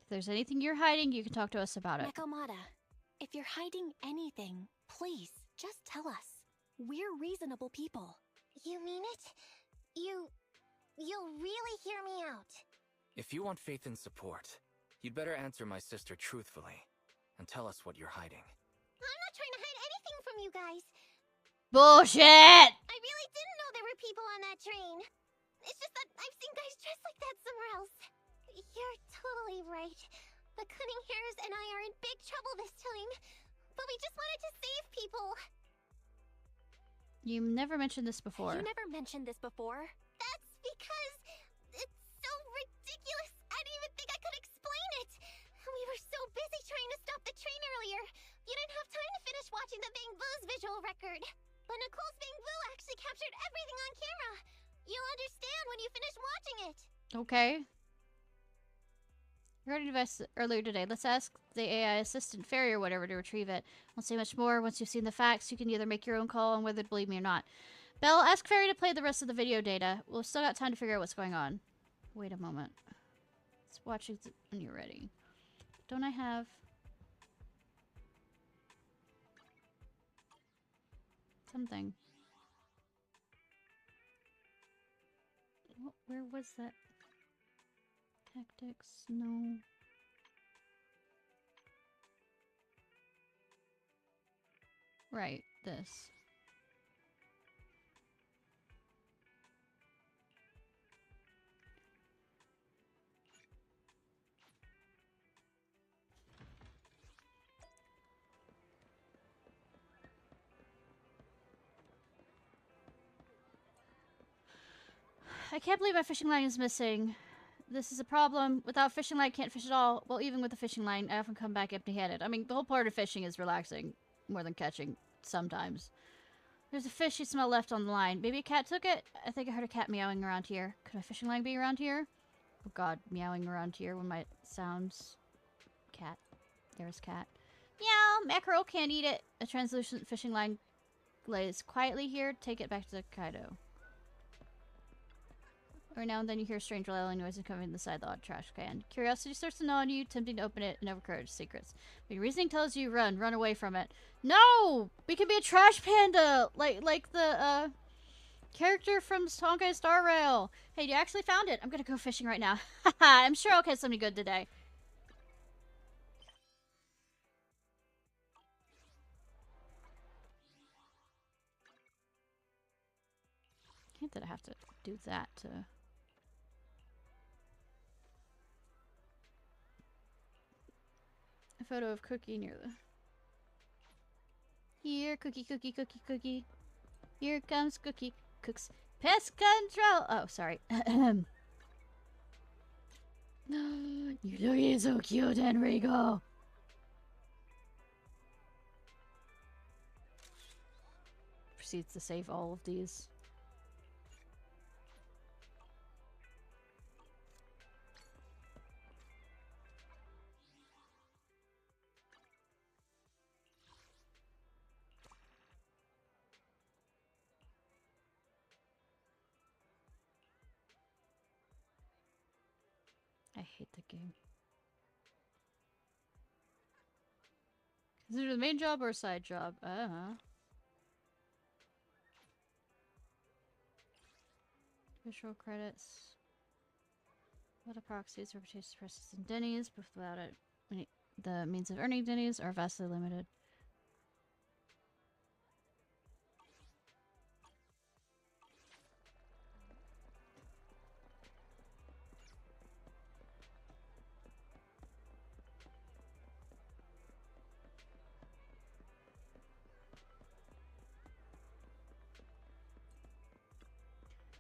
If there's anything you're hiding, you can talk to us about it. Nekomata, if you're hiding anything, please, just tell us. We're reasonable people. You mean it? You'll really hear me out. If you want faith and support, you'd better answer my sister truthfully and tell us what you're hiding. I'm not trying to hide anything from you guys. Bullshit! I really didn't know there were people on that train. It's just that I've seen guys dressed like that somewhere else. You're totally right. The cunning hares and I are in big trouble this time. But we just wanted to save people. You never mentioned this before. You never mentioned this before? That's because it's so ridiculous. I didn't even think I could explain it. We were so busy trying to stop the train earlier. You didn't have time to finish watching the Bang Boo's visual record. But Nicole's Bang Boo actually captured everything on camera. You'll understand when you finish watching it. Okay. Regarding device earlier today, let's ask the AI assistant, Fairy or whatever, to retrieve it. Won't say much more. Once you've seen the facts, you can either make your own call on whether to believe me or not. Belle, ask Fairy to play the rest of the video data. We've still got time to figure out what's going on. Wait a moment. Let's watch it when you're ready. Don't I have... something? Where was that? Tactics? No. Right, this. I can't believe my fishing line is missing. This is a problem. Without fishing line, I can't fish at all. Well, even with the fishing line, I often come back empty-handed. I mean, the whole part of fishing is relaxing more than catching sometimes. There's a fishy smell left on the line. Maybe a cat took it? I think I heard a cat meowing around here. Could my fishing line be around here? Oh god, meowing around here when my sounds... Cat. There's cat. Meow! Mackerel can't eat it. A translucent fishing line lays quietly here. Take it back to Kaido. Every now and then you hear strange rattling noises coming from the side of the odd trash can. Curiosity starts to gnaw on you, tempting to open it and overcourage secrets. But your reasoning tells you run away from it. No! We can be a trash panda! Like the, character from Honkai Star Rail. Hey, you actually found it. I'm gonna go fishing right now. Haha, I'm sure I'll catch something good today. think that I have to do that to... A photo of Cookie near the... Here, Cookie, Cookie, Cookie, Cookie. Here comes Cookie. Cooks. Pest control! Oh, sorry. You're looking so cute, Enrico. Proceeds to save all of these. I hate the game. Consider the main job or a side job? Visual credits. What a proxies, reputations, presses, and Denny's, but without it, the means of earning Denny's are vastly limited.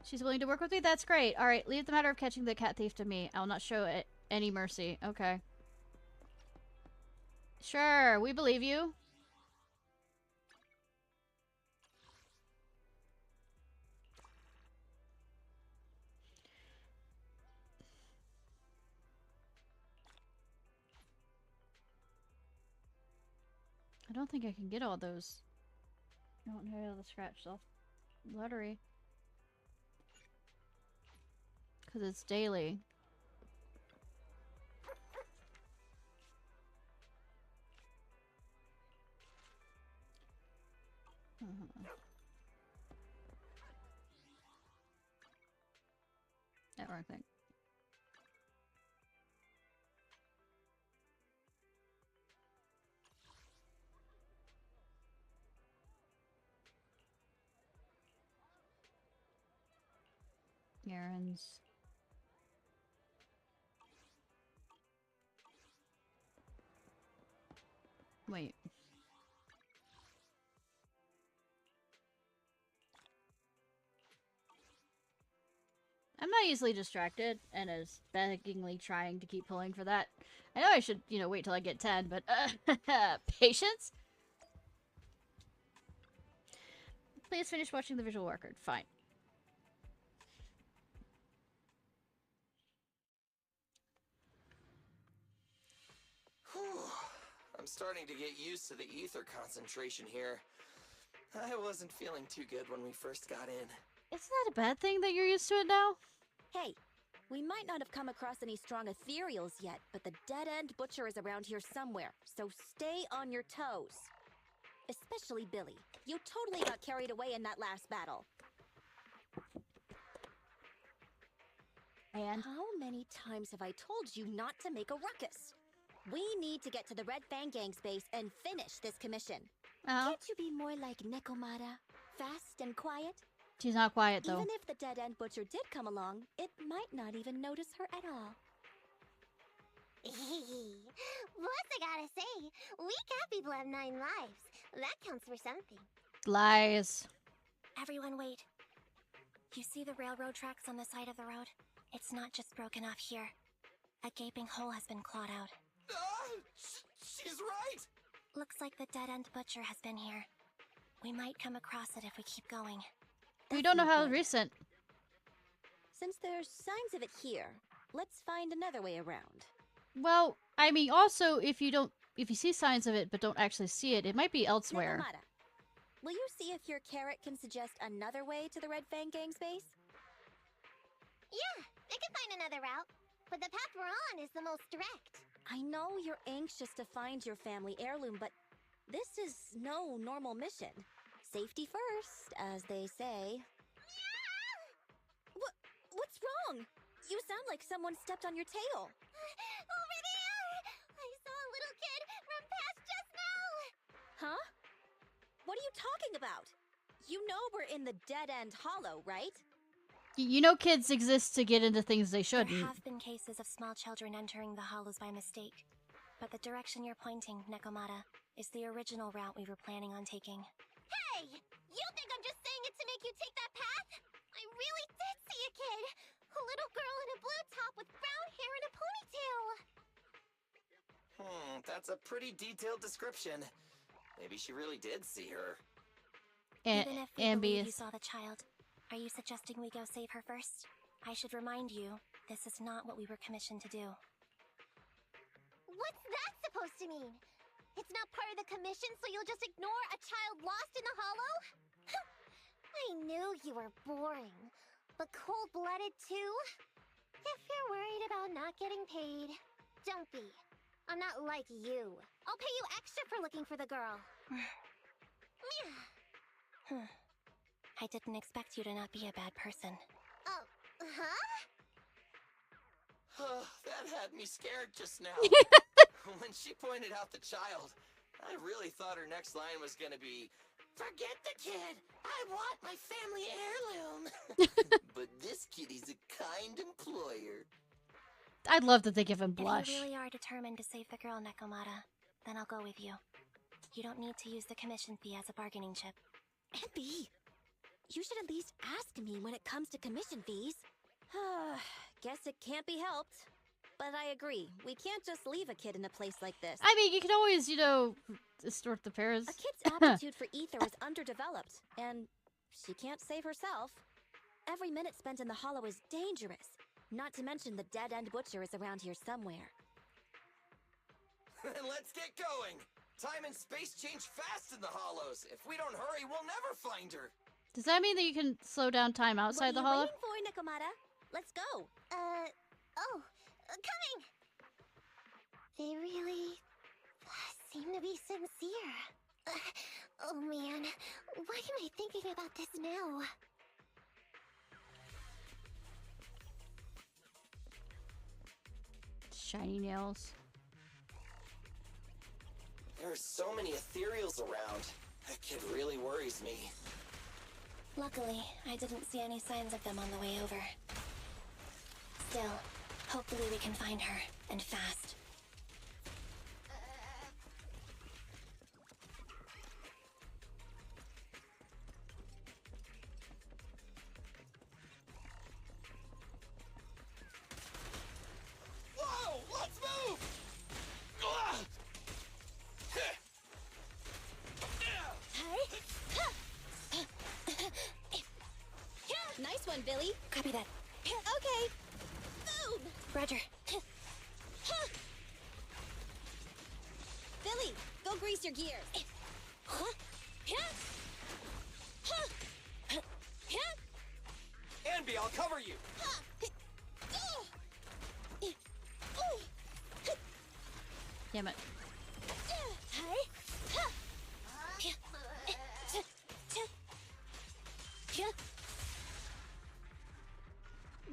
She's willing to work with me? That's great. Alright, leave the matter of catching the cat thief to me. I will not show it any mercy. Okay. Sure, we believe you. I don't think I can get all those. I don't know the scratch off lottery. Because it's daily. That wrong thing. Errands. Wait. I'm not easily distracted and is beggingly trying to keep pulling for that. I know I should, you know, wait till I get 10, but patience? Please finish watching the visual record. Fine. I'm starting to get used to the ether concentration here. I wasn't feeling too good when we first got in. Isn't that a bad thing that you're used to it now? Hey, we might not have come across any strong ethereals yet, but the dead-end butcher is around here somewhere, so stay on your toes. Especially Billy. You totally got carried away in that last battle. And? How many times have I told you not to make a ruckus? We need to get to the Red Fang Gang's base and finish this commission. Can't you be more like Nekomata? Fast and quiet? She's not quiet, though. Even if the dead-end butcher did come along, it might not even notice her at all. Plus, I gotta say, we cat people have 9 lives. That counts for something. Lies. Everyone wait. You see the railroad tracks on the side of the road? It's not just broken off here. A gaping hole has been clawed out. She's right! Looks like the dead-end butcher has been here. We might come across it if we keep going. We don't know how recent. Since there's signs of it here, let's find another way around. Well, I mean, also, if you see signs of it but don't actually see it, it might be elsewhere. Nekomata, will you see if your carrot can suggest another way to the Red Fang Gang's base? Yeah, I can find another route, but the path we're on is the most direct. I know you're anxious to find your family heirloom, but this is no normal mission. Safety first, as they say. What's wrong? You sound like someone stepped on your tail. Over there! I saw a little kid run past just now! Huh? What are you talking about? You know we're in the dead-end hollow, right? You know kids exist to get into things they shouldn't. There have been cases of small children entering the hollows by mistake. But the direction you're pointing, Nekomata, is the original route we were planning on taking. Hey! You think I'm just saying it to make you take that path? I really did see a kid! A little girl in a blue top with brown hair and a ponytail! That's a pretty detailed description. Maybe she really did see her. Even if we believe you saw the child, are you suggesting we go save her first? I should remind you, this is not what we were commissioned to do. What's that supposed to mean? It's not part of the commission, so you'll just ignore a child lost in the hollow? I knew you were boring, but cold-blooded too? If you're worried about not getting paid, don't be. I'm not like you. I'll pay you extra for looking for the girl. I didn't expect you to not be a bad person. Oh, huh? That had me scared just now. When she pointed out the child, I really thought her next line was gonna be, "Forget the kid! I want my family heirloom!" But this kitty's a kind employer. I'd love to think of him blush. If you really are determined to save the girl, Nekomata, then I'll go with you. You don't need to use the commission fee as a bargaining chip. Emby, you should at least ask me when it comes to commission fees. Guess it can't be helped. But I agree, we can't just leave a kid in a place like this. I mean, you can always, you know, distort the pairs. A kid's aptitude for ether is underdeveloped, and she can't save herself. Every minute spent in the hollow is dangerous. Not to mention the dead-end butcher is around here somewhere. Let's get going! Time and space change fast in the hollows. If we don't hurry, we'll never find her. Does that mean that you can slow down time outside the hollow? What are you waiting for, Nekomata? Let's go. Coming! They really seem to be sincere. Oh man, why am I thinking about this now? Shiny nails. There are so many ethereals around. That kid really worries me. Luckily, I didn't see any signs of them on the way over. Still, hopefully we can find her, and fast. Whoa! Let's move! Nice one, Billy. Copy that. Okay. Boom! Roger. Billy, go grease your gears. Anby, I'll cover you. Damn it.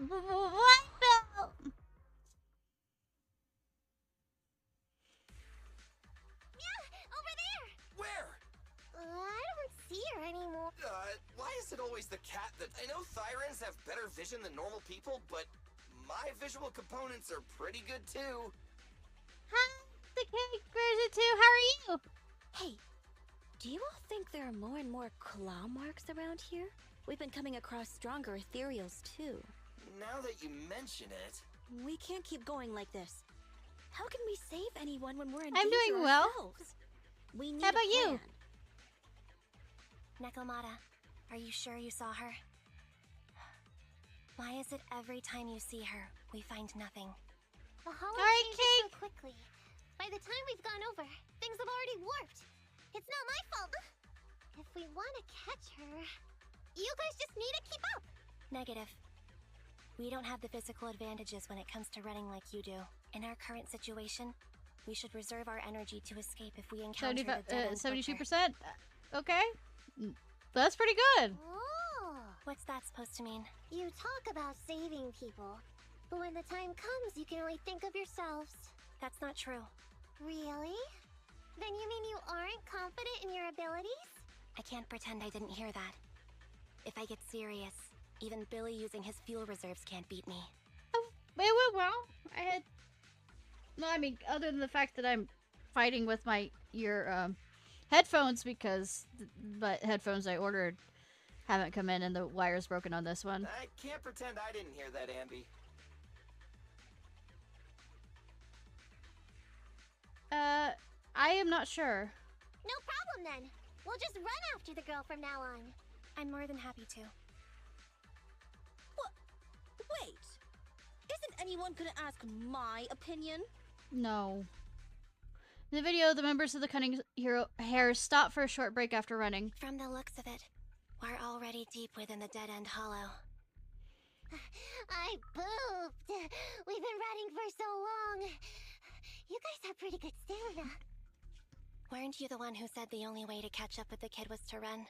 What the? Where? I don't see her anymore. Why is it always the cat that... I know Thyrans have better vision than normal people, but my visual components are pretty good too. Hi, the cake version too. How are you? Hey, do you all think there are more and more claw marks around here? We've been coming across stronger ethereals too. Now that you mention it... We can't keep going like this. How can we save anyone when we're in I'm danger doing well. ourselves? We need How about a you? plan. Nekomata, are you sure you saw her? Why is it every time you see her, we find nothing? The hollow Alright, changes so quickly. By the time we've gone over, things have already warped. It's not my fault. If we want to catch her, you guys just need to keep up. Negative. We don't have the physical advantages when it comes to running like you do. In our current situation, we should reserve our energy to escape if we encounter the dead-end 72%? butcher. Okay. That's pretty good. Oh. What's that supposed to mean? You talk about saving people, but when the time comes, you can only think of yourselves. That's not true. Really? Then you mean you aren't confident in your abilities? I can't pretend I didn't hear that. If I get serious, Even Billy using his fuel reserves can't beat me. Oh, it went well. I had... No, I mean, other than the fact that I'm fighting with my headphones but headphones I ordered haven't come in and the wire's broken on this one. I can't pretend I didn't hear that, Ambi. I am not sure. No problem then. We'll just run after the girl from now on. I'm more than happy to. What? Wait. Isn't anyone gonna ask my opinion? No. In the video, the members of the Cunning Hero Hares stop for a short break after running. From the looks of it, we're already deep within the dead-end hollow. I pooped. We've been running for so long. You guys have pretty good stamina. Weren't you the one who said the only way to catch up with the kid was to run?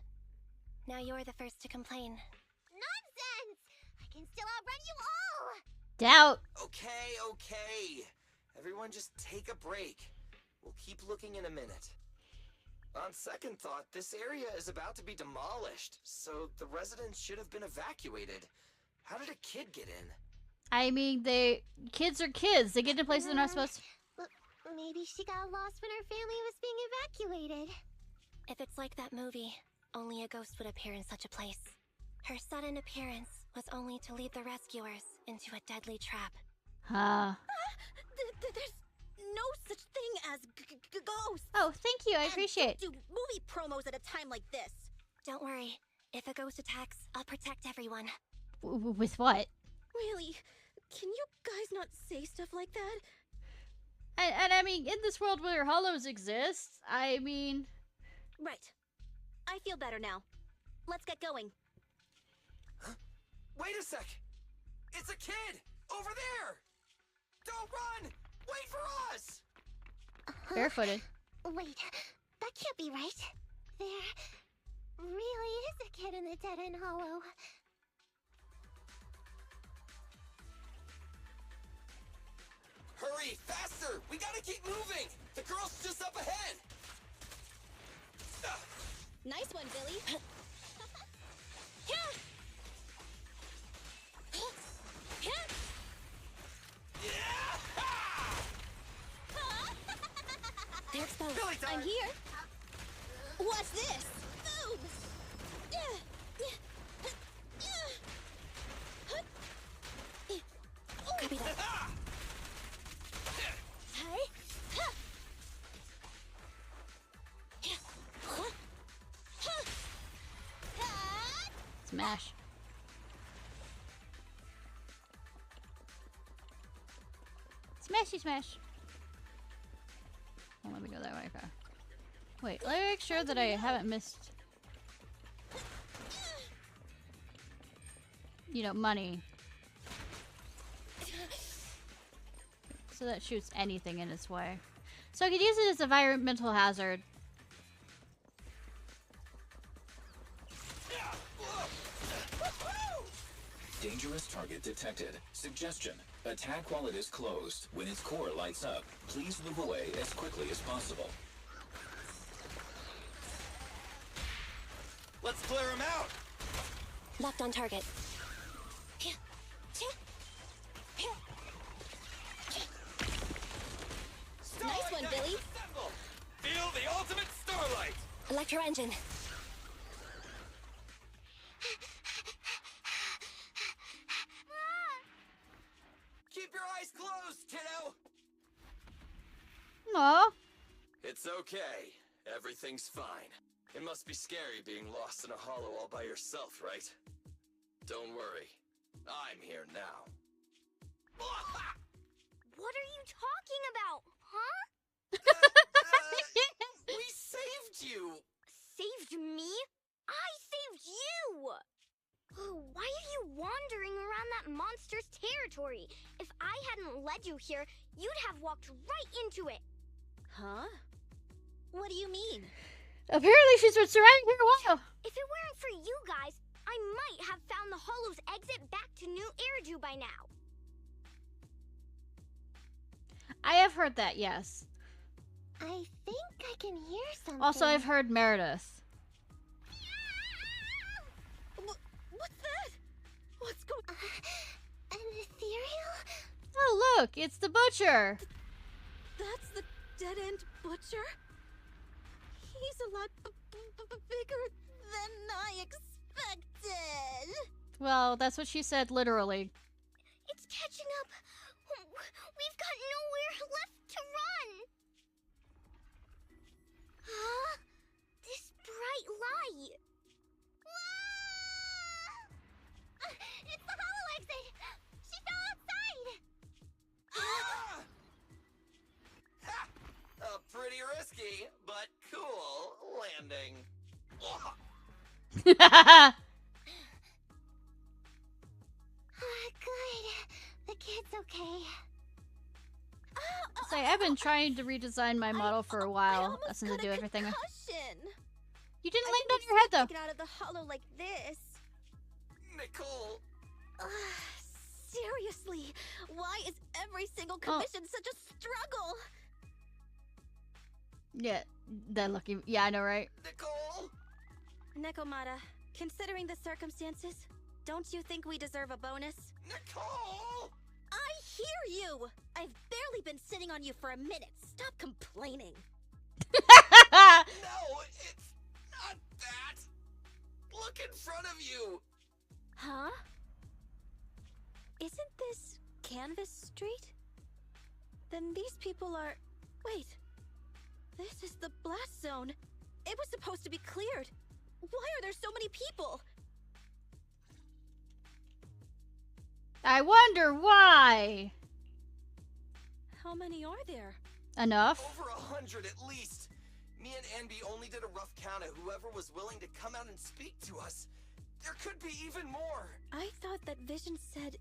Now you're the first to complain. Nonsense! I can still outrun you all! Doubt. Okay. Everyone just take a break. We'll keep looking in a minute. On second thought, this area is about to be demolished, so the residents should have been evacuated. How did a kid get in? I mean, kids are kids. They get in places they're not supposed to. Maybe she got lost when her family was being evacuated. If it's like that movie, only a ghost would appear in such a place. Her sudden appearance was only to lead the rescuers into a deadly trap. Huh. There's no such thing as ghosts. Oh, thank you. I appreciate. Don't do movie promos at a time like this. Don't worry. If a ghost attacks, I'll protect everyone. With what? Really? Can you guys not say stuff like that? And I mean, in this world where hollows exist, I mean... Right. I feel better now. Let's get going. Huh? Wait a sec! It's a kid! Over there! Don't run! Wait for us! Barefooted. Wait, that can't be right. There really is a kid in the dead-end hollow. Hurry, faster! We gotta keep moving! The girl's just up ahead! Nice one, Billy. They're exposed. Billy time. I'm here. What's this? Move! Copy that. Smash. Smashy smash. Oh, let me go that way. Okay. Wait, let me make sure that I haven't missed... money. So that shoots anything in its way. So I could use it as a environmental hazard. Dangerous target detected. Suggestion. Attack while it is closed. When its core lights up, please move away as quickly as possible. Let's clear him out! Locked on target. Nice one, Billy. Assemble. Feel the ultimate starlight! Electro engine. Keep your eyes closed, kiddo! Aww. It's okay. Everything's fine. It must be scary being lost in a hollow all by yourself, right? Don't worry. I'm here now. What are you talking about, huh? We saved you! Saved me? I saved you! Oh, why are you wandering around that monster's territory? If I hadn't led you here, you'd have walked right into it. Huh? What do you mean? Apparently she's been surrounding here a while. If it weren't for you guys, I might have found the hollow's exit back to New Eridu by now. I have heard that, yes. I think I can hear something. Also, I've heard Meredith. What's that? Look, it's the butcher. That's the dead-end butcher? He's a lot bigger than I expected. Well, that's what she said literally. It's catching up. We've got nowhere left to run. Huh? This bright light. Ah! It's the hollow exit. She fell outside. Ah! Ha! A pretty risky, but cool landing. Good. The kid's okay. Say, I've been trying to redesign my model for a while. Since I do everything. You didn't land on your head though. Get out of the hollow like this. Nicole. Seriously, why is every single commission such a struggle? Yeah, that lucky. Yeah, I know, right? Nicole. Nekomata, considering the circumstances, don't you think we deserve a bonus? Nicole! I hear you! I've barely been sitting on you for a minute. Stop complaining. No, it's not that. Look in front of you. Huh? Isn't this Canvas Street? Then these people are... Wait. This is the blast zone. It was supposed to be cleared. Why are there so many people? I wonder why. How many are there? Enough. Over 100 at least. Me and Anby only did a rough count of whoever was willing to come out and speak to us. There could be even more. I thought that Vision said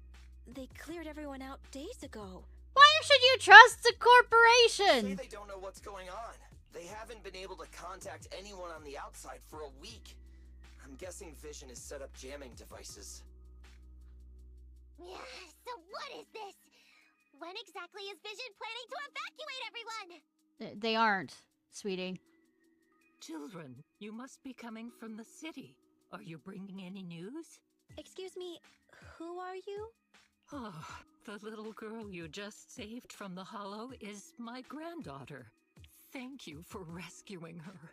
they cleared everyone out days ago. Why should you trust the corporation? Say they don't know what's going on. They haven't been able to contact anyone on the outside for a week. I'm guessing Vision has set up jamming devices. Yeah, so what is this? When exactly is Vision planning to evacuate everyone? They aren't, sweetie. Children, you must be coming from the city. Are you bringing any news? Excuse me, who are you? Oh, the little girl you just saved from the hollow is my granddaughter. Thank you for rescuing her.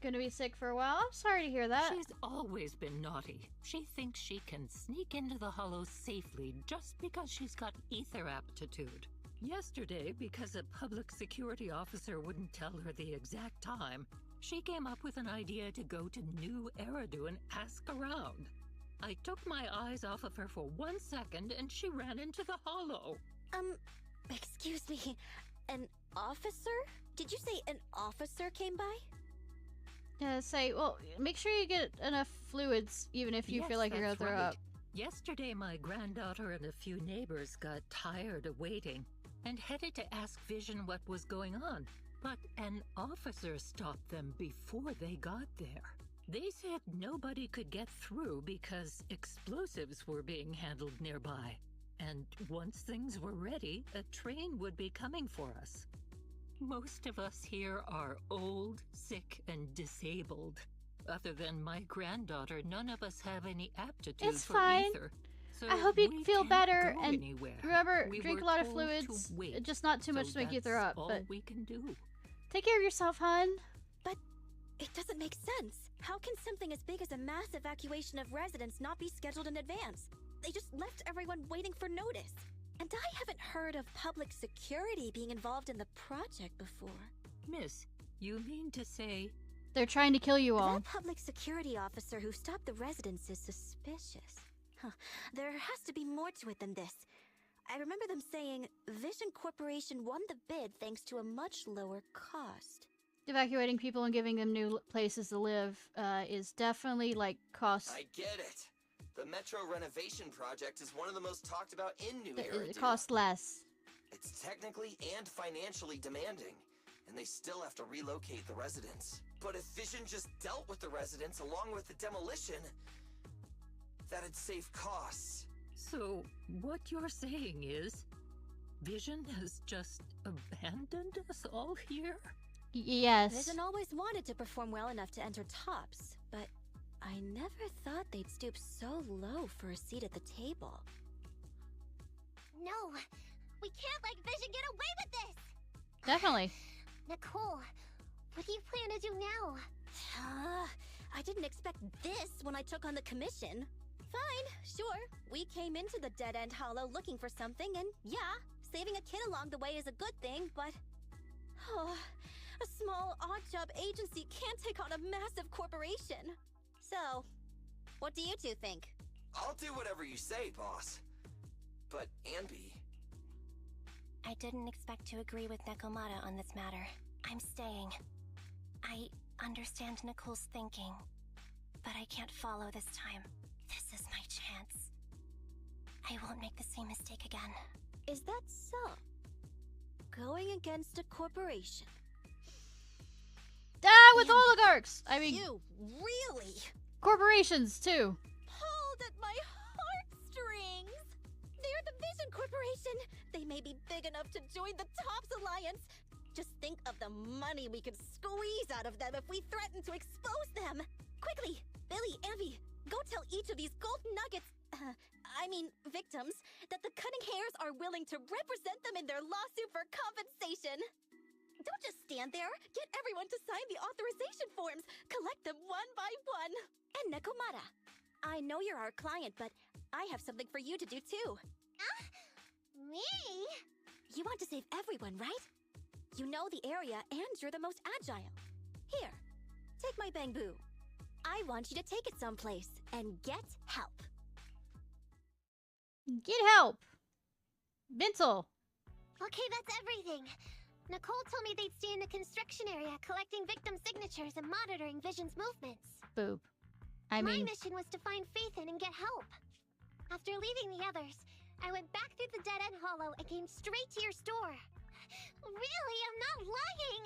Gonna be sick for a while? I'm sorry to hear that. She's always been naughty. She thinks she can sneak into the hollow safely just because she's got ether aptitude. Yesterday, because a public security officer wouldn't tell her the exact time, she came up with an idea to go to New Eridu and ask around. I took my eyes off of her for 1 second and she ran into the hollow. Excuse me, an officer? Did you say an officer came by? Say, well, make sure you get enough fluids, even if you feel like you're gonna throw up. Yesterday, my granddaughter and a few neighbors got tired of waiting and headed to ask Vision what was going on. But an officer stopped them before they got there. They said nobody could get through because explosives were being handled nearby. And once things were ready, a train would be coming for us. Most of us here are old, sick, and disabled. Other than my granddaughter, none of us have any aptitude for ether. So I hope you feel better, and anywhere. remember, drink a lot of fluids. Just not too much to make you throw up, all but we can do. Take care of yourself, hun. But it doesn't make sense. How can something as big as a mass evacuation of residents not be scheduled in advance? They just left everyone waiting for notice. And I haven't heard of public security being involved in the project before. Miss, you mean to say... They're trying to kill you all. That public security officer who stopped the residents is suspicious. Huh. There has to be more to it than this. I remember them saying Vision Corporation won the bid thanks to a much lower cost. Evacuating people and giving them new places to live is definitely, like, cost... I get it. The Metro renovation project is one of the most talked about in New Eridu. It costs less. It's technically and financially demanding, and they still have to relocate the residents. But if Vision just dealt with the residents along with the demolition, that'd save costs. So, what you're saying is, Vision has just abandoned us all here? Yes. Vision always wanted to perform well enough to enter tops, but I never thought they'd stoop so low for a seat at the table. No, we can't let Vision get away with this! Definitely. Nicole, what do you plan to do now? I didn't expect this when I took on the commission. Fine, sure. We came into the dead-end hollow looking for something, and yeah, saving a kid along the way is a good thing, but... a small, odd-job agency can't take on a massive corporation. So, what do you two think? I'll do whatever you say, boss. But, Anby... I didn't expect to agree with Nekomata on this matter. I'm staying. I understand Nicole's thinking, but I can't follow this time. This is my chance. I won't make the same mistake again. Is that so? Going against a corporation? With oligarchs! I mean... You really? Corporations, too. Pulled at my heartstrings! They're the Vision Corporation! They may be big enough to join the Tops Alliance! Just think of the money we could squeeze out of them if we threaten to expose them! Quickly! Billy, Anby, go tell each of these gold nuggets, victims, that the Cunning Hairs are willing to represent them in their lawsuit for compensation! Don't just stand there! Get everyone to sign the authorization forms! Collect them one by one! And Nekomata, I know you're our client, but I have something for you to do too. Me? You want to save everyone, right? You know the area, and you're the most agile. Here, take my bamboo. I want you to take it someplace and get help. Get help! Mental! Okay, that's everything. Nicole told me they'd stay in the construction area, collecting victim signatures and monitoring Vision's movements. Boop. My mission was to find Phaethon and get help. After leaving the others, I went back through the dead-end hollow and came straight to your store. Really, I'm not lying!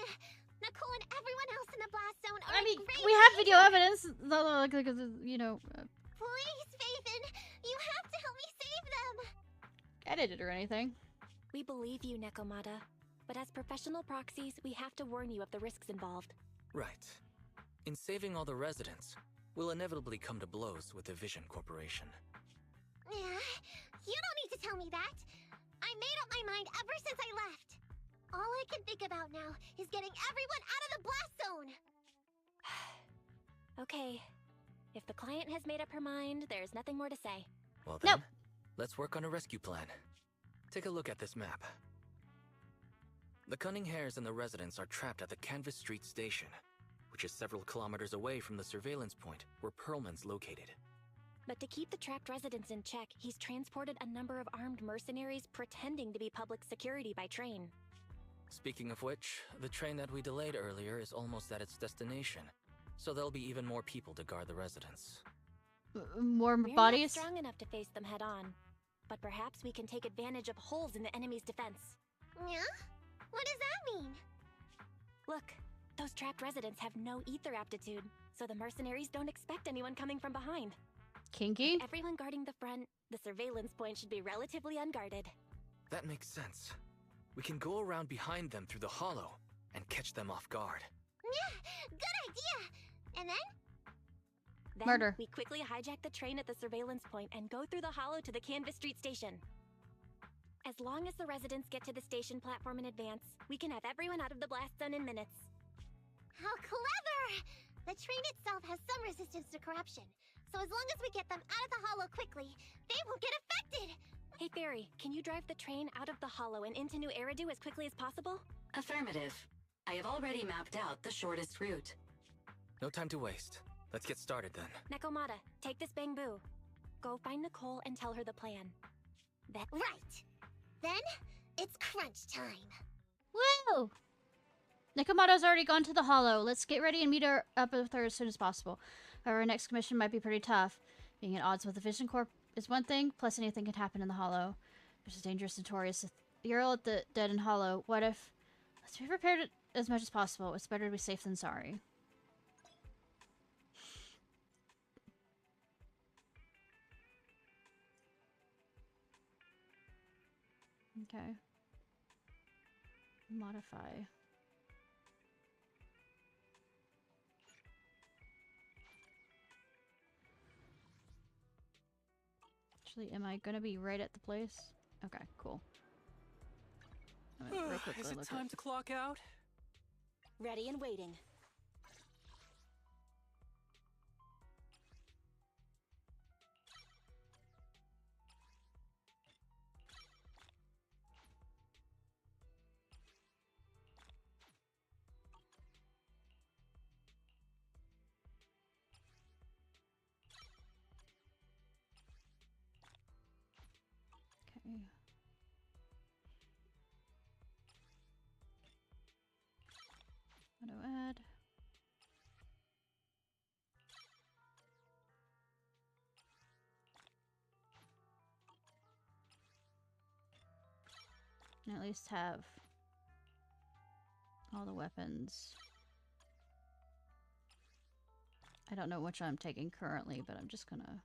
Nicole and everyone else in the blast zone are great. We have video evidence. You know... Please, Phaethon! You have to help me save them! edited or anything. We believe you, Nekomata. But as professional proxies, we have to warn you of the risks involved. Right. In saving all the residents, we'll inevitably come to blows with the Vision Corporation. Yeah, you don't need to tell me that. I made up my mind ever since I left. All I can think about now is getting everyone out of the blast zone. Okay. If the client has made up her mind, there's nothing more to say. Well then, let's work on a rescue plan. Take a look at this map. The Cunning Hairs and the residents are trapped at the Canvas Street station, which is several kilometers away from the surveillance point where Perlman's located. But to keep the trapped residents in check, he's transported a number of armed mercenaries pretending to be public security by train. Speaking of which, the train that we delayed earlier is almost at its destination, so there'll be even more people to guard the residents. More We're bodies? not strong enough to face them head on, but perhaps we can take advantage of holes in the enemy's defense. Yeah? What does that mean? Look, those trapped residents have no ether aptitude, so the mercenaries don't expect anyone coming from behind. Kinky? With everyone guarding the front, the surveillance point should be relatively unguarded. That makes sense. We can go around behind them through the hollow and catch them off guard. Yeah, good idea! And then? Then Murder. we quickly hijack the train at the surveillance point and go through the hollow to the Canvas Street station. As long as the residents get to the station platform in advance, we can have everyone out of the blast zone in minutes. How clever! The train itself has some resistance to corruption, so as long as we get them out of the hollow quickly, they won't get affected! Hey Fairy, can you drive the train out of the hollow and into New Eridu as quickly as possible? Affirmative. I have already mapped out the shortest route. No time to waste. Let's get started then. Nekomata, take this bamboo. Go find Nicole and tell her the plan. Right! Then, it's crunch time. Woo! Nekomata's already gone to the hollow. Let's get ready and meet her up with her as soon as possible. Our next commission might be pretty tough. Being at odds with the Vision Corp is one thing, plus anything can happen in the hollow. There's a dangerous, notorious Earl at the dead and hollow. What if... Let's be prepared as much as possible. It's better to be safe than sorry. Okay. Modify. Actually, am I gonna be right at the place? Okay, cool. I'm gonna real quickly Is it look time to clock out? Ready and waiting. Okay. Auto add. And at least have all the weapons. I don't know which I'm taking currently, but I'm just gonna...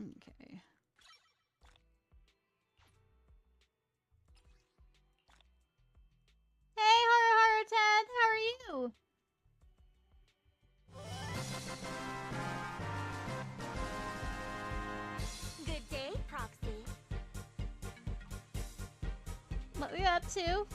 Okay. Hey, Horror Ted, how are you? Good day, Proxy. What we up to?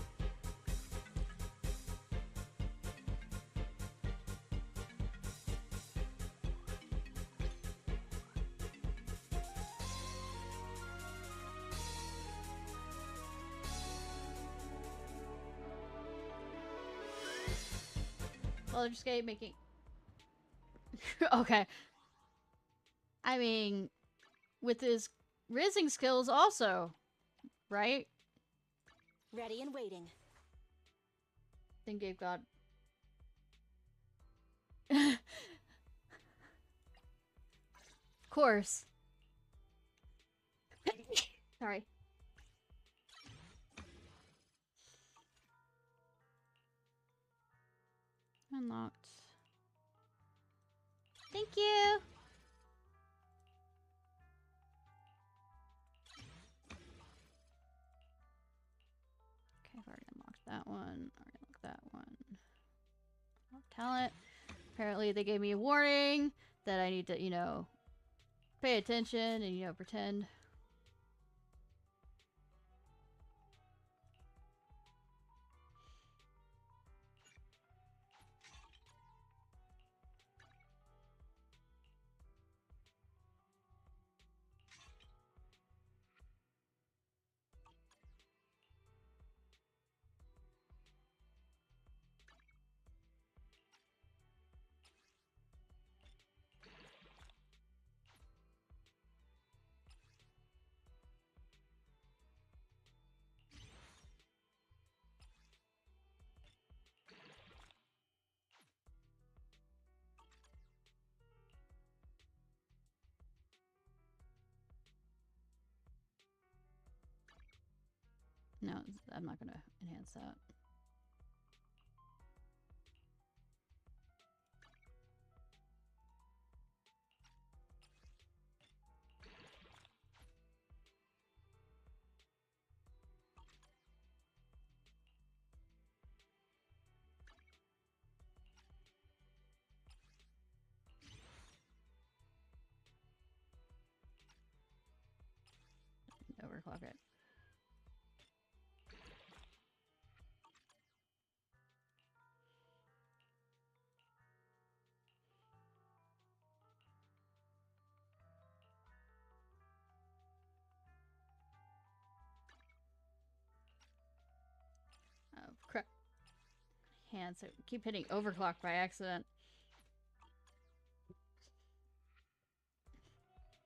Baldur's Gate making... Okay. I mean, with his rizzing skills also, right? Ready and waiting. I think they've got... Of course. Sorry. Unlocked. Thank you! Okay, I've already unlocked that one. Already unlocked that one. Oh, talent. Apparently they gave me a warning that I need to, you know, pay attention and, you know, pretend. No, I'm not gonna enhance that. Overclock it. Oh, crap. Hands, I keep hitting overclock by accident.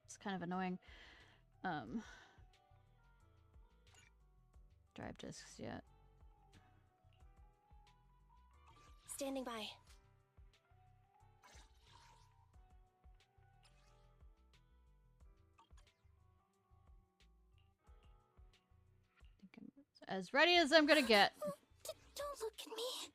It's kind of annoying. Drive discs yet. Standing by. As ready as I'm gonna get. Don't look at me.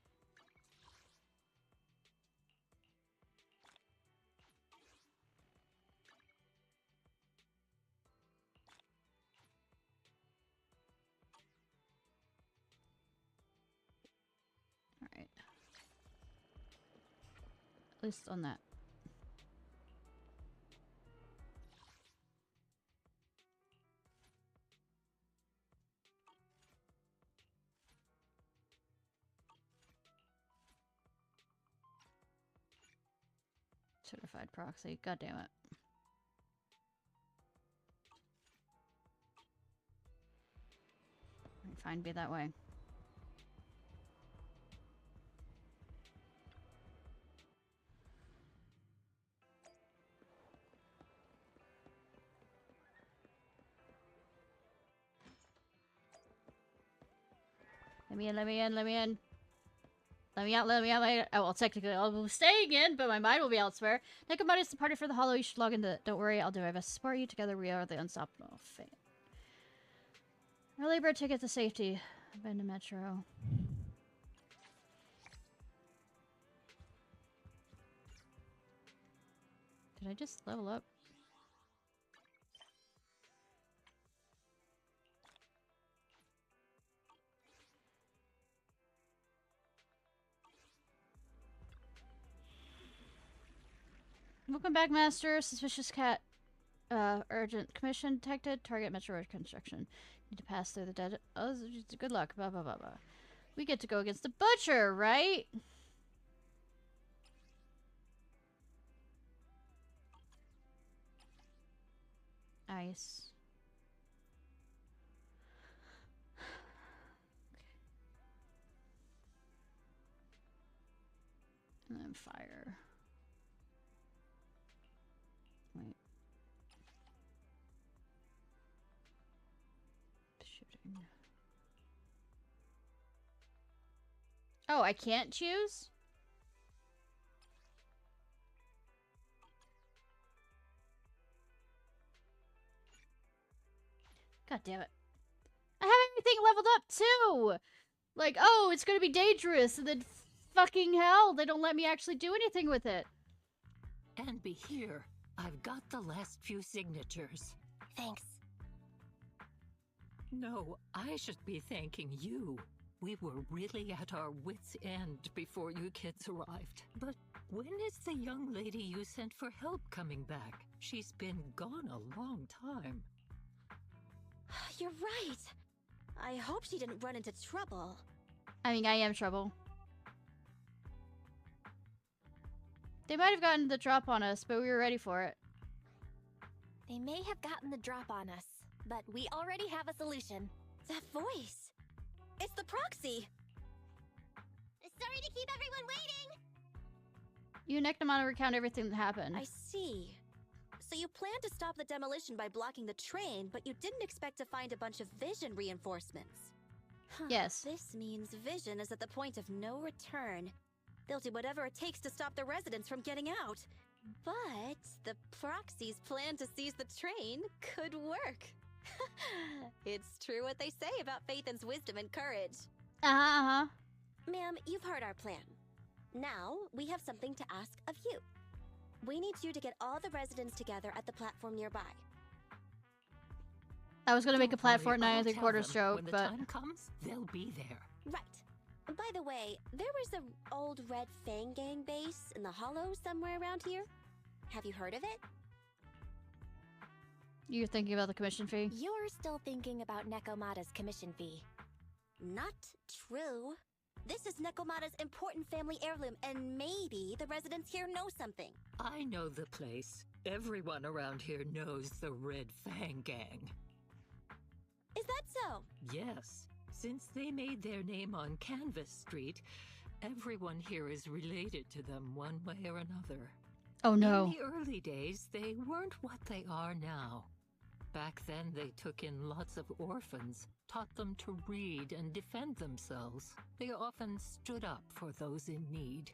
least on that. Certified proxy. God damn it. Fine, be that way. Let me in, let me in, let me in. Let me out, let me out, let me out. Oh, well, technically I'll be staying in, but my mind will be elsewhere. Nekomatis departed for the Hollow. You should log into it. Don't worry, I'll do my best to support you. Together we are the unstoppable fate. Early bird ticket to safety. I've been to Metro. Did I just level up? Welcome back, Master. Suspicious cat. Urgent commission detected. Target Metro Road construction. Need to pass through the dead. Oh, good luck. Blah, blah, blah, blah. We get to go against the butcher, right? Ice. And then fire. Wait. Shooting. Oh, I can't choose? God damn it. I have everything leveled up too! Like, oh, it's gonna be dangerous, and then fucking hell, they don't let me actually do anything with it. And be here. I've got the last few signatures. Thanks. No, I should be thanking you. We were really at our wits' end before you kids arrived. But when is the young lady you sent for help coming back? She's been gone a long time. You're right. I hope she didn't run into trouble. I mean, I am trouble. They might have gotten the drop on us, but we were ready for it. They may have gotten the drop on us, but we already have a solution. That voice. It's the proxy. Sorry to keep everyone waiting. You and Nectomon recount everything that happened. I see. So you planned to stop the demolition by blocking the train, but you didn't expect to find a bunch of vision reinforcements. Huh. Yes. This means vision is at the point of no return. They'll do whatever it takes to stop the residents from getting out. But the proxy's plan to seize the train could work. It's true what they say about Phaethon's wisdom and courage. Uh-huh. Ma'am, you've heard our plan. Now, we have something to ask of you. We need you to get all the residents together at the platform nearby. I was gonna make a platform 9 3/4 joke, when the but time comes, they'll be there. Right. By the way, there was an old Red Fang Gang base in the Hollow somewhere around here. Have you heard of it? you're thinking about the commission fee? You're still thinking about Nekomata's commission fee. Not true. This is Nekomata's important family heirloom, and maybe the residents here know something. I know the place. Everyone around here knows the Red Fang Gang. Is that so? Yes. Since they made their name on Canvas Street, everyone here is related to them one way or another. Oh no. In the early days, they weren't what they are now. Back then, they took in lots of orphans, taught them to read and defend themselves. They often stood up for those in need.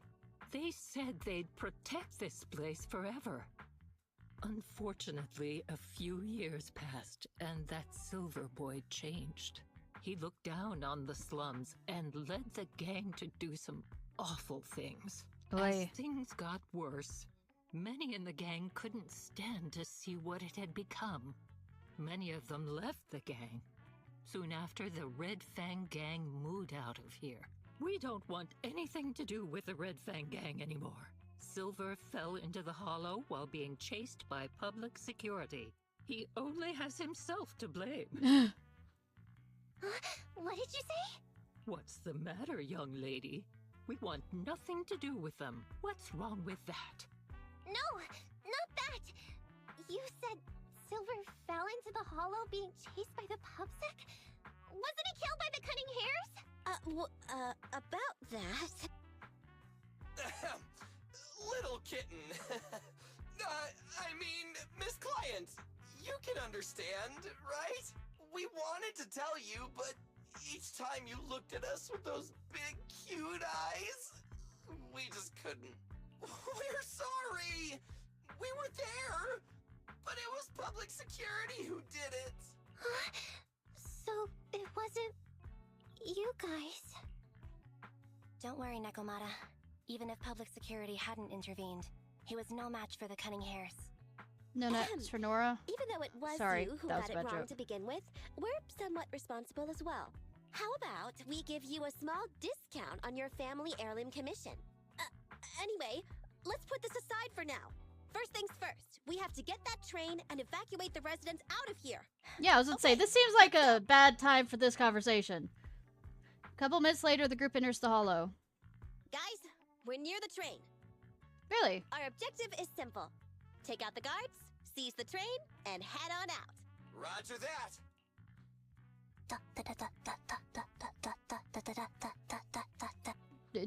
They said they'd protect this place forever. Unfortunately, a few years passed, and that Silver Boy changed. He looked down on the slums and led the gang to do some awful things. Oy. As things got worse, many in the gang couldn't stand to see what it had become. Many of them left the gang. Soon after, the Red Fang Gang moved out of here. We don't want anything to do with the Red Fang Gang anymore. Silver fell into the hollow while being chased by public security. He only has himself to blame. What did you say? What's the matter, young lady? We want nothing to do with them. What's wrong with that? No, not that. You said Silver fell into the hollow being chased by the pubsec? Wasn't he killed by the cunning hares? About that. Little kitten. I mean, Miss Client, you can understand, right? We wanted to tell you, but each time you looked at us with those big, cute eyes, we just couldn't. We're sorry. We were there, but it was public security who did it. So it wasn't you guys. Don't worry, Nekomata. Even if public security hadn't intervened, he was no match for the cunning hares. No, it's for Nora. Even though it was Sorry, you who that was got a it bad wrong joke. to begin with, we're somewhat responsible as well. How about we give you a small discount on your family heirloom commission? Anyway, let's put this aside for now. First things first, we have to get that train and evacuate the residents out of here. Yeah, I was gonna say, this seems like a bad time for this conversation. A couple minutes later, the group enters the hollow. Guys, we're near the train. Really? Our objective is simple. Take out the guards, seize the train, and head on out. Roger that.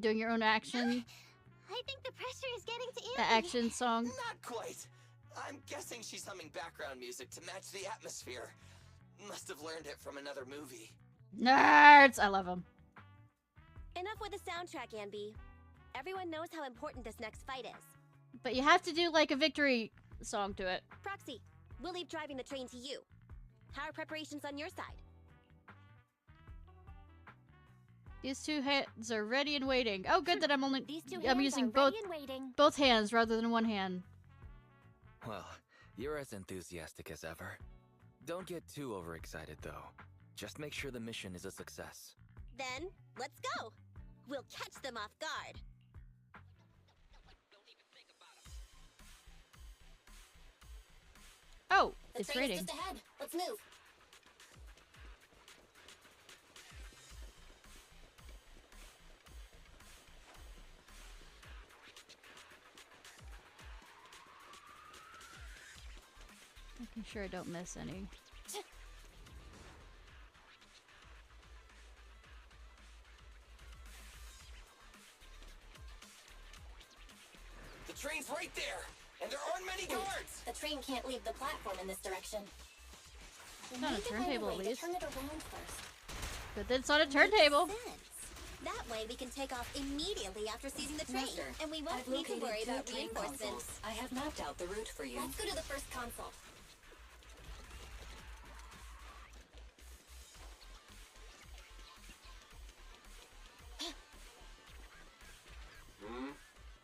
Doing your own action. I think the pressure is getting to The Andy. action song. Not quite. I'm guessing she's humming background music to match the atmosphere. Must have learned it from another movie. Nerds! I love them. Enough with the soundtrack, Anby. Everyone knows how important this next fight is. But you have to do like a victory song to it. Proxy, we'll leave driving the train to you. How are preparations on your side? These two hands are ready and waiting. Oh, good that I'm hands using are both ready and waiting. both hands rather than one hand. Well, you're as enthusiastic as ever. Don't get too overexcited, though. Just make sure the mission is a success. Then, let's go! We'll catch them off guard. Oh, The it's train raining. is just ahead. Let's move. Making sure I don't miss any. The train's right there, and there aren't many guards. The train can't leave the platform in this direction. We Not a need to find turntable, way at to least. turn it around first. But then it's on a turntable. That way we can take off immediately after seizing the train. Master, And we won't I've need to located worry 2 about train reinforcements. consoles. I have mapped out the route for you. Let's go to the first console.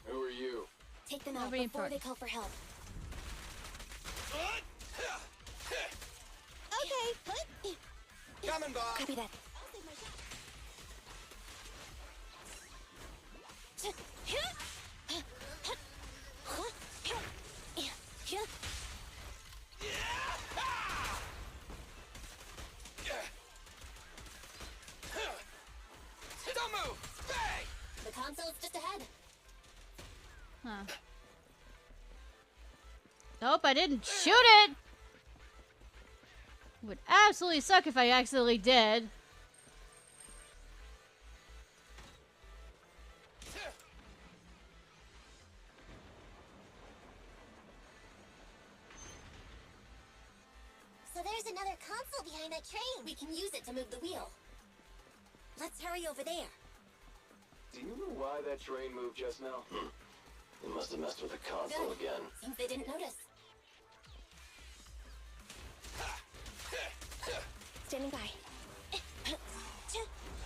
Who are you? Take them out Nobody before they important. call for help. Okay. Coming, Bob. Copy that. Don't move! Bang! The console's just ahead. Huh. Nope, I didn't shoot it! Would absolutely suck if I accidentally did. So there's another console behind that train. We can use it to move the wheel. Let's hurry over there. Do you know why that train moved just now? They must have messed with the console Good. again. Seems they didn't notice. Standing by.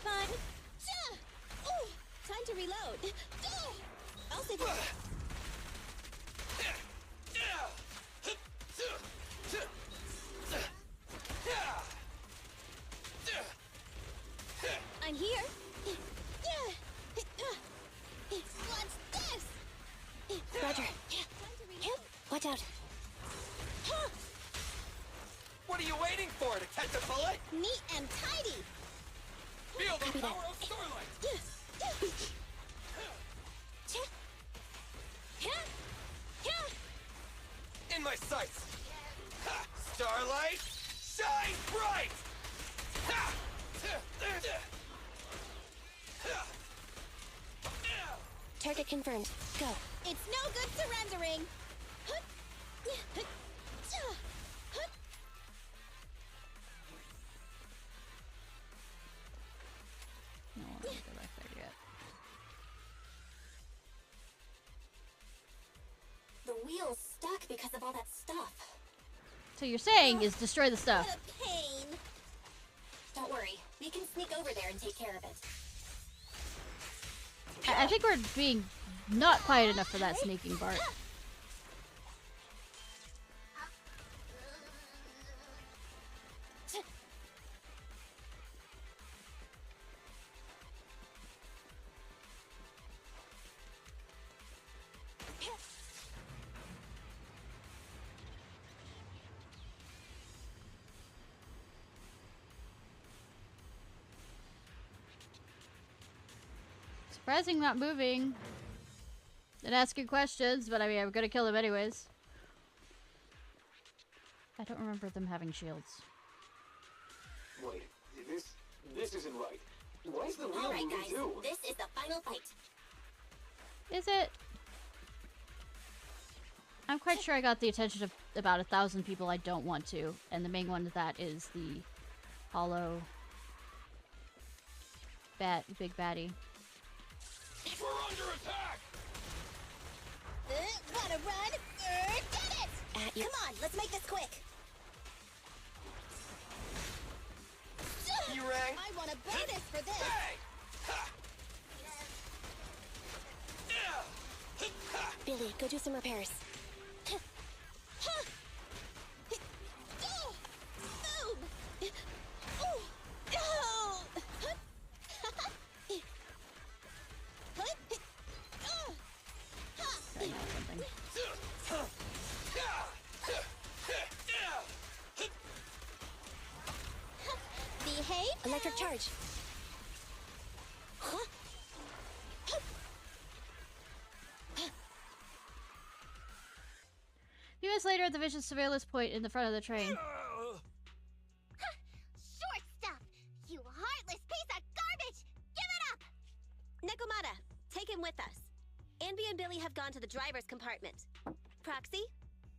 Fun. Ooh, time to reload. I'll save you. I'm here. What's this? Copy that. In my sights! Ha! Starlight, shine bright! Ha! Target confirmed. Go. It's no good surrendering. No, I don't go back there yet. The wheel's stuck because of all that stuff. So you're saying is destroy the stuff. What a pain. Don't worry. We can sneak over there and take care of it. I think we're being not quiet enough for that sneaking part. Surprising not moving and asking questions, but I mean, I'm gonna kill him anyways. I don't remember them having shields. Wait, this isn't right. Why is the wheel Alright, moving guys. too? This is the final fight. Is it? I'm quite sure I got the attention of about 1,000 people I don't want to, and the main one of that is the hollow big baddie. We're under attack! Wanna run? Get it! Come on, let's make this quick. You rang? I want a bonus for this. Hey! Ha! Billy, go do some repairs. Behave. Electric charge. A few minutes later, at the Vision surveillance point in the front of the train. Short stuff! You heartless piece of garbage! Give it up! Nekomata, take him with us. Anby and Billy have gone to the driver's compartment. Proxy,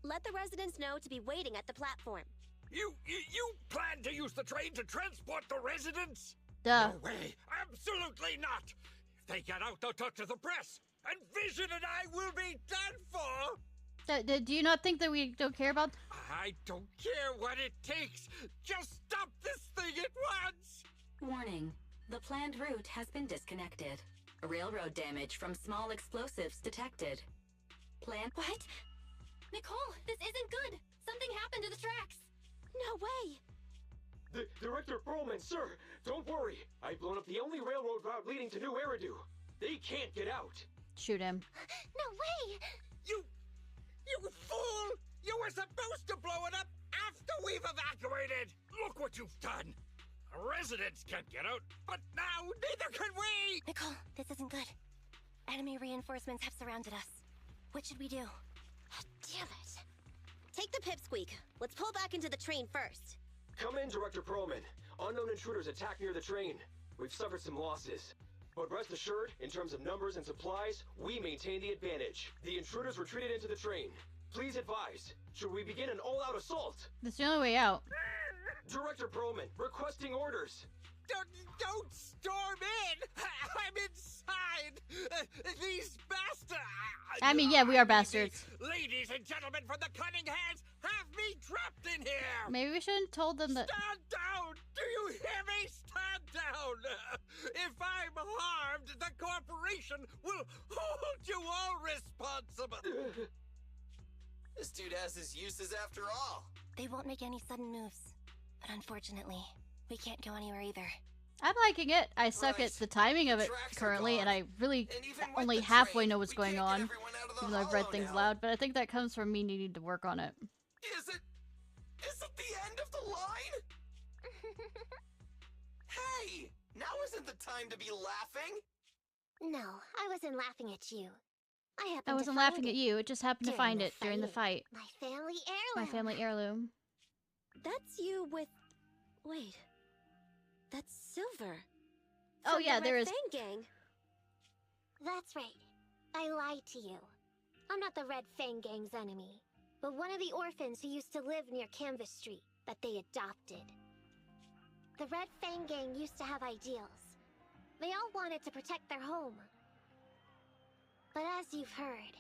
let the residents know to be waiting at the platform. You plan to use the train to transport the residents? Duh. No way! Absolutely not! If they get out, they'll talk to the press, and Vision and I will be done for! Do you not think that we don't care about? I don't care what it takes! Just stop this thing at once! Warning. The planned route has been disconnected. Railroad damage from small explosives detected. What? Nicole, this isn't good. Something happened to the tracks. No way! Director Perlman, sir, don't worry. I've blown up the only railroad route leading to New Eridu. They can't get out. Shoot him. No way! You fool! You were supposed to blow it up after we've evacuated! Look what you've done! Residents can't get out, but now neither can we! Nicole, this isn't good. Enemy reinforcements have surrounded us. What should we do? Damn it. Take the pipsqueak. Let's pull back into the train first. Come in, Director Perlman. Unknown intruders attacked near the train. We've suffered some losses. But rest assured, in terms of numbers and supplies, we maintain the advantage. The intruders retreated into the train. Please advise, should we begin an all-out assault? That's the only way out. Director Perlman, requesting orders. Don't storm in! I'm inside! These bastards! I mean, yeah, we are bastards. Ladies and gentlemen from the Cunning Hands have me trapped in here! Maybe we shouldn't told them that. Stand down! Do you hear me? Stand down! If I'm harmed, the corporation will hold you all responsible! This dude has his uses after all. They won't make any sudden moves. But unfortunately, we can't go anywhere either. I'm liking it. I suck at the timing of it currently, and I really only halfway know what's going on, even though I've read things loud, but I think that comes from me needing to work on it. Is it the end of the line? Hey! Now Now isn't the time to be laughing. No, I wasn't laughing at you. I wasn't laughing at you. It just happened to find it during the fight. My family heirloom. My family heirloom. That's you with... Wait. That's Silver. Oh From yeah, the there Red is. Fang Gang. That's right. I lied to you. I'm not the Red Fang Gang's enemy, but one of the orphans who used to live near Canvas Street that they adopted. The Red Fang Gang used to have ideals. They all wanted to protect their home. But as you've heard,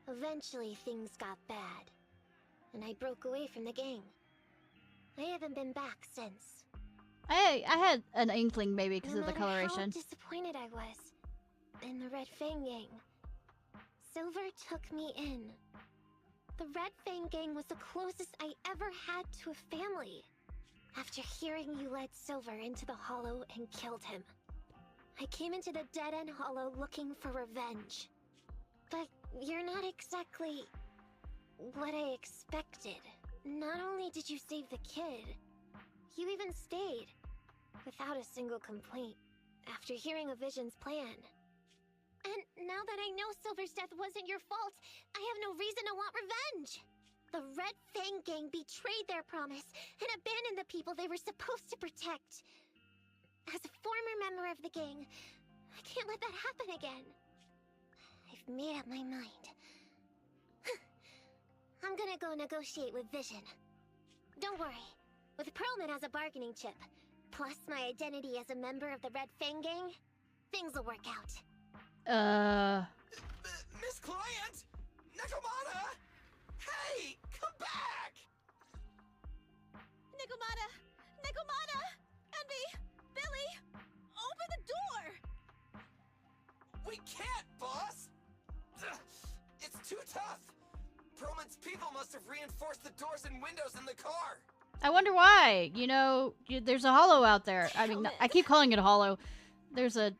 eventually things got bad, and I broke away from the gang. I haven't been back since. I had an inkling maybe because of the No matter how coloration. disappointed I was in the Red Fang Gang, Silver took me in. The Red Fang Gang was the closest I ever had to a family. After hearing you led Silver into the Hollow and killed him, I came into the dead-end Hollow looking for revenge. But you're not exactly what I expected. Not only did you save the kid, you even stayed, without a single complaint, after hearing of Vision's plan. And now that I know Silver's death wasn't your fault, I have no reason to want revenge! The Red Fang Gang betrayed their promise and abandoned the people they were supposed to protect. As a former member of the gang, I can't let that happen again. I've made up my mind. I'm gonna go negotiate with Vision. Don't worry. With Perlman as a bargaining chip, plus my identity as a member of the Red Fang Gang, things will work out. Miss Client! Nekomata! Hey! Come back! Nekomata! Nekomata! Envy! Billy! Open the door! We can't, boss! Ugh, it's too tough! Perlman's people must have reinforced the doors and windows in the car! I wonder why. You know, there's a hollow out there. I mean, I keep calling it a hollow. There's a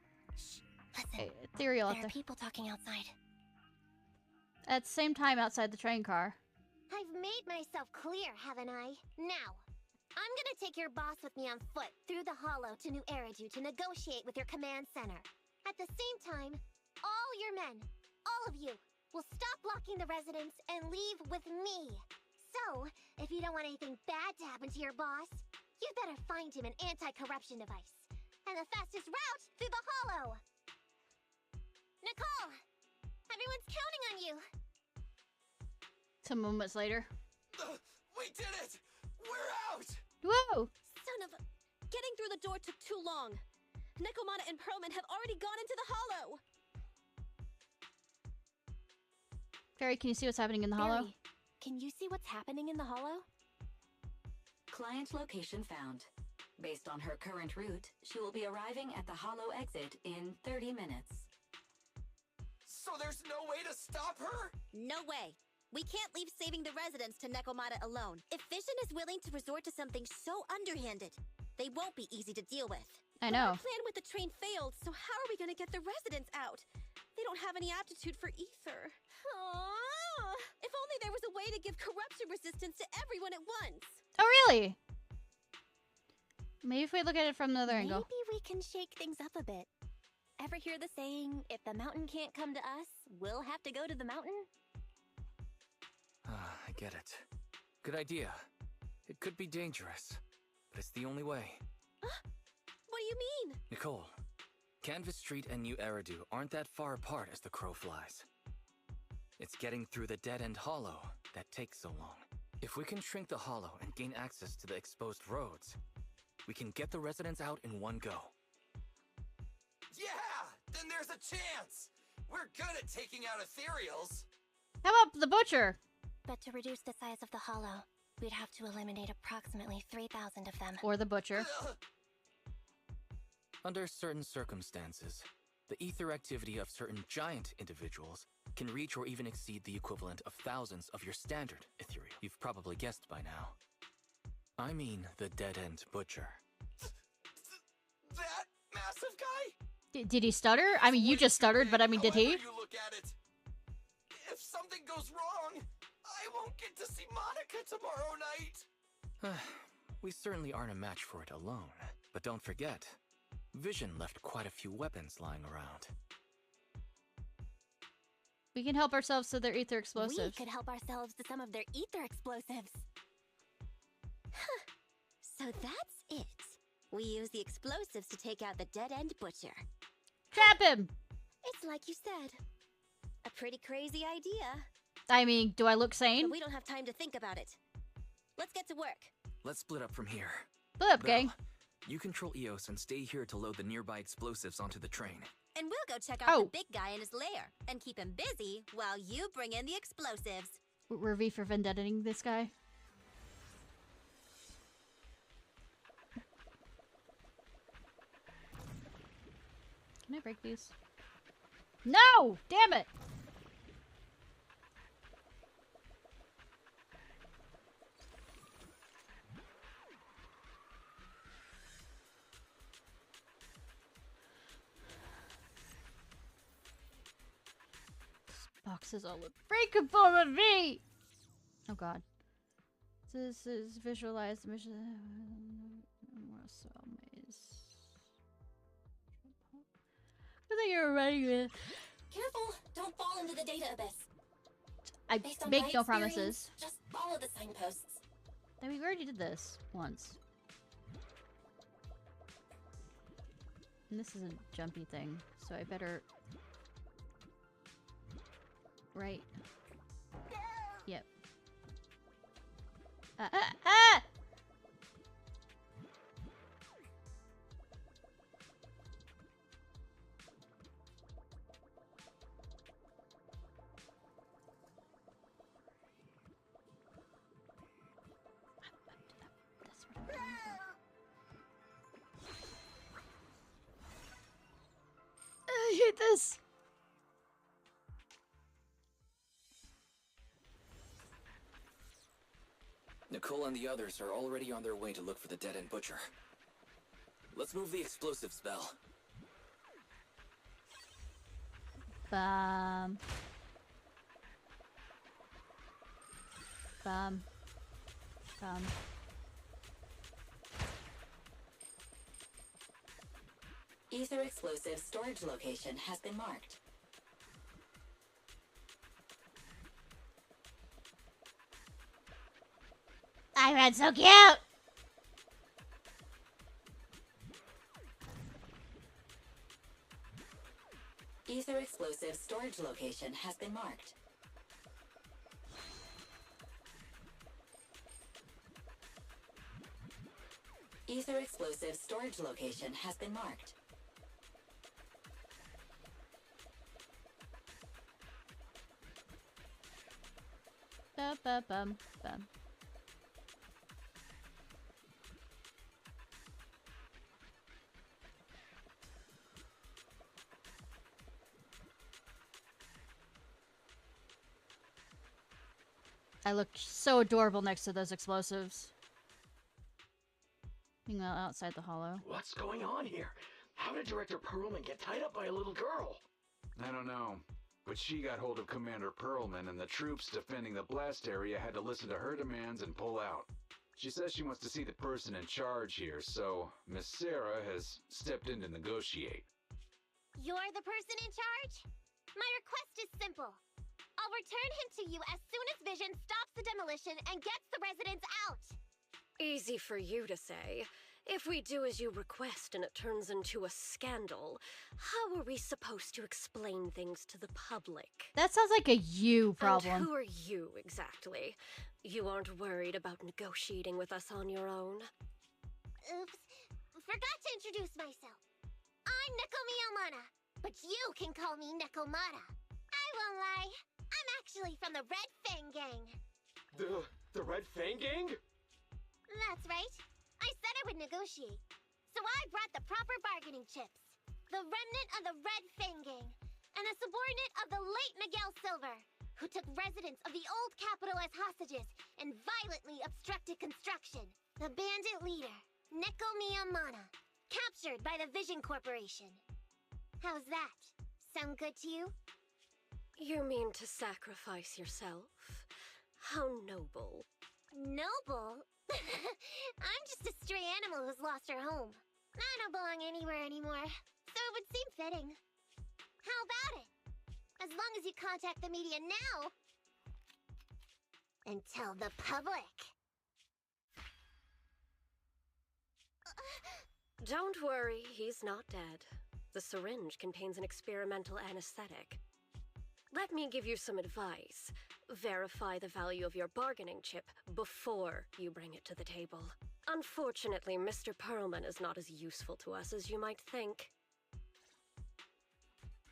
ethereal out There there. are people talking outside. At the same time, outside the train car. I've made myself clear, haven't I? Now, I'm gonna take your boss with me on foot through the Hollow to New Eridu to negotiate with your command center. At the same time, all your men, all of you, will stop blocking the residents and leave with me. So, if you don't want anything bad to happen to your boss, you better find him an anti-corruption device. And the fastest route through the Hollow. Nicole! Everyone's counting on you! Some moments later. We did it! We're out! Whoa! Son of a... Getting through the door took too long. Nekomata and Perlman have already gone into the Hollow! Fairy, can you see what's happening in the hollow? Barry, can you see what's happening in the Hollow? Client location found. Based on her current route, she will be arriving at the Hollow exit in 30 minutes. So there's no way to stop her? No way. We can't leave saving the residents to Nekomata alone. If Vision is willing to resort to something so underhanded, they won't be easy to deal with. I know. Our plan with the train failed, so how are we gonna get the residents out? They don't have any aptitude for ether. Aww. If only there was a way to give corruption resistance to everyone at once. Oh, really? Maybe if we look at it from the other angle. Maybe we can shake things up a bit. Ever hear the saying, if the mountain can't come to us, we'll have to go to the mountain? I get it. Good idea. It could be dangerous, but it's the only way. What do you mean? Nicole, Canvas Street and New Eridu aren't that far apart as the crow flies. It's getting through the dead-end hollow that takes so long. If we can shrink the hollow and gain access to the exposed roads, we can get the residents out in one go. Yeah! Then there's a chance! We're good at taking out ethereals! How about the butcher? But to reduce the size of the Hollow, we'd have to eliminate approximately 3,000 of them. Or the butcher. Under certain circumstances, the ether activity of certain giant individuals can reach or even exceed the equivalent of thousands of your standard ethereal. You've probably guessed by now. I mean the dead-end butcher. That massive guy? Did he stutter? I mean, you just stuttered, but I mean, did he? You look at it. If something goes wrong, I won't get to see Monica tomorrow night. We certainly aren't a match for it alone. But don't forget, Vision left quite a few weapons lying around. We can help ourselves to their ether explosives. We could help ourselves to some of their ether explosives. Huh. So that's it. We use the explosives to take out the dead-end butcher. Trap him! It's like you said. A pretty crazy idea. I mean, do I look sane? But we don't have time to think about it. Let's get to work. Let's split up from here. Split up, gang. You control Eos and stay here to load the nearby explosives onto the train. And we'll go check out the big guy in his lair and keep him busy while you bring in the explosives. We're V for Vendettaing this guy. Can I break these? No! Damn it! Boxes all look breakable with me! Oh god. This is visualize the mission. I think you're ready with. Careful! Don't fall into the data abyss. I Based on make my no experience, promises. Just follow the signposts. And we already did this once. And this is a jumpy thing, so I better. Right. Yep. Ah! I hate this. Nicole and the others are already on their way to look for the dead-end butcher. Let's move the explosive spell. Bum. Bum. Bum. Ether explosive storage location has been marked. I ran so cute! Ether explosive storage location has been marked. Ether explosive storage location has been marked. Bum. I look so adorable next to those explosives. Meanwhile, outside the hollow. What's going on here? How did Director Perlman get tied up by a little girl? I don't know, but she got hold of Commander Perlman, and the troops defending the blast area had to listen to her demands and pull out. She says she wants to see the person in charge here, so Miss Sarah has stepped in to negotiate. You're the person in charge? My request is simple. I'll return him to you as soon as Vision stops the demolition and gets the residents out. Easy for you to say. If we do as you request and it turns into a scandal, how are we supposed to explain things to the public? That sounds like a you problem. And who are you, exactly? You aren't worried about negotiating with us on your own? Oops. Forgot to introduce myself. I'm Neko Miyamata, but you can call me Nekomata. I won't lie. I'm actually from the Red Fang Gang. The Red Fang Gang? That's right. I said I would negotiate. So I brought the proper bargaining chips. The remnant of the Red Fang Gang, and a subordinate of the late Miguel Silver, who took residents of the old capital as hostages and violently obstructed construction. The bandit leader, Neko Miyamata, captured by the Vision Corporation. How's that? Sound good to you? You mean to sacrifice yourself? How noble. Noble? I'm just a stray animal who's lost her home. I don't belong anywhere anymore, so it would seem fitting. How about it? As long as you contact the media now and tell the public. Don't worry, he's not dead. The syringe contains an experimental anesthetic. Let me give you some advice. Verify the value of your bargaining chip before you bring it to the table. Unfortunately, Mr. Perlman is not as useful to us as you might think.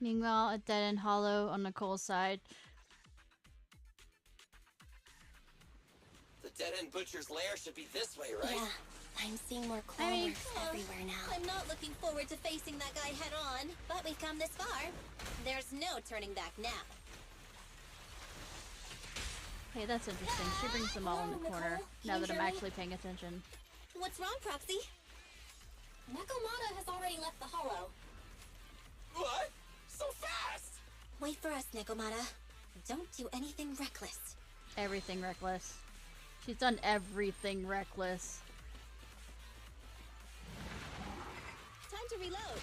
Meanwhile, a dead-end hollow on Nicole's side. The dead-end butcher's lair should be this way, right? Yeah, I'm seeing more claw marks everywhere now. I'm not looking forward to facing that guy head on, but we've come this far. There's no turning back now. Hey, that's interesting. She brings them all in the corner, now that I'm actually paying attention. What's wrong, Proxy? Nekomata has already left the hollow. What? So fast! Wait for us, Nekomata. Don't do anything reckless. Everything reckless. She's done everything reckless. Time to reload.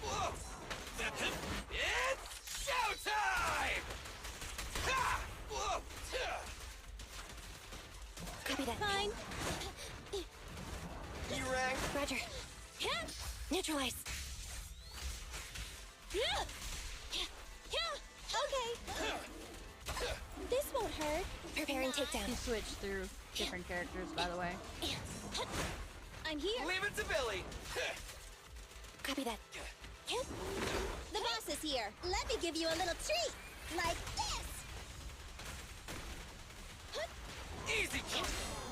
Whoa! It's showtime! Ha! Whoa! Copy that. Fine. You rang? Roger. Neutralize. Okay. This won't hurt. Preparing takedown. She switched through different characters, by the way. I'm here. Leave it to Billy. Copy that. The boss is here. Let me give you a little treat. Like this. Easy.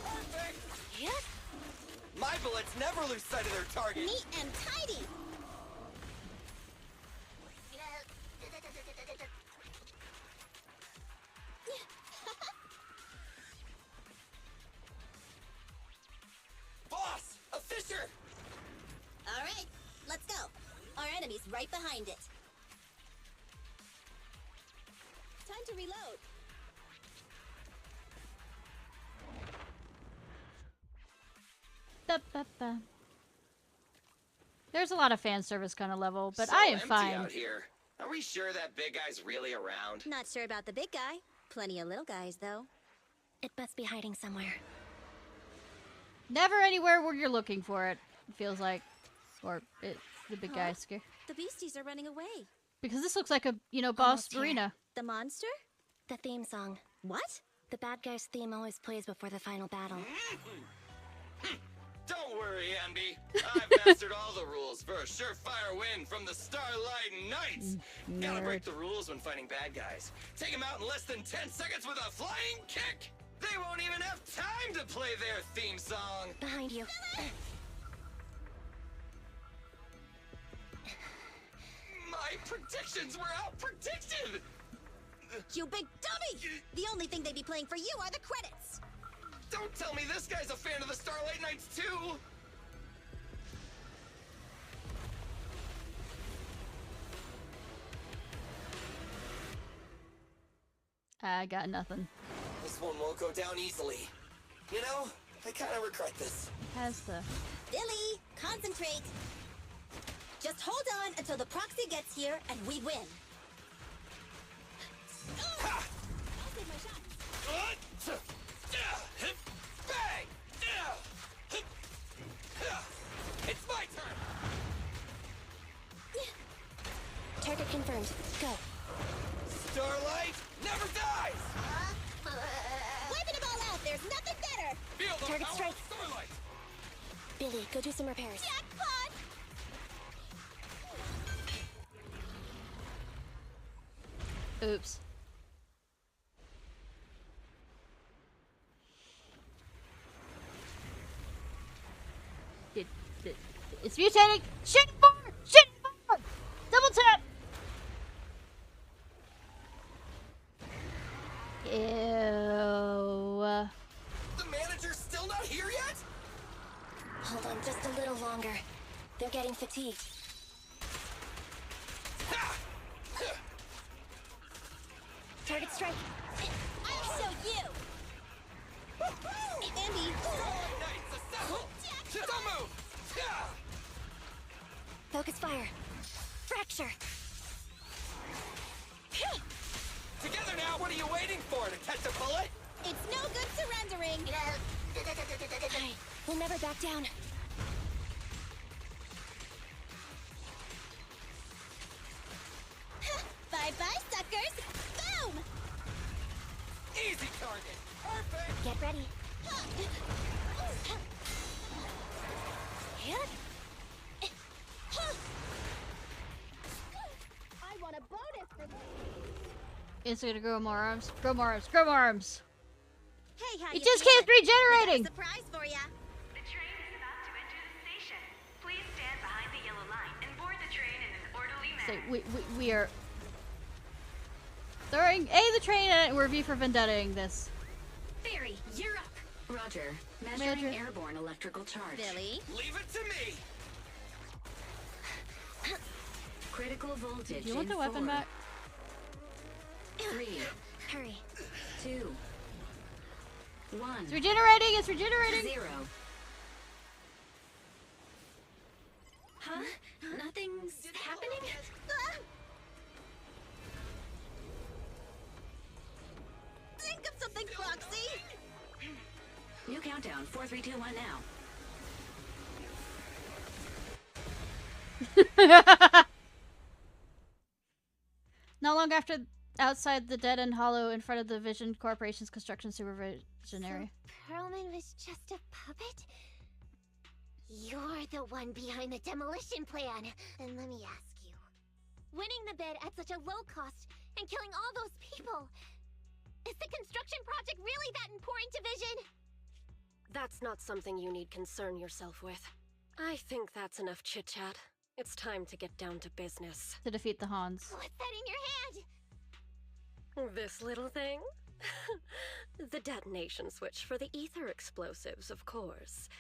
Perfect. My bullets never lose sight of their target. Neat and tidy. Boss, a fisher. All right, let's go. Our enemy's right behind it. Time to reload. Ba-ba-ba. There's a lot of fan service kind of level, but So I am empty fine. out here. Are we sure that big guy's really around? Not sure about the big guy. Plenty of little guys, though. It must be hiding somewhere. Never anywhere where you're looking for it, it feels like. Or the big guy's scare. The beasties are running away. Because this looks like a, boss Almost here. arena. The monster? The theme song. What? The bad guy's theme always plays before the final battle. Don't worry, Ambi. I've mastered all the rules for a surefire win from the Starlight Knights. Gotta break the rules when fighting bad guys. Take them out in less than 10 seconds with a flying kick. They won't even have time to play their theme song. Behind you. My predictions were out-predicted! You big dummy! The only thing they'd be playing for you are the credits! Don't tell me this guy's a fan of the Starlight Knights too! I got nothing. This one won't go down easily. You know, I kind of regret this. Has the... Billy, concentrate! Just hold on until the proxy gets here and we win. Ha! I'll take my shot. Bang! It's my turn! Target confirmed. Go. Starlight never dies! Wiping them all out, there's nothing better! Feel the Target power strike. of Starlight! Billy, go do some repairs. Jackpot! Oops. It's mutating! Shit more! Shit more! Double tap! Ew. The manager's still not here yet? Hold on just a little longer. They're getting fatigued. Target strike. I'll show you! Andy! Knights assemble! Don't move! Focus fire. Fracture. Together now, what are you waiting for? To catch a bullet? It's no good surrendering. Alright, we'll never back down. Bye-bye, suckers! Boom! Easy target. Perfect. Get ready. I want a bonus for this. It's gonna grow more arms. Grow more arms. Grow more arms. Hey, how It you just feeling? keeps regenerating. We got a surprise for ya. The train is about to enter the station. Please stand behind the yellow line and board the train in an orderly So manner. we are throwing the train and we're V for Vendettaing this. Barry, you're up. Roger. Measuring airborne electrical charge. Billy? Leave it to me. Critical voltage. Do you want the weapon 4, back? 3, Hurry. 2, 1. It's regenerating. It's regenerating. 0. Huh? Nothing's happening? Think of something, Foxy! New countdown. 4, 3, 2, 1 now. Not long after, outside the dead end hollow in front of the Vision Corporation's construction supervision area. So Perlman was just a puppet? You're the one behind the demolition plan. And let me ask you, winning the bid at such a low cost and killing all those people, is the construction project really that important to Vision? That's not something you need concern yourself with. I think that's enough chit-chat. It's time to get down to business. To defeat the Hans. What's that in your hand? This little thing? The detonation switch for the ether explosives, of course.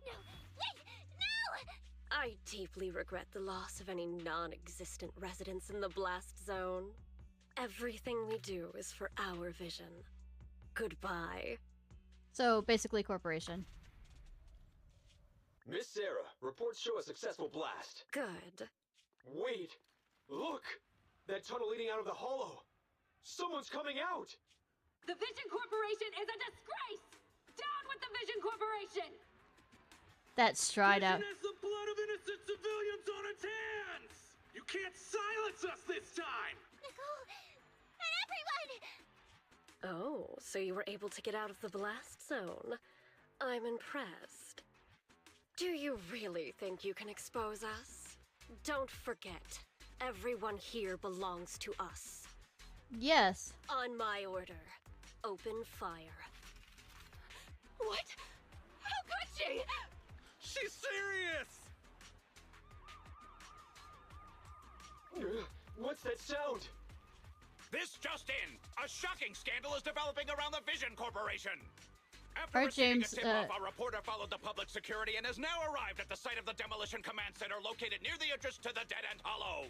No, wait, no! I deeply regret the loss of any non-existent residents in the blast zone. Everything we do is for our vision. Goodbye. So basically, corporation. Miss Sarah, reports show a successful blast. Good. Wait! Look! That tunnel leading out of the hollow! Someone's coming out! The Vision Corporation is a disgrace! Down with the Vision Corporation! That stride out. Vision has the blood of innocent civilians on its hands! You can't silence us this time! Nicole! And everyone! Oh, so you were able to get out of the blast zone. I'm impressed. Do you really think you can expose us? Don't forget, everyone here belongs to us. Yes. On my order, open fire. What? How could she? She's serious! What's that sound? This just in! A shocking scandal is developing around the Vision Corporation! After Alright, receiving James, a tip-off, a reporter followed the public security and has now arrived at the site of the Demolition Command Center located near the entrance to the Dead End Hollow.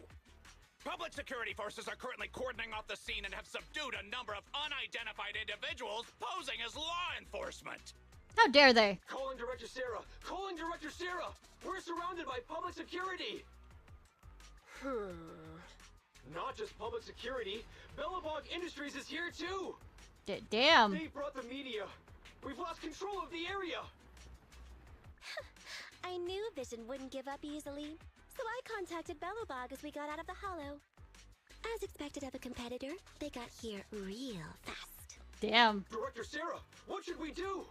Public security forces are currently cordoning off the scene and have subdued a number of unidentified individuals posing as law enforcement. How dare they? Calling Director Sarah! Calling Director Sarah! We're surrounded by public security! Not just public security, Bellabog Industries is here too! Damn. They brought the media! We've lost control of the area! I knew Vision wouldn't give up easily, so I contacted Bellabog as we got out of the hollow. As expected of a competitor, they got here real fast. Damn. Director Sarah, what should we do?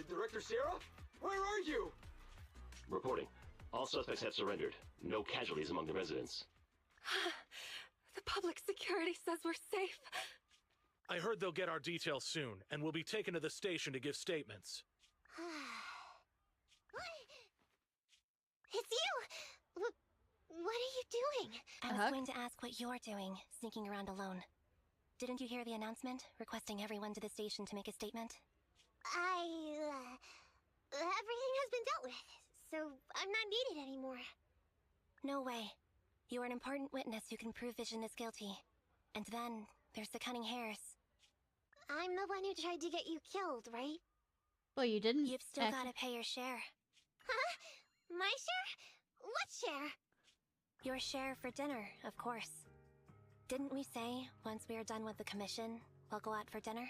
Director Sarah? Where are you? Reporting. All suspects have surrendered. No casualties among the residents. The public security says we're safe. I heard they'll get our details soon, and we'll be taken to the station to give statements. It's you! What are you doing? I was going to ask what you're doing, sneaking around alone. Didn't you hear the announcement, requesting everyone to the station to make a statement? Everything has been dealt with, so I'm not needed anymore. No way. You are an important witness who can prove Vision is guilty. And then, there's the cunning hares. I'm the one who tried to get you killed, right? Well, you didn't. You've still gotta pay your share. My share? What share? Your share for dinner, of course. Didn't we say, once we are done with the commission, we'll go out for dinner?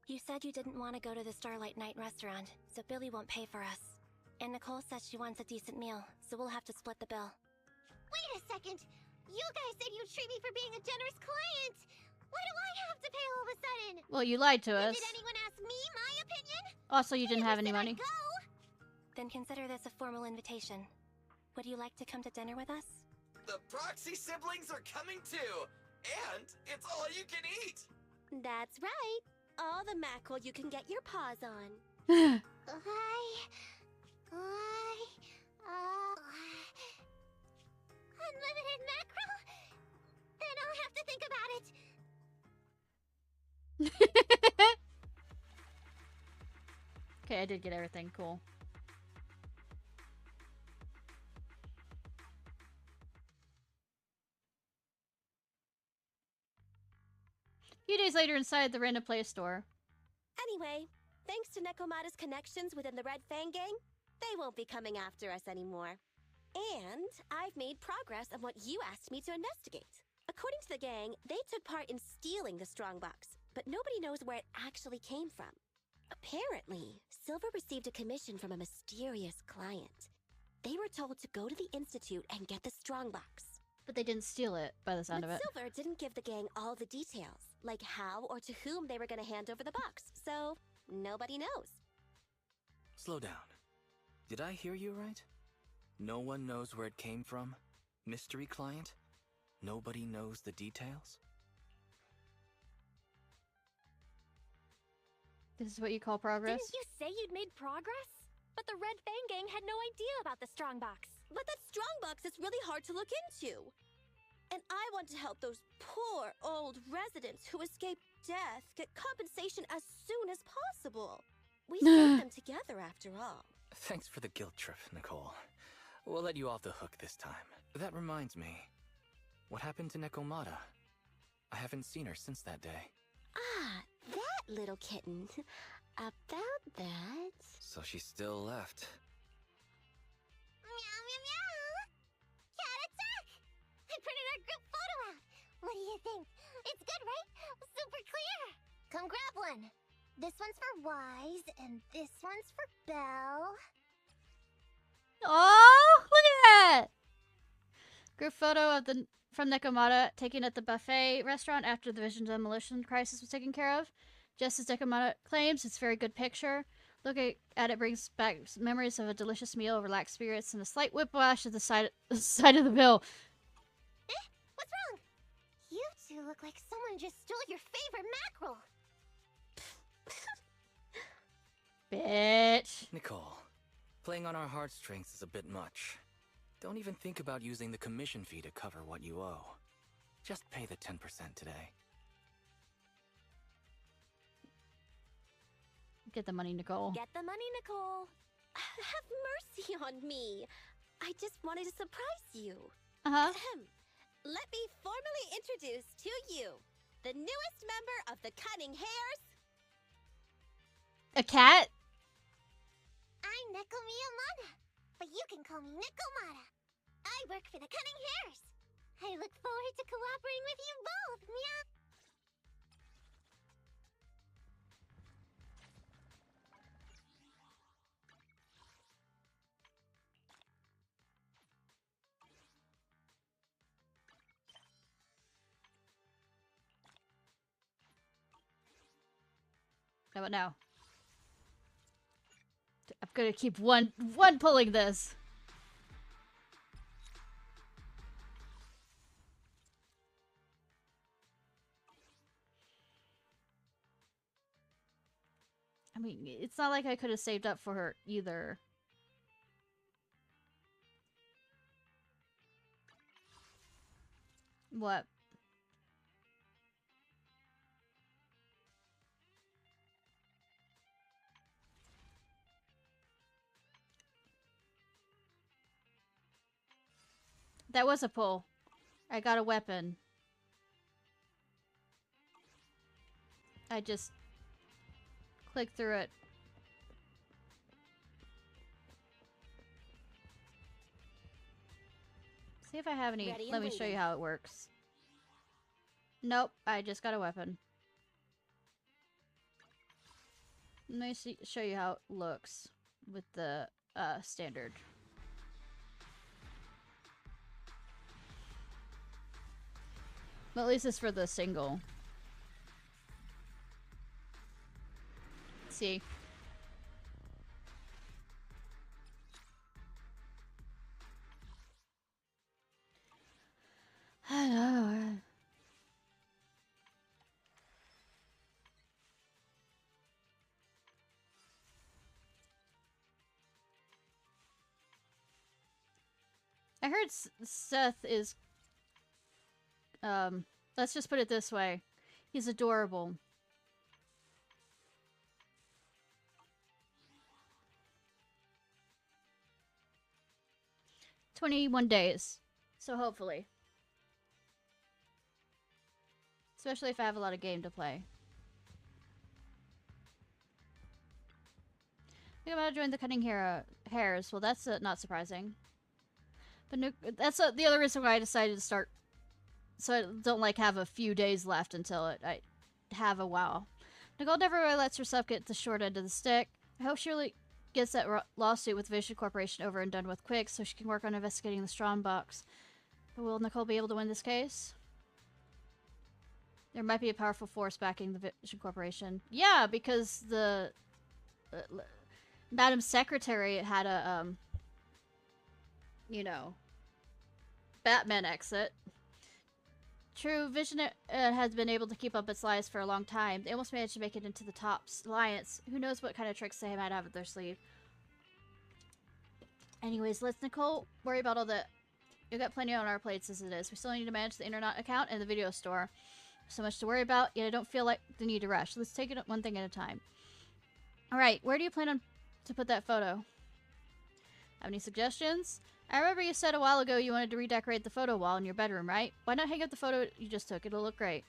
You said you didn't want to go to the Starlight Night restaurant, so Billy won't pay for us. And Nicole says she wants a decent meal, so we'll have to split the bill. Wait a second! You guys said you'd treat me for being a generous client! Why do I have to pay all of a sudden? Well, you lied to us. Did anyone ask me my opinion? Also, you didn't have any money. Then consider this a formal invitation. Would you like to come to dinner with us? The proxy siblings are coming too! And it's all you can eat! That's right. All the mackerel you can get your paws on. Unlimited mackerel? Then I'll have to think about it. Okay, I did get everything. Cool. A few days later inside the Random Play store. Anyway, thanks to Nekomata's connections within the Red Fang Gang, they won't be coming after us anymore. And I've made progress on what you asked me to investigate. According to the gang, they took part in stealing the strongbox, but nobody knows where it actually came from. Apparently, Silver received a commission from a mysterious client. They were told to go to the Institute and get the strongbox. But they didn't steal it, by the sound of it. Silver didn't give the gang all the details, like how or to whom they were going to hand over the box, so nobody knows. Slow down. Did I hear you right? No one knows where it came from? Mystery client? Nobody knows the details? This is what you call progress? Didn't you say you'd made progress? But the Red Fang Gang had no idea about the strongbox. But that strongbox is really hard to look into. And I want to help those poor old residents who escaped death get compensation as soon as possible. We saved them together after all. Thanks for the guilt trip, Nicole. We'll let you off the hook this time. That reminds me. What happened to Nekomata? I haven't seen her since that day. Ah, that little kitten. About that... So she still left. Meow, meow, meow! Cat attack! I printed our group photo out. What do you think? It's good, right? Super clear! Come grab one. This one's for Wise, and this one's for Belle. Oh, look at that! Group photo of from Nekomata taken at the buffet restaurant after the Vision demolition crisis was taken care of. Just as Nekomata claims, it's a very good picture. Looking at it brings back memories of a delicious meal, relaxed spirits, and a slight whiplash at the side of the bill. What's wrong? You two look like someone just stole your favorite mackerel. Bitch. Nicole, playing on our heartstrings is a bit much. Don't even think about using the commission fee to cover what you owe. Just pay the 10% today. Get the money, Nicole. Get the money, Nicole. Have mercy on me. I just wanted to surprise you. Uh-huh. Let me formally introduce to you the newest member of the Cunning Hares. A cat? I'm Neko Miyamada, but you can call me Nekomata. I work for the Cunning Hares. I look forward to cooperating with you both, meow. How about now? I'm gonna keep one pulling this. I mean, it's not like I could have saved up for her either. What? That was a pull. I got a weapon. I just clicked through it. See if I have any. Ready and Let me show you waiting. how it works. Nope, I just got a weapon. Let me show you how it looks with the standard. Well, at least it's for the single. See? Hello. I heard Seth is, let's just put it this way. He's adorable. "21 days. So hopefully. Especially if I have a lot of game to play. I think I'm about to join the cutting hairs. Well, that's not surprising. But no, that's the other reason why I decided to start. So I don't like have a few days left until I have a while. Nicole never really lets herself get the short end of the stick. I hope she really gets that lawsuit with Vision Corporation over and done with quick so she can work on investigating the Strong box. But will Nicole be able to win this case? There might be a powerful force backing the Vision Corporation. Yeah, because the Madam Secretary had a you know, Batman exit. True, Vision has been able to keep up its lies for a long time. They almost managed to make it into the top alliance. Who knows what kind of tricks they might have up their sleeve. Anyways, let's Nicole worry about all the... We've got plenty on our plates as it is. We still need to manage the internet account and the video store. So much to worry about, yet I don't feel like the need to rush. Let's take it one thing at a time. Alright, where do you plan on to put that photo? Have any suggestions? I remember you said a while ago you wanted to redecorate the photo wall in your bedroom, right? Why not hang up the photo you just took? It'll look great.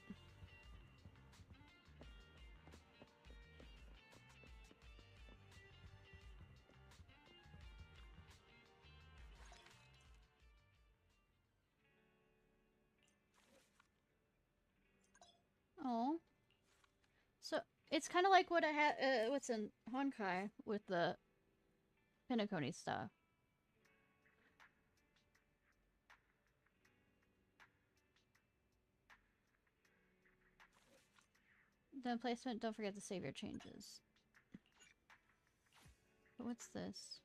Oh. So, it's kind of like what I had, what's in Honkai with the Pinocchio stuff. Then placement, don't forget to save your changes. But what's this?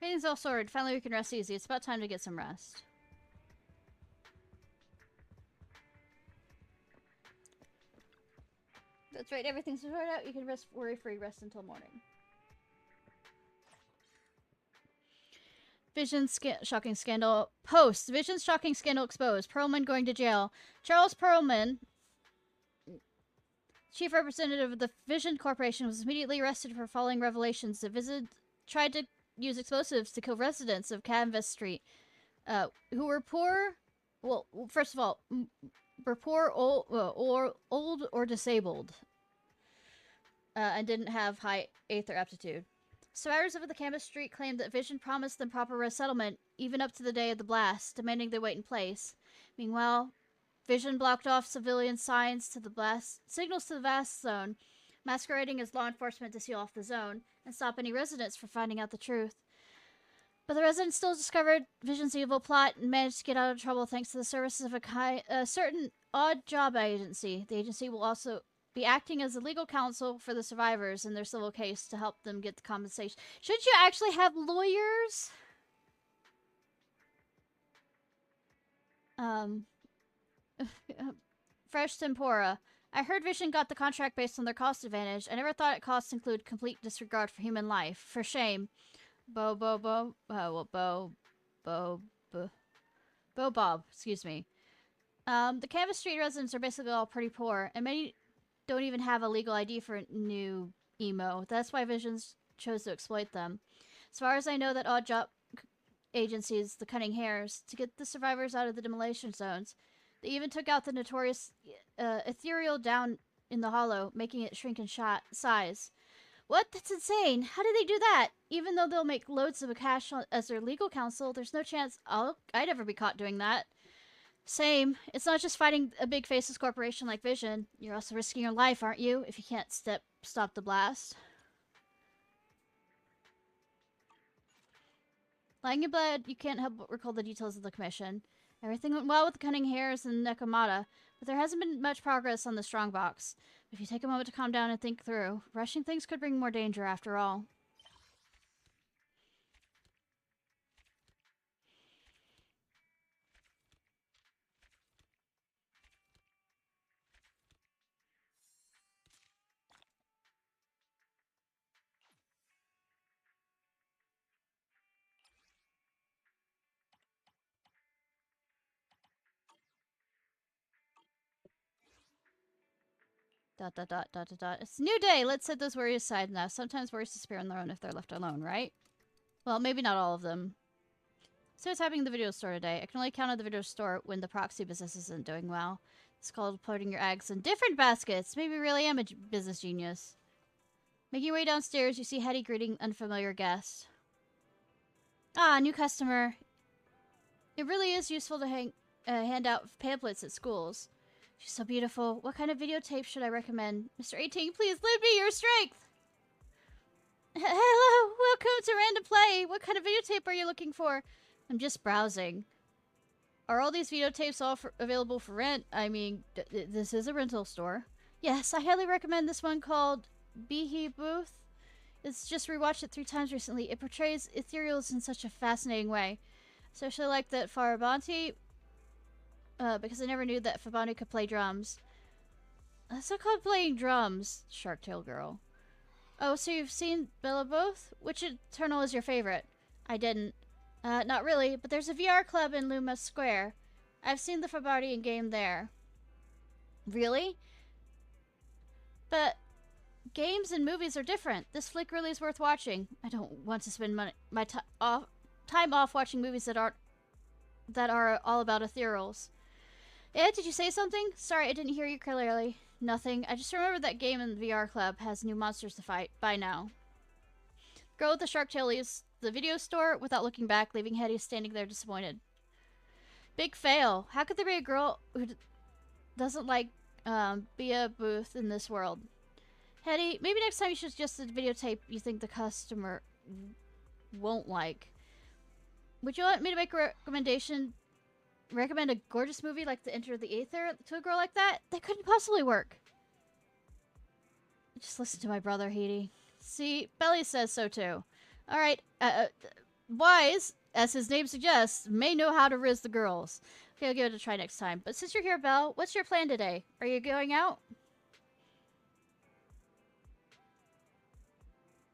Everything's all sorted. Finally we can rest easy. It's about time to get some rest. That's right, everything's sorted out. You can rest worry-free, rest until morning. Vision's shocking scandal. Post. Vision's shocking scandal exposed. Perlman going to jail. Charles Perlman, chief representative of the Vision Corporation, was immediately arrested for following revelations that Vision tried to use explosives to kill residents of Canvas Street, who were poor. Well, first of all, were poor, old or disabled, and didn't have high Aether aptitude. Survivors of the Canvas Street claimed that Vision promised them proper resettlement, even up to the day of the blast, demanding they wait in place. Meanwhile, Vision blocked off civilian signals to the blast zone, masquerading as law enforcement to seal off the zone and stop any residents from finding out the truth. But the residents still discovered Vision's evil plot and managed to get out of trouble thanks to the services of a certain odd job agency. The agency will also be acting as a legal counsel for the survivors in their civil case to help them get the compensation. Should you actually have lawyers? Fresh tempura. I heard Vision got the contract based on their cost advantage. I never thought it costs include complete disregard for human life. For shame. Bob, excuse me. The Canvas Street residents are basically all pretty poor, and many don't even have a legal ID for new emo. That's why Visions chose to exploit them. As far as I know, that odd job agencies, the Cunning Hares, to get the survivors out of the demolition zones. They even took out the notorious ethereal down in the hollow, making it shrink in size. What? That's insane! How did they do that? Even though they'll make loads of cash as their legal counsel, there's no chance I'd ever be caught doing that. Same. It's not just fighting a big faceless corporation like Vision. You're also risking your life, aren't you? If you can't stop the blast. Lying in bed, you can't help but recall the details of the commission. Everything went well with the Cunning Hares and Nekomata, but there hasn't been much progress on the Strongbox. If you take a moment to calm down and think through, rushing things could bring more danger after all. Dot, dot, dot, dot, dot, dot. It's a new day. Let's set those worries aside now. Sometimes worries disappear on their own if they're left alone, right? Well, maybe not all of them. So what's happening in the video store today? I can only count on the video store when the proxy business isn't doing well. It's called putting your eggs in different baskets. Maybe really am a business genius. Making your way downstairs, you see Hetty greeting unfamiliar guests. Ah, new customer. It really is useful to hand out pamphlets at schools. She's so beautiful. What kind of videotape should I recommend? Mr. 18, please lend me your strength! Hello, welcome to Random Play. What kind of videotape are you looking for? I'm just browsing. Are all these videotapes all available for rent? I mean, this is a rental store. Yes, I highly recommend this one called Behe Booth. It's just rewatched it 3 times recently. It portrays ethereals in such a fascinating way. Especially like that Farabanti, because I never knew that Fabani could play drums. So called playing drums, Sharktail Girl. Oh, so you've seen Bella Both? Which Eternal is your favorite? I didn't. Not really, but there's a VR club in Luma Square. I've seen the Fabani in game there. Really? But games and movies are different. This flick really is worth watching. I don't want to spend my time off watching movies that are all about ethereals. Ed, did you say something? Sorry, I didn't hear you clearly. Nothing. I just remembered that game in the VR club has new monsters to fight. Bye now. Girl with the shark tail leaves the video store without looking back, leaving Hetty standing there disappointed. Big fail. How could there be a girl who doesn't like be a booth in this world? Hetty, maybe next time you should suggest a videotape you think the customer won't like. Would you want me to make a recommend a gorgeous movie like The Enter the Aether to a girl like that? That couldn't possibly work. Just listen to my brother, Hetty. See, Belly says so too. Alright, Wise, as his name suggests, may know how to riz the girls. Okay, I'll give it a try next time. But since you're here, Belle, what's your plan today? Are you going out?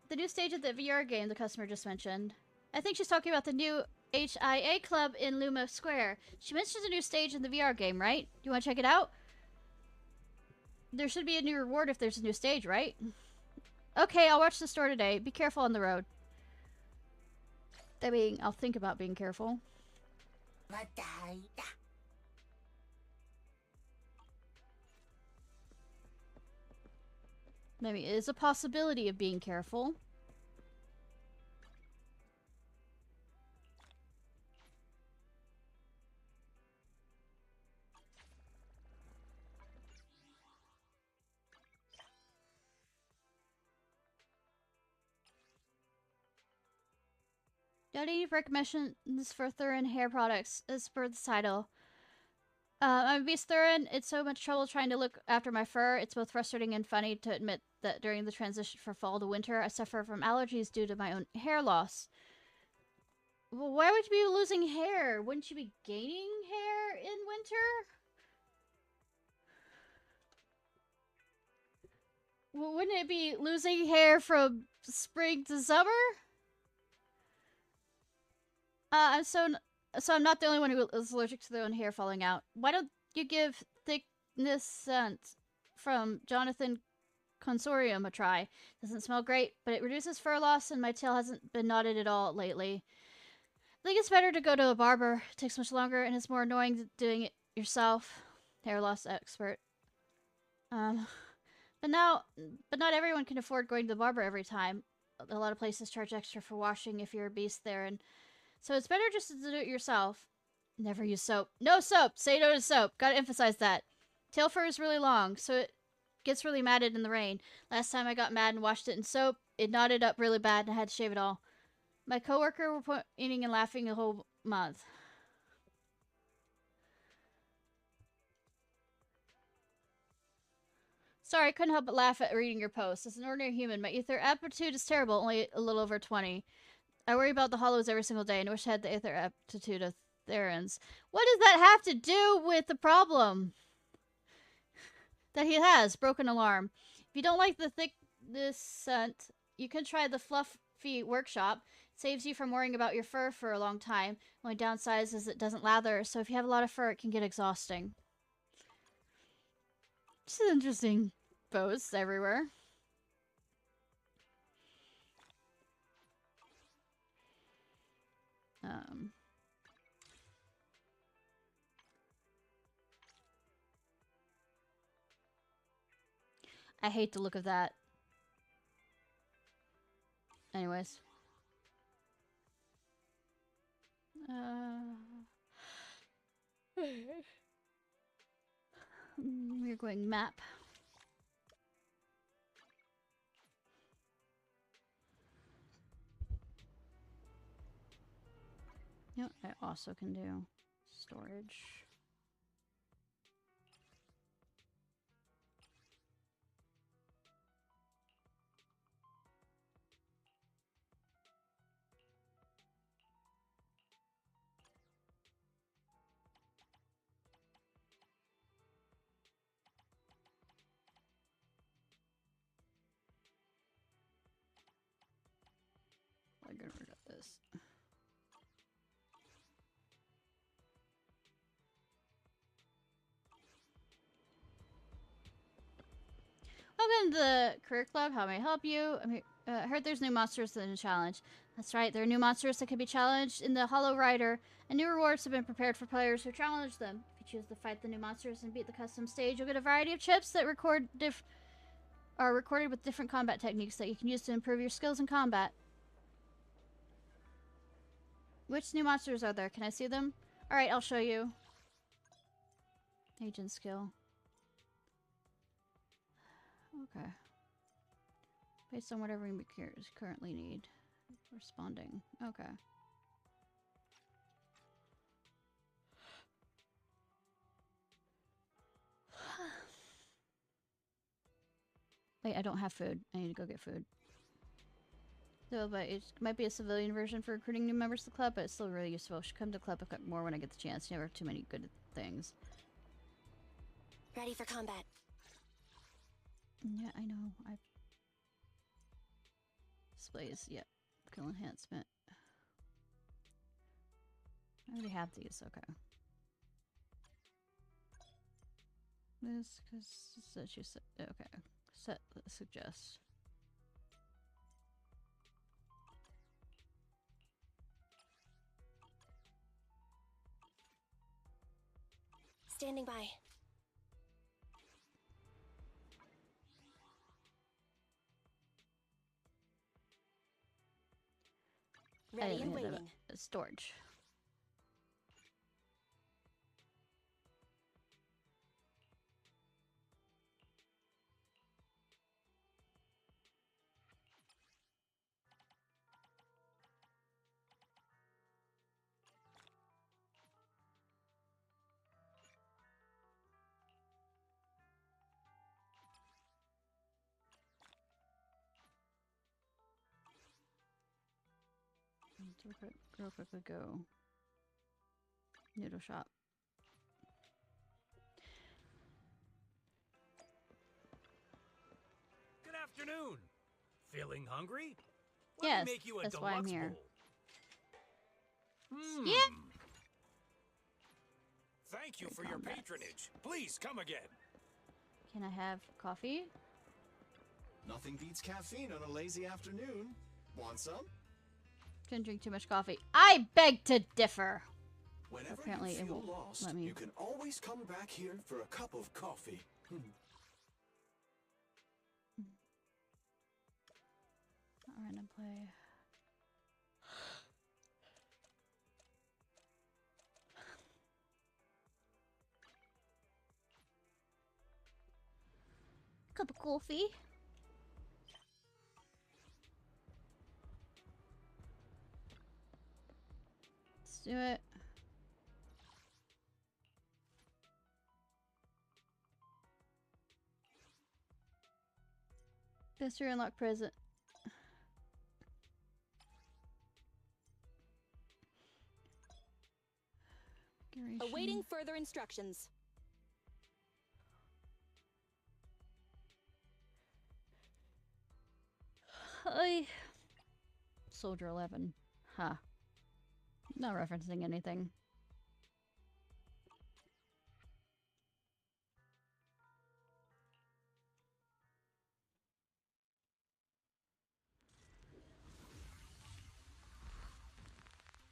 The new stage of the VR game the customer just mentioned. I think she's talking about the new HIA club in Luma Square. She mentioned a new stage in the VR game, right? Do you want to check it out? There should be a new reward if there's a new stage, right? Okay, I'll watch the store today. Be careful on the road. I mean, I'll think about being careful. Maybe it is a possibility of being careful. Got any recommendations for Thurin hair products as per the title? I'm a beast Thurin. It's so much trouble trying to look after my fur. It's both frustrating and funny to admit that during the transition from fall to winter, I suffer from allergies due to my own hair loss. Well, why would you be losing hair? Wouldn't you be gaining hair in winter? Wouldn't it be losing hair from spring to summer? So I'm not the only one who is allergic to their own hair falling out. Why don't you give thickness scent from Jonathan Consorium a try. Doesn't smell great, but it reduces fur loss, and my tail hasn't been knotted at all lately. I think it's better to go to a barber. It takes much longer, and it's more annoying than doing it yourself. Hair loss expert. But not everyone can afford going to the barber every time. A lot of places charge extra for washing if you're a beast there, and so it's better just to do it yourself. Never use soap. No soap! Say no to soap. Gotta emphasize that. Tail fur is really long, so it gets really matted in the rain. Last time I got mad and washed it in soap, it knotted up really bad and I had to shave it all. My coworker were pointing and laughing the whole month. Sorry, I couldn't help but laugh at reading your post. As an ordinary human, my ether aptitude is terrible, only a little over 20. I worry about the hollows every single day and wish I had the ether aptitude of Theron's. What does that have to do with the problem that he has? Broken alarm. If you don't like the thickness scent, you can try the Fluffy Workshop. It saves you from worrying about your fur for a long time. Only downside is it doesn't lather, so if you have a lot of fur, it can get exhausting. Just interesting posts everywhere. I hate the look of that. Anyways. We're going map. You know what I also can do? Storage. I'm gonna rid of this. Welcome to the Career Club. How may I help you? I heard there's new monsters in the challenge. That's right, there are new monsters that can be challenged in the Hollow Rider, and new rewards have been prepared for players who challenge them. If you choose to fight the new monsters and beat the custom stage, you'll get a variety of chips that are recorded with different combat techniques that you can use to improve your skills in combat. Which new monsters are there? Can I see them? Alright, I'll show you. Agent skill. Okay. Based on whatever you currently need. Responding. Okay. Wait, I don't have food. I need to go get food. So, but it might be a civilian version for recruiting new members to the club, but it's still really useful. I should come to the club more when I get the chance. Never have too many good things. Ready for combat. Yeah, I know. Displays, yep. Skill enhancement. I already have these, okay. This, because that you said, okay. Set, suggest. Standing by. Ready and waiting. Storage. Real quickly go. Noodle shop. Good afternoon. Feeling hungry? Yes, me make you a that's why I'm deluxe here. bowl. Yeah. Thank you for your patronage. Please come again. Can I have coffee? Nothing beats caffeine on a lazy afternoon. Want some? Couldn't drink too much coffee. I beg to differ. Whenever Apparently you it feel won't lost, let me. you can always come back here for a cup of coffee. Random play. Cup of coffee. Let's do it. Mystery unlock present. Awaiting further instructions. Hi. Soldier 11. Huh. Not referencing anything.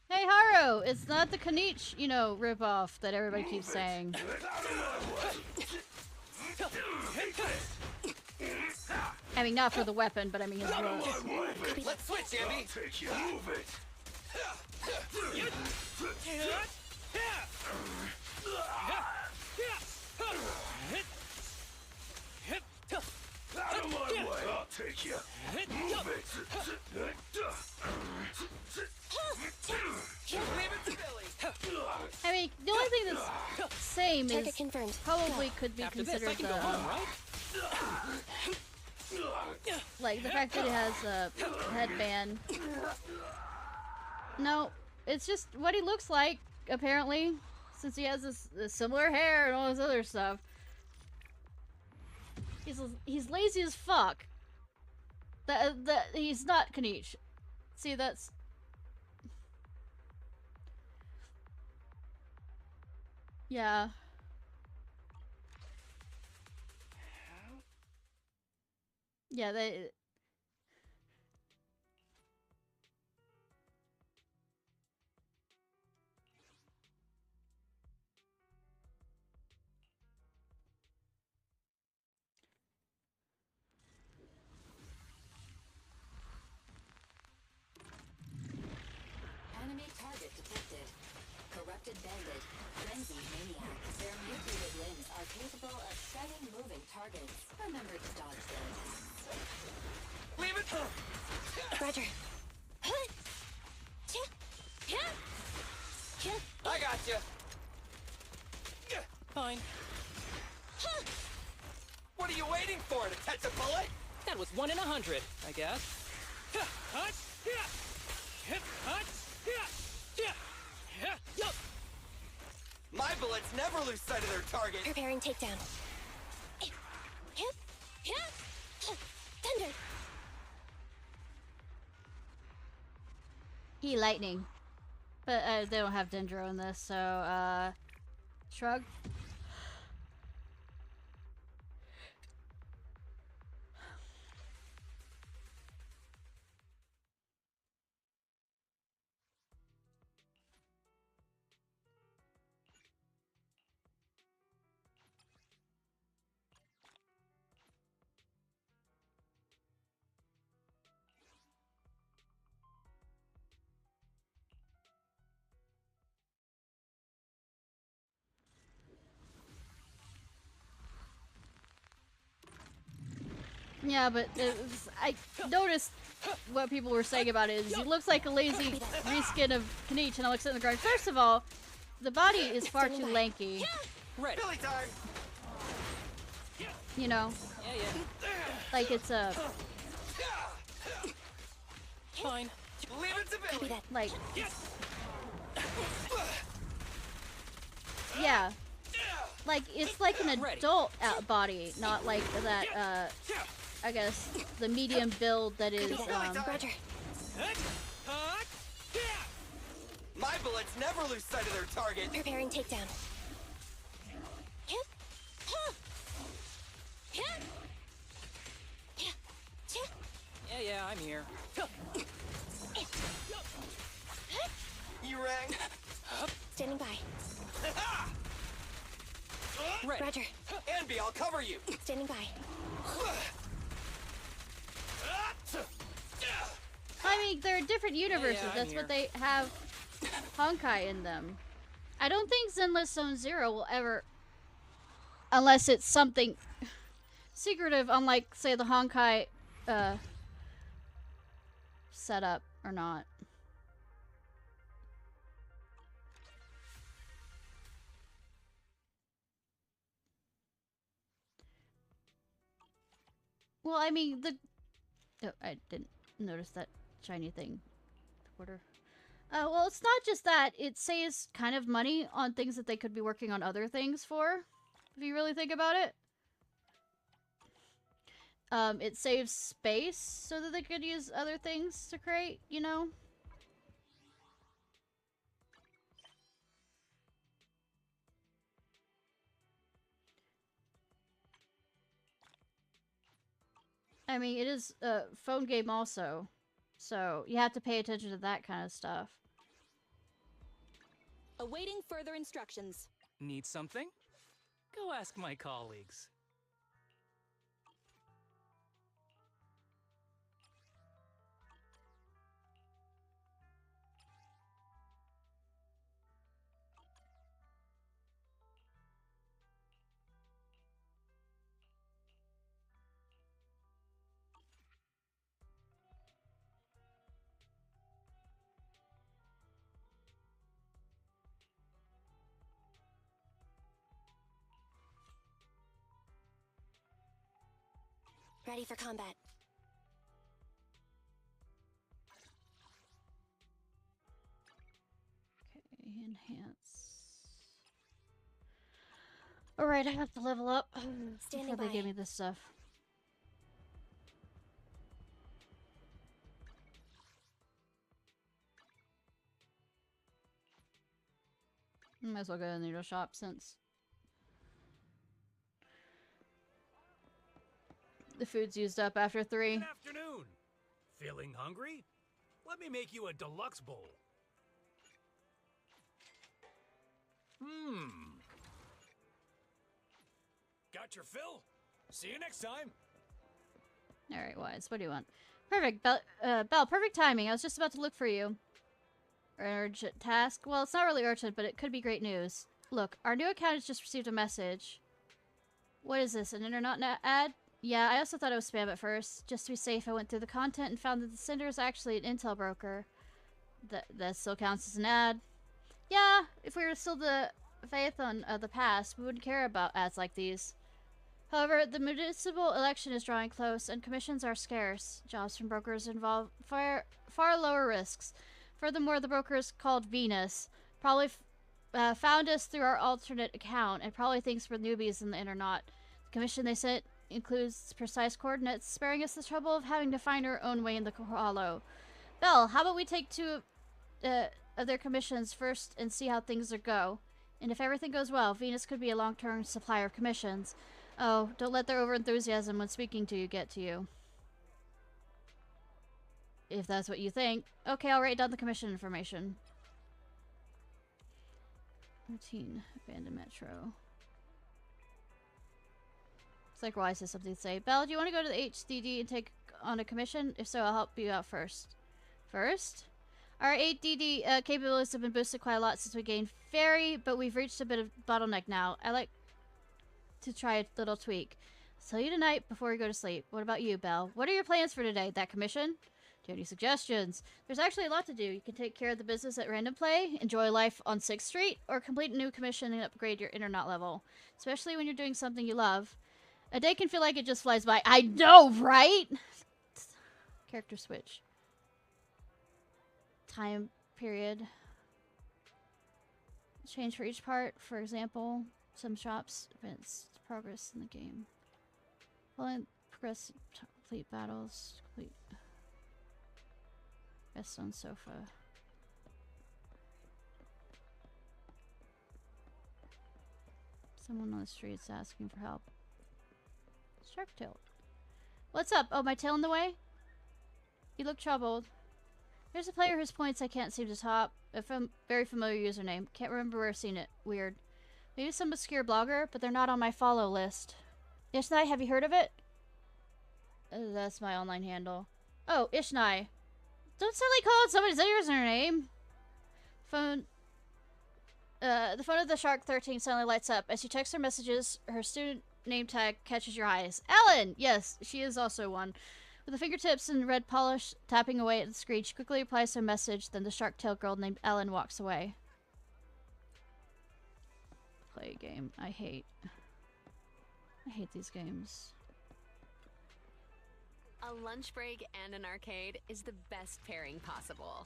Hey Haru, it's not the Kanich, you know, ripoff that everybody keeps saying. I mean, not for the weapon, but I mean his role. Let's switch, Andy. Move it. Out of my way. I'll take you. Move it. I mean, the only thing that's same is probably could be considered the like the fact that it has a headband. No, it's just what he looks like apparently, since he has this similar hair and all this other stuff. He's lazy as fuck. He's not Kanich. See, that's. Yeah. Yeah, they. Enemy target detected. Corrupted bandit. Frenzied maniac. Their mutated limbs are capable of shedding moving targets. Remember to dodge their attacks. Leave it! Roger. I got you. Fine. What are you waiting for? To catch a bullet? That was 1 in 100, I guess. My bullets never lose sight of their target. Preparing takedown. Thunder. He lightning. But they don't have Dendro in this, so shrug. Yeah, but I noticed what people were saying about it is he looks like a lazy reskin of Kanich, and I looked at the ground. First of all, the body is far too lanky. Right. Billy time. You know? Yeah. Like it's a... Fine. Leave it to Billy. Like... Yeah. Like, it's like an adult body, not like that, I guess, the medium build that is, Roger. My bullets never lose sight of their target. Preparing takedown. Standing by. Ready. Roger. Envy, I'll cover you. Standing by. I mean, they're different universes. Yeah, I'm That's here. what they have Honkai in them. I don't think Zenless Zone Zero will ever, unless it's something secretive, unlike, say, the Honkai setup or not. Well, I mean, oh, I didn't notice that shiny thing. Quarter. Well, it's not just that. It saves kind of money on things that they could be working on other things for, if you really think about it. It saves space so that they could use other things to create, you know? I mean, it is a phone game also, so you have to pay attention to that kind of stuff. Awaiting further instructions. Need something? Go ask my colleagues. Ready for combat. Okay, enhance. Alright, I have to level up before they give me this stuff. Might as well go to the noodle shop since the food's used up after 3. Good afternoon. Feeling hungry? Let me make you a deluxe bowl. Got your fill? See you next time. Alright, Wise, what do you want? Perfect, Belle, perfect timing. I was just about to look for you. Urgent task? Well, it's not really urgent, but it could be great news. Look, our new account has just received a message. What is this, an internet ad? Yeah, I also thought it was spam at first. Just to be safe, I went through the content and found that the sender is actually an intel broker. That still counts as an ad. Yeah, if we were still the faith on the past, we wouldn't care about ads like these. However, the municipal election is drawing close, and commissions are scarce. Jobs from brokers involve far lower risks. Furthermore, the broker is called Venus. Probably found us through our alternate account, and probably thinks we're newbies in the internet. The commission they sent includes precise coordinates, sparing us the trouble of having to find our own way in the hollow. Belle, how about we take 2 of their commissions first and see how things go? And if everything goes well, Venus could be a long-term supplier of commissions. Oh, don't let their over-enthusiasm when speaking to you get to you. If that's what you think. Okay, I'll write down the commission information. Routine. Abandoned metro. It's like Wise has something to say. Belle, do you want to go to the HDD and take on a commission? If so, I'll help you out first. First? Our 8DD capabilities have been boosted quite a lot since we gained Fairy, but we've reached a bit of bottleneck now. I like to try a little tweak. I'll tell you tonight before we go to sleep. What about you, Belle? What are your plans for today? That commission? Do you have any suggestions? There's actually a lot to do. You can take care of the business at Random Play, enjoy life on 6th Street, or complete a new commission and upgrade your internet level. Especially when you're doing something you love. A day can feel like it just flies by. I know, right? Character switch. Time period. Change for each part. For example, some shops, events, progress in the game. Well, progress, complete battles, complete. Best on sofa. Someone on the streets asking for help. Shark tail. What's up? Oh, my tail in the way? You look troubled. There's a player whose points I can't seem to top. A very familiar username. Can't remember where I've seen it. Weird. Maybe some obscure blogger, but they're not on my follow list. Ishnai, have you heard of it? That's my online handle. Oh, Ishnai. Don't silly call it somebody's username. Phone. The phone of the Shark 13 suddenly lights up. As she checks her messages, her student name tag catches your eyes. Ellen! Yes, she is also one. With the fingertips and red polish tapping away at the screen, she quickly replies to a message, then the shark tail girl named Ellen walks away. Play a game. I hate these games. A lunch break and an arcade is the best pairing possible.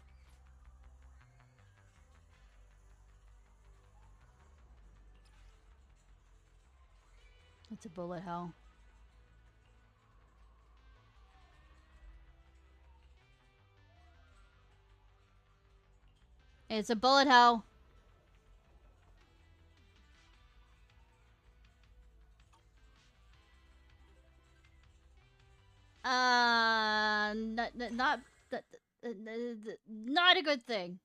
It's a bullet hell. It's a bullet hell. Not a good thing.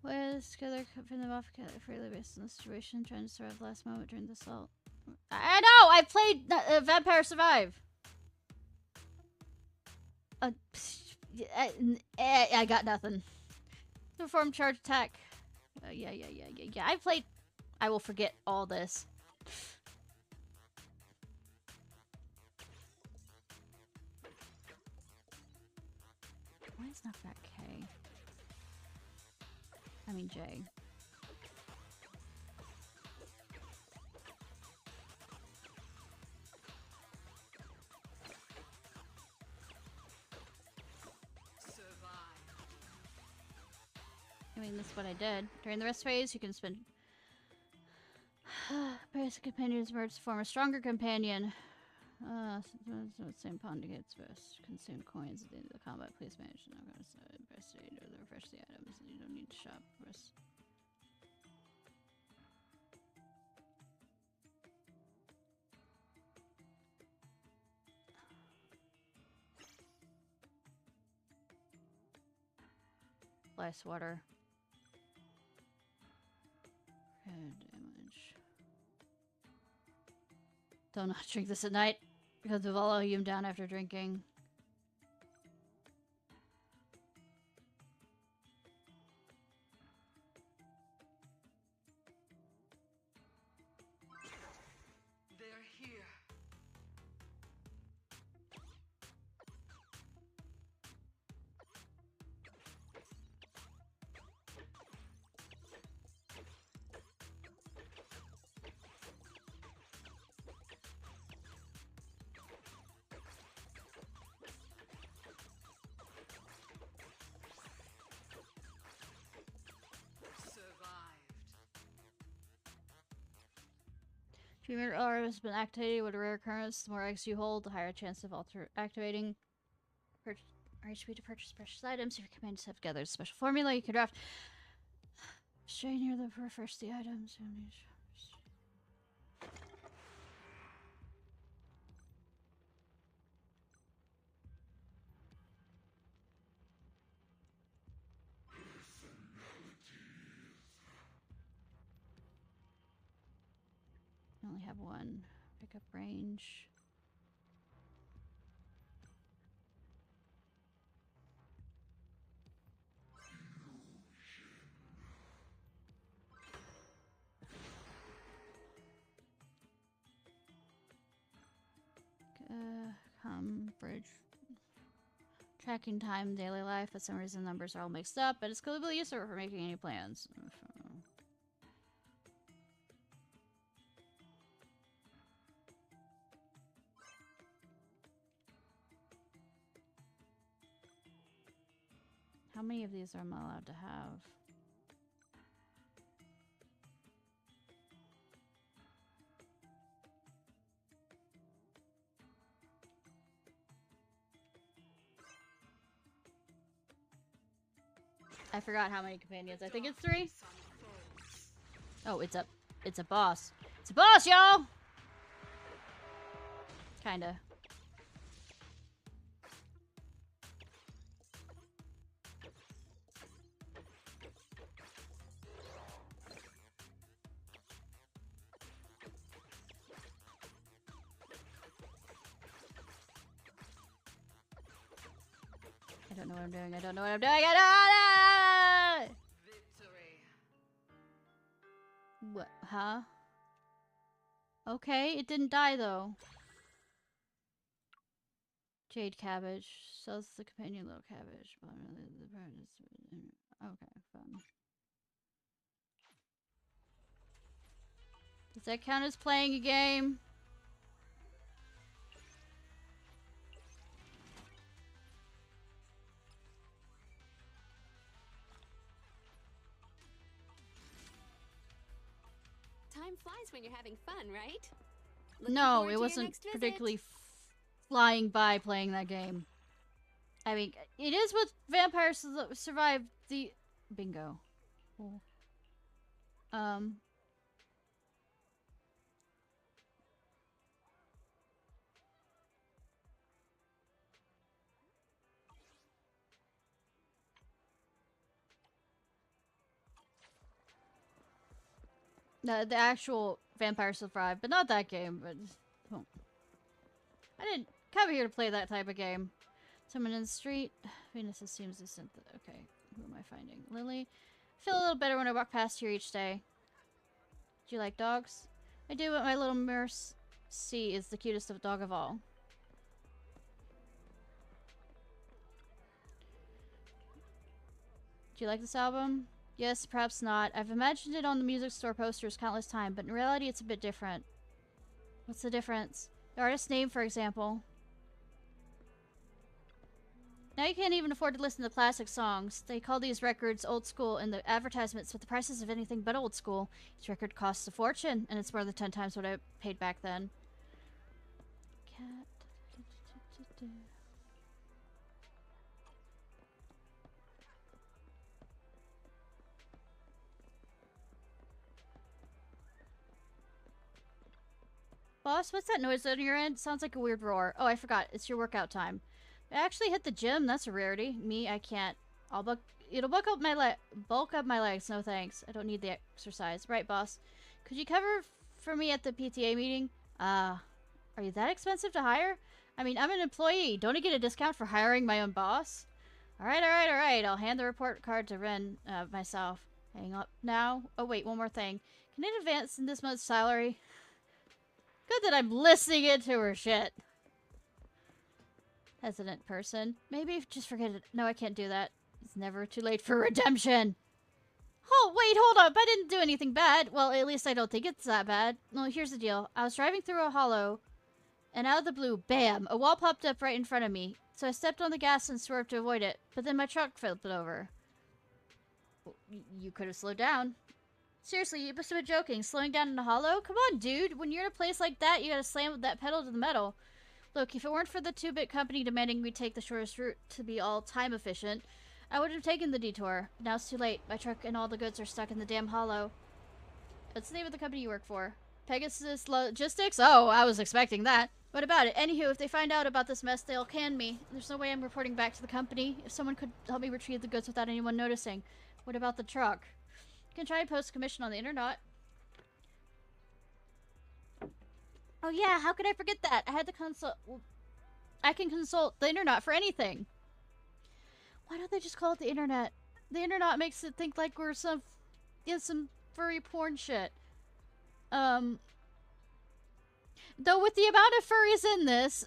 Was together, cutting them off freely based on the situation, trying to survive the last moment during the assault. I know! I played Vampire Survive! I got nothing. Perform charge attack. Yeah. I played... I will forget all this. Why is not that K? I mean J. I mean, that's what I did. During the rest phase, you can spend... Basic companions merge to form a stronger companion. Same pawn to get its best. Consume coins at the end of the combat. Please manage to knock out the best aid or refresh the items. You don't need to shop. Rest. Ice water. Head damage. Do not drink this at night, because of all you down after drinking. They're here. Treatment aura has been activated with a rare occurrence. The more eggs you hold, the higher chance of activating. HP to purchase precious items. If your companions have gathered a special formula, you can draft. Stray near them to refresh the items. I only have one. Pickup range. Bridge. Tracking time, daily life. For some reason, numbers are all mixed up, but it's clearly useful for making any plans. How many of these am I allowed to have? I forgot how many companions. I think it's 3. Oh, it's a boss. It's a boss, y'all! Kinda. don't know what I'm doing. I don't know what I'm doing. I don't know. Victory. What? Huh? Okay, it didn't die though. Jade cabbage. Sells the companion little cabbage. Okay, fun. Does that count as playing a game? Time flies when you're having fun, right? No, it wasn't particularly flying by playing that game. I mean, it is with vampires survive the bingo. Cool. The actual vampire survive, but not that game. But oh. I didn't come here to play that type of game. Someone in the street. Venus assumes this isn't. Okay, who am I finding? Lily. I feel a little better when I walk past here each day. Do you like dogs? I do, but my little Mercy is the cutest dog of all. Do you like this album? Yes, perhaps not. I've imagined it on the music store posters countless times, but in reality it's a bit different. What's the difference? The artist's name, for example. Now you can't even afford to listen to classic songs. They call these records old school in the advertisements with the prices of anything but old school. Each record costs a fortune, and it's more than 10 times what I paid back then. Cat. Boss, what's that noise on your end? Sounds like a weird roar. Oh, I forgot. It's your workout time. I actually hit the gym. That's a rarity. Me, I can't. It'll bulk up my legs. No thanks. I don't need the exercise. Right, boss. Could you cover for me at the PTA meeting? Are you that expensive to hire? I mean, I'm an employee. Don't I get a discount for hiring my own boss? Alright. I'll hand the report card to Ren myself. Hang up now. Oh, wait, one more thing. Can I advance in this month's salary? Good that I'm listening into her shit. Hesitant person. Maybe just forget it. No, I can't do that. It's never too late for redemption. Oh, wait, hold up. I didn't do anything bad. Well, at least I don't think it's that bad. Well, here's the deal. I was driving through a hollow, and out of the blue, bam, a wall popped up right in front of me. So I stepped on the gas and swerved to avoid it. But then my truck flipped over. Well, you could have slowed down. Seriously, you must have been joking. Slowing down in a hollow? Come on, dude. When you're in a place like that, you gotta slam that pedal to the metal. Look, if it weren't for the 2-bit company demanding we take the shortest route to be all time efficient, I would have taken the detour. Now it's too late. My truck and all the goods are stuck in the damn hollow. What's the name of the company you work for? Pegasus Logistics? Oh, I was expecting that. What about it? Anywho, if they find out about this mess, they'll can me. There's no way I'm reporting back to the company. If someone could help me retrieve the goods without anyone noticing. What about the truck? You can try and post commission on the internet. Oh yeah, how could I forget that? I had to consult. I can consult the internet for anything. Why don't they just call it the internet? The internet makes it think like we're some furry porn shit. Though with the amount of furries in this,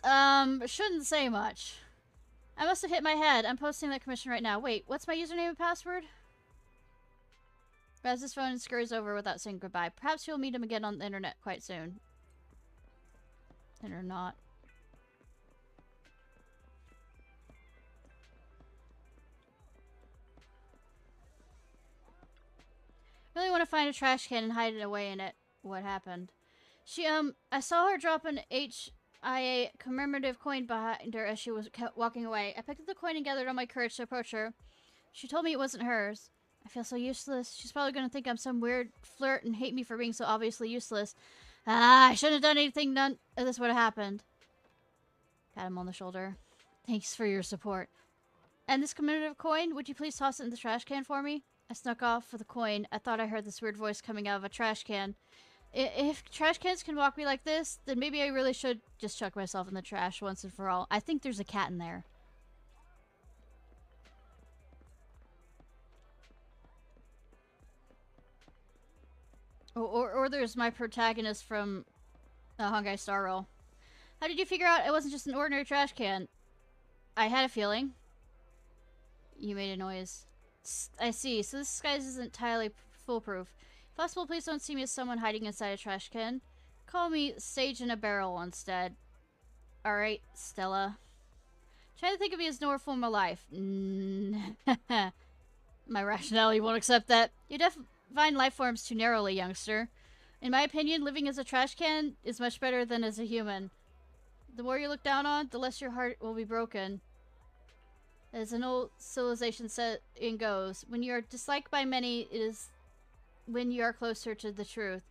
shouldn't say much. I must have hit my head. I'm posting that commission right now. Wait, what's my username and password? Grabs his phone and scurries over without saying goodbye. Perhaps you'll meet him again on the internet quite soon. Or not. Really want to find a trash can and hide it away in it. What happened? I saw her drop an HIA commemorative coin behind her as she was walking away. I picked up the coin and gathered all my courage to approach her. She told me it wasn't hers. I feel so useless. She's probably going to think I'm some weird flirt and hate me for being so obviously useless. I shouldn't have done anything. None of this would have happened. Pat him on the shoulder. Thanks for your support. And this commemorative coin, would you please toss it in the trash can for me? I snuck off with the coin. I thought I heard this weird voice coming out of a trash can. If trash cans can walk me like this, then maybe I really should just chuck myself in the trash once and for all. I think there's a cat in there. Or there's my protagonist from Honkai Star Rail. How did you figure out it wasn't just an ordinary trash can? I had a feeling. You made a noise. I see. So this disguise isn't entirely foolproof. If possible, please don't see me as someone hiding inside a trash can. Call me Sage in a Barrel instead. Alright, Stella. Try to think of me as normal for my life. My rationality won't accept that. You define life forms too narrowly, youngster. In my opinion, living as a trash can is much better than as a human. The more you look down on, the less your heart will be broken. As an old civilization saying goes, when you are disliked by many, it is when you are closer to the truth.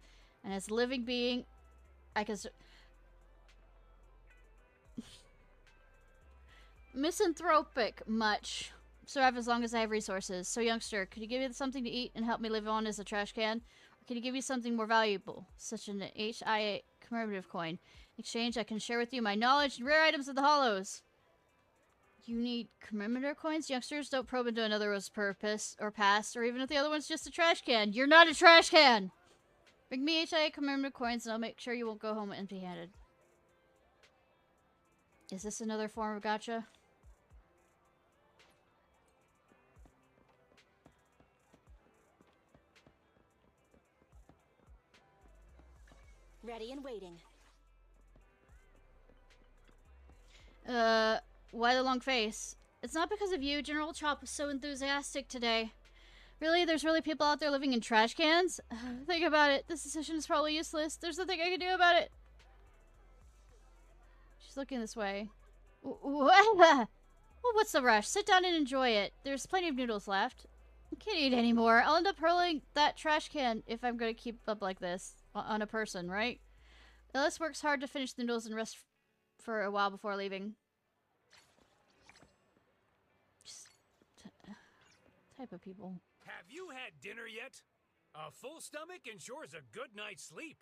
And as a living being, I can... Misanthropic much. Survive as long as I have resources. So, youngster, could you give me something to eat and help me live on as a trash can? Or can you give me something more valuable, such an HIA commemorative coin? In exchange, I can share with you my knowledge and rare items of the Hollows. You need commemorative coins? Youngsters, don't probe into another's purpose or past, or even if the other one's just a trash can. You're not a trash can! Bring me HIA commemorative coins and I'll make sure you won't go home empty-handed. Is this another form of gacha? Ready and waiting. Why the long face? It's not because of you. General Chop was so enthusiastic today. Really? There's really people out there living in trash cans? Think about it. This decision is probably useless. There's nothing I can do about it. She's looking this way. Well, what's the rush? Sit down and enjoy it. There's plenty of noodles left. I can't eat anymore. I'll end up hurling that trash can if I'm going to keep up like this on a person, right? Ellis works hard to finish the noodles and rest for a while before leaving. Just type of people. Have you had dinner yet? A full stomach ensures a good night's sleep.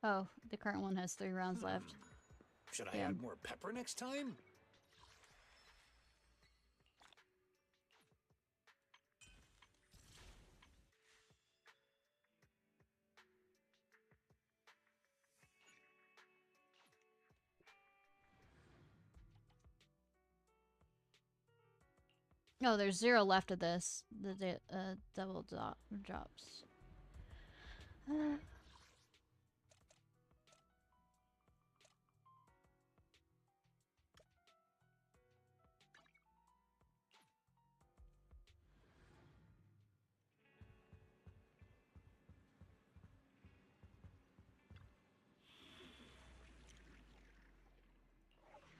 Oh, the current one has 3 rounds left. Should I add more pepper next time? Oh, there's 0 left of this. The double drops.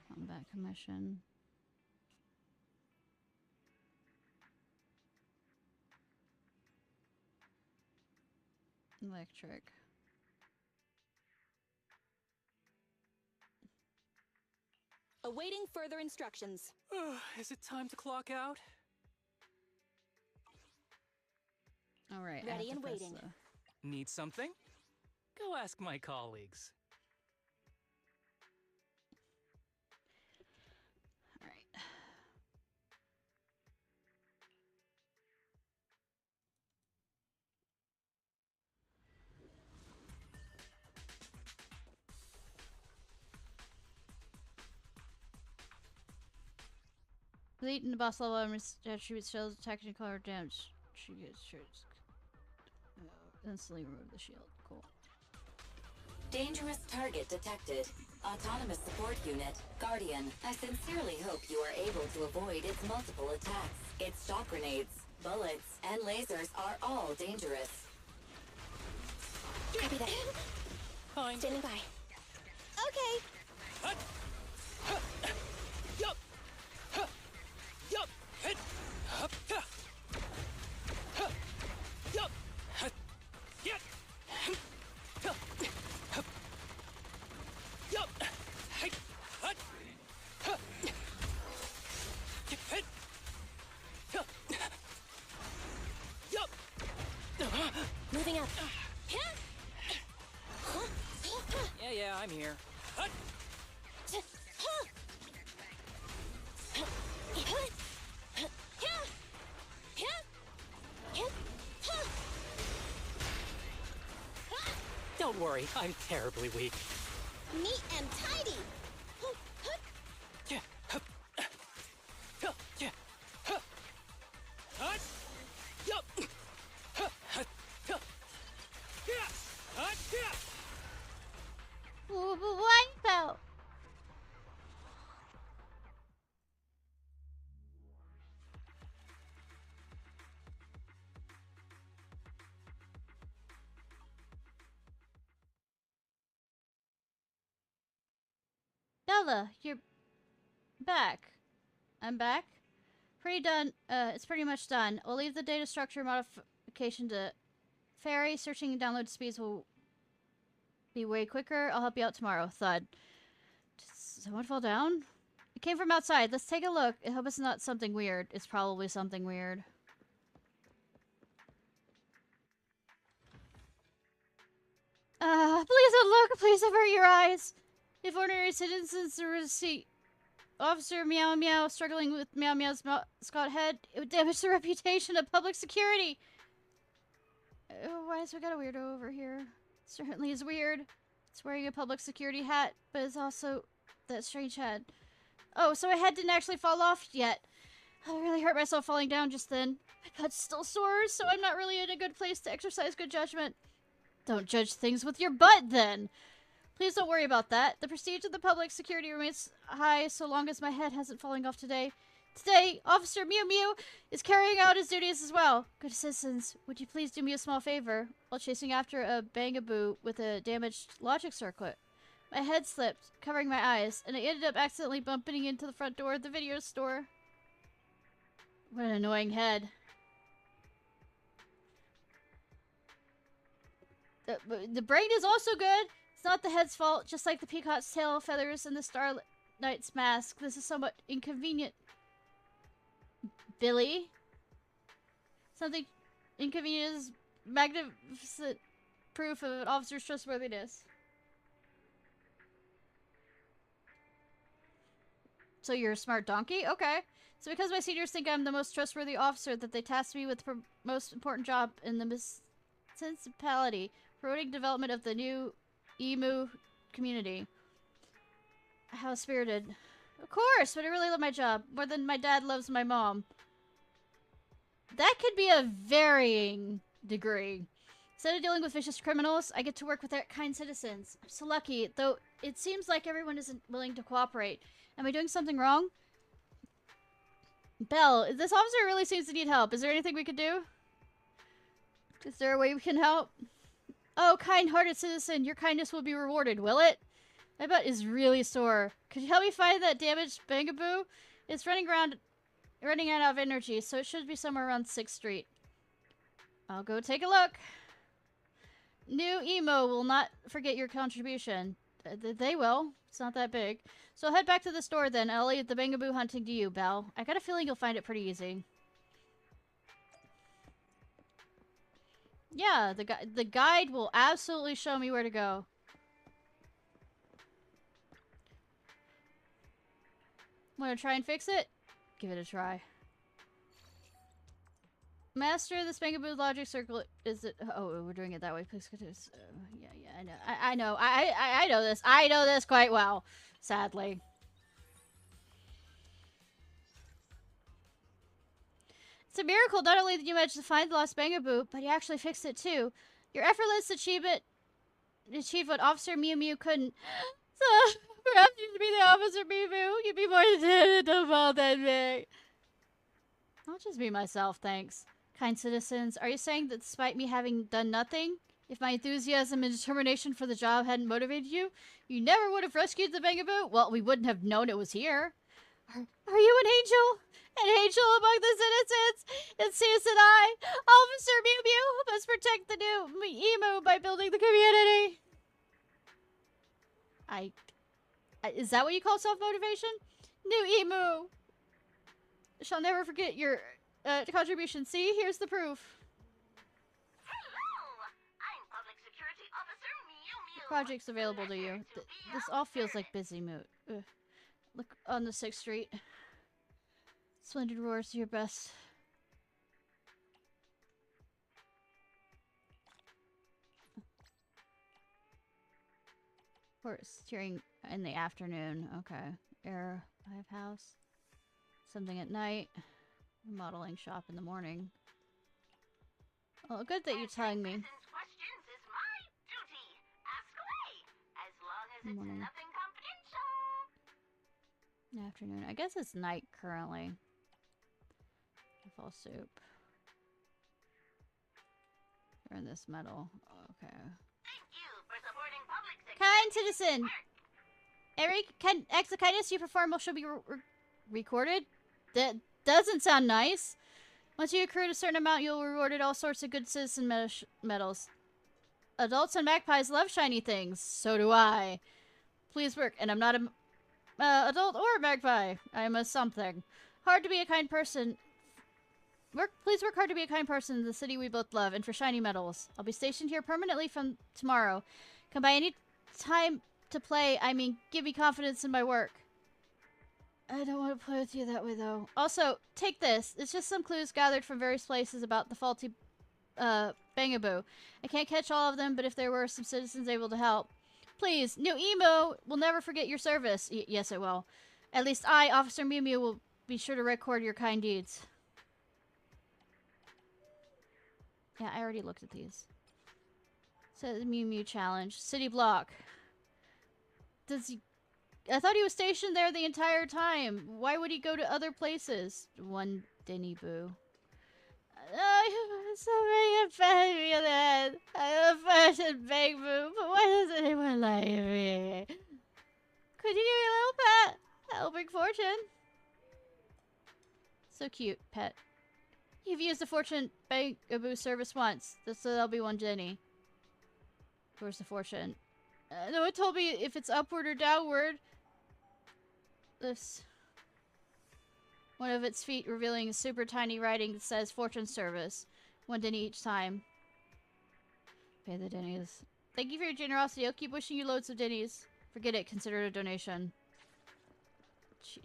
Combat commission. Electric. Awaiting further instructions. Is it time to clock out? All right. Ready and waiting. Need something? Go ask my colleagues. All right. Complete in the boss level, attributes shells, attacking color damage. She gets shirts. Instantly remove the shield. Cool. Dangerous target detected. Autonomous support unit, Guardian. I sincerely hope you are able to avoid its multiple attacks. Its shock grenades, bullets, and lasers are all dangerous. Copy that. Fine. Standing by. Okay. Yup. Yup. Hit. Yup. Yup. Get. Yup. Hey. Hut. Hit. sorry. I'm terribly weak. Neat and tidy! What though? Bella, you're back. I'm back. Pretty done. It's pretty much done. We'll leave the data structure modification to Fairy. Searching and download speeds will be way quicker. I'll help you out tomorrow. Thud. Did someone fall down? It came from outside. Let's take a look. I hope it's not something weird. It's probably something weird. Please don't look. Please avert your eyes. If ordinary citizens were to see Officer Meow Meow struggling with Meow Meow's mascot head, it would damage the reputation of public security. Why has we got a weirdo over here? Certainly is weird. It's wearing a public security hat, but it's also that strange head. Oh, so my head didn't actually fall off yet. I really hurt myself falling down just then. My butt's still sore, so I'm not really in a good place to exercise good judgment. Don't judge things with your butt, then. Please don't worry about that. The prestige of the public security remains high so long as my head hasn't fallen off today. Today, Officer Mew Mew is carrying out his duties as well. Good citizens, would you please do me a small favor? While chasing after a bangaboo with a damaged logic circuit, my head slipped, covering my eyes, and I ended up accidentally bumping into the front door of the video store. What an annoying head. The brain is also good. It's not the head's fault, just like the peacock's tail feathers and the Starlight's mask. This is somewhat inconvenient. Billy? Something inconvenient is magnificent proof of an officer's trustworthiness. So you're a smart donkey? Okay. So because my seniors think I'm the most trustworthy officer, that they tasked me with the most important job in the municipality, promoting development of the new emu community. How spirited. Of course, but I really love my job, more than my dad loves my mom. That could be a varying degree. Instead of dealing with vicious criminals, I get to work with kind citizens. I'm so lucky, though it seems like everyone isn't willing to cooperate. Am I doing something wrong? Belle, this officer really seems to need help. Is there anything we could do? Is there a way we can help? Oh, kind-hearted citizen, your kindness will be rewarded, will it? My butt is really sore. Could you help me find that damaged bangaboo? It's running out of energy, so it should be somewhere around 6th Street. I'll go take a look. New Emo will not forget your contribution. They will. It's not that big. So I'll head back to the store then. I'll leave the bangaboo hunting to you, Belle. I got a feeling you'll find it pretty easy. Yeah, the guide will absolutely show me where to go. Want to try and fix it? Give it a try. Master the Spangaboo logic circle is it? Oh, we're doing it that way. Please continue. Yeah, I know. I know this. I know this quite well. Sadly. It's a miracle not only did you manage to find the lost Bangaboo, but you actually fixed it too. Your effortless achievement achieved what Officer Mew Mew couldn't. So, perhaps you should be the Officer Mew Mew. You'd be more intelligent than me. I'll just be myself, thanks. Kind citizens, are you saying that despite me having done nothing, if my enthusiasm and determination for the job hadn't motivated you, you never would have rescued the Bangaboo? Well, we wouldn't have known it was here. Are you an angel? An angel among the citizens? It seems that I, Officer Mew Mew, must protect the new emu by building the community. Is that what you call self-motivation? New emu. Shall never forget your contribution. See, here's the proof. Hello! I'm Public Security Officer Mew Mew. Project's available to you. This all feels like busy mood. Look on the 6th Street. Splendid roars to your best. Course hearing in the afternoon. Okay. Air 5 house. Something at night. Modeling shop in the morning. Oh, good that you're telling me. Questions is my duty. Ask away, as long as it's Morning. nothing confidential. Afternoon. I guess it's night currently. Fall soup. Earn this medal. Okay. Thank you for supporting public security. Kind citizen! Eric, acts of kindness you perform should be recorded? That doesn't sound nice. Once you accrue a certain amount, you'll be rewarded all sorts of good citizen medals. Adults and magpies love shiny things. So do I. Please work. And I'm not a adult or a magpie. I'm a something. Hard to be a kind person. Please work hard to be a kind person in the city we both love, and for shiny medals. I'll be stationed here permanently from tomorrow. Come by any time to play. I mean, give me confidence in my work. I don't want to play with you that way, though. Also, take this. It's just some clues gathered from various places about the faulty, Bangaboo. I can't catch all of them, but if there were some citizens able to help. Please, new Emo will never forget your service. Yes, it will. At least I, Officer Mew Mew, will be sure to record your kind deeds. Yeah, I already looked at these. So, the Mew Mew challenge. City block. Does he... I thought he was stationed there the entire time. Why would he go to other places? One Denny Boo. So many offend me that. I'm a person Big Boo, but why does anyone like me? Could you give me a little pet? That'll bring fortune. So cute, pet. You've used the fortune Bangaboo service once, so there'll be one Jenny. Where's the fortune? No, it told me if it's upward or downward. This. One of its feet revealing super tiny writing that says fortune service. One Denny each time. Pay the Dennies. Thank you for your generosity. I'll keep wishing you loads of Dennies. Forget it. Consider it a donation.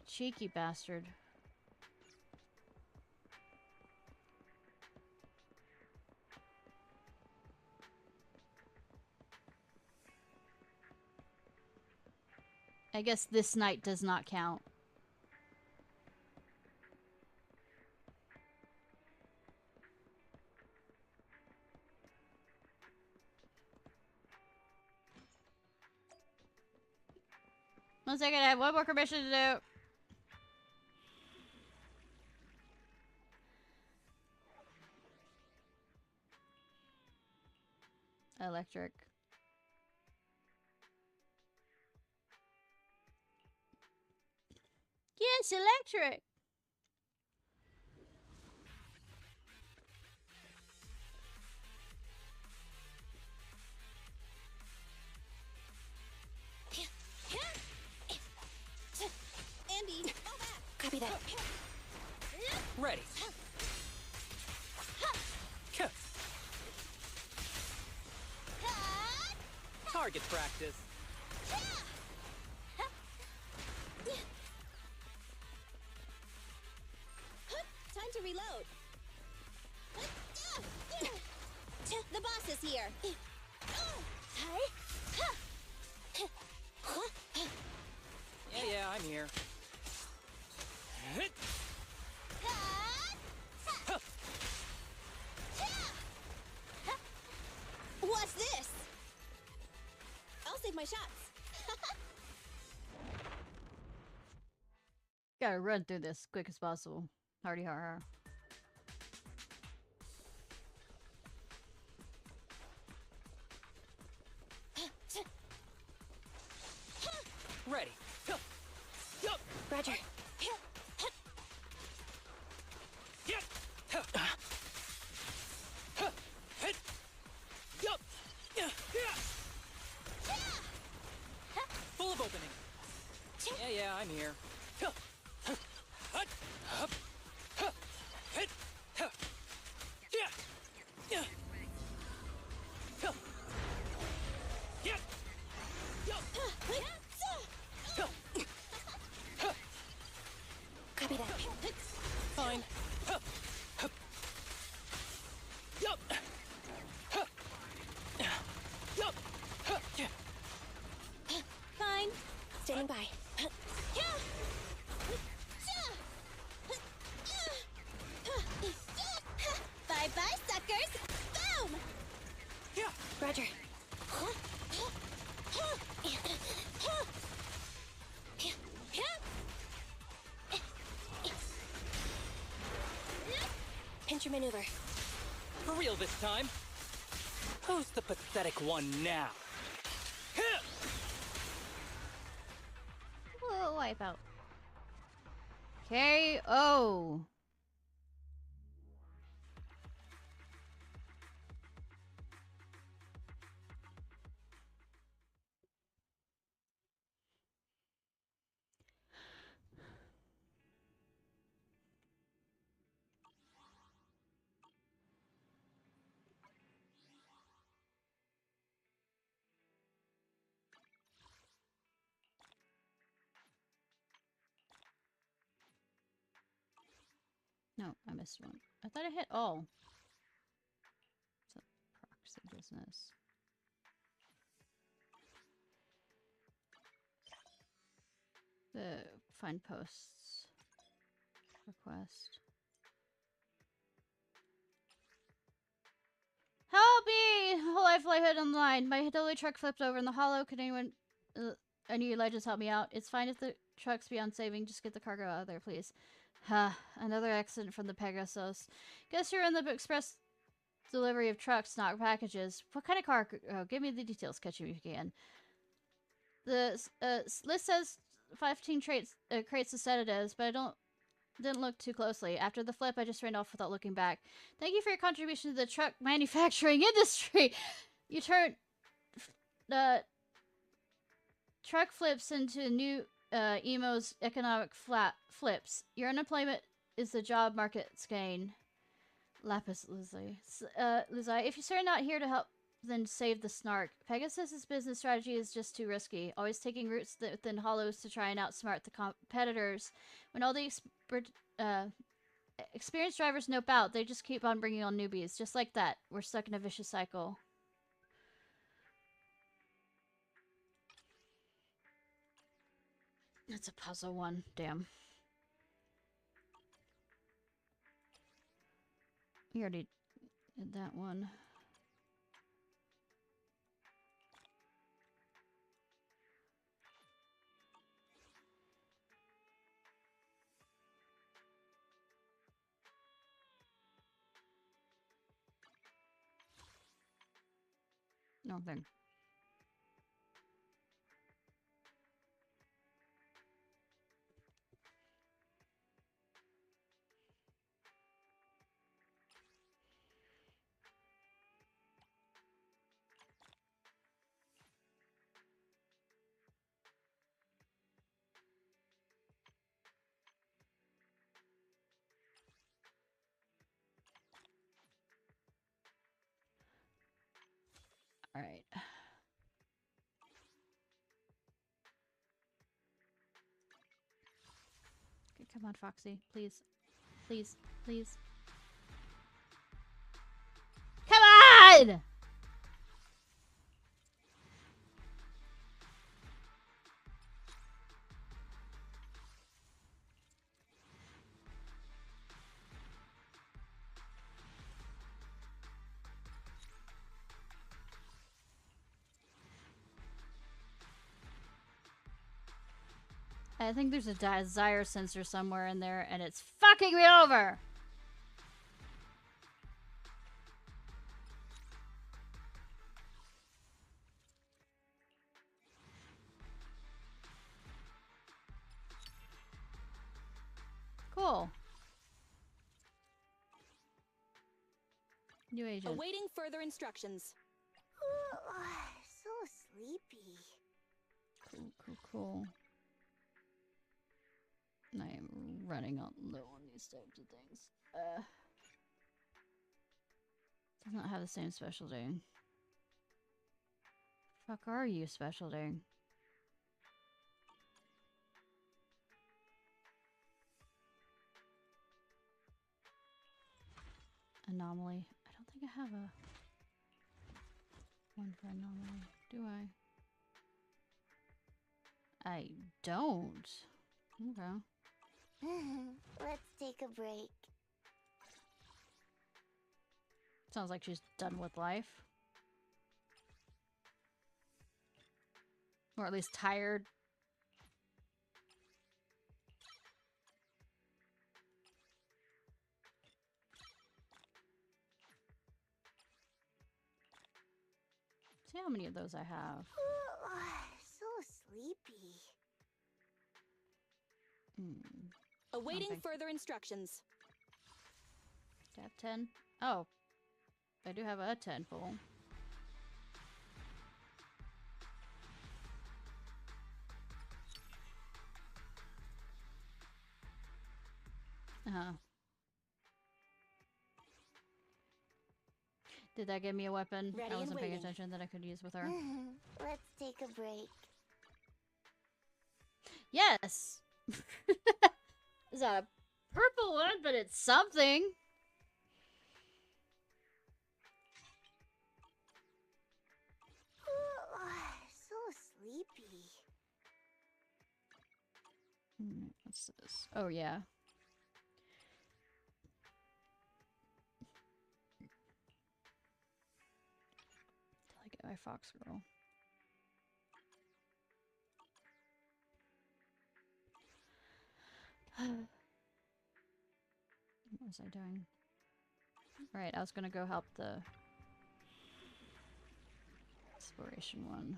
Cheeky bastard. I guess this night does not count. One second, I have one more commission to do. Electric. Yes, electric! Andy, go back! Copy that. Ready. Target practice. Time to reload. The boss is here. Yeah, I'm here. What's this? I'll save my shots. Gotta run through this as quick as possible. Hardy har har. Ready. Roger. Full of opening. Yeah, I'm here. Copy that. Fine. Pinch your maneuver. For real this time. Who's the pathetic one now? Whoa, wipeout. KO. No, I missed one. I thought I hit all. It's a proxy business. The find posts request. Help me! Whole life livelihood online. My delivery truck flipped over in the hollow. Could anyone, any legends help me out? It's fine if the truck's beyond saving. Just get the cargo out of there, please. Another accident from the Pegasus. Guess you're in the express delivery of trucks, not packages. What kind of car? Oh, give me the details. Catch me if you can. The list says 15 crates of sedatives, but didn't look too closely. After the flip, I just ran off without looking back. Thank you for your contribution to the truck manufacturing industry. You turned truck flips into new emo's economic flips. Your unemployment is the job market's gain. Lapis Lazuli. If you're not here to help, then save the snark. Pegasus's business strategy is just too risky. Always taking routes within hollows to try and outsmart the competitors. When all the experienced drivers nope out, they just keep on bringing on newbies. Just like that. We're stuck in a vicious cycle. That's a puzzle one. Damn. We already did that one. Nothing. All right. Okay, come on, Foxy. Please. Please. Please. Come on! I think there's a desire sensor somewhere in there, and it's fucking me over! Cool. New agent. Awaiting further instructions. So sleepy. Cool, cool, cool. I am running on low on these types of things. Does not have the same specialty. Fuck are you, specialty? Anomaly. I don't think I have a one for anomaly. Do I? I don't. Okay. Let's take a break. Sounds like she's done with life. Or at least tired. See how many of those I have. So sleepy. Awaiting Something. further instructions. Do I have 10? Oh. I do have a 10 full. Uh-huh. Did that give me a weapon? Ready I and wasn't paying waiting. attention that I could use with her. Let's take a break. Yes! It's not a purple one, but it's something. So sleepy. What's this? Oh, yeah. Till I get my fox girl. What was I doing? Right, I was gonna go help the exploration one.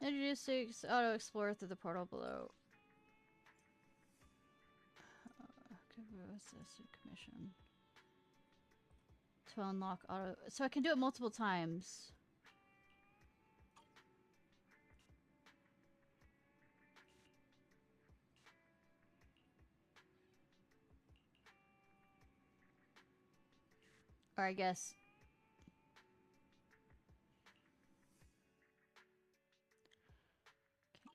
Introduce the auto explorer through the portal below. Commission. To unlock auto, so I can do it multiple times. Or I guess.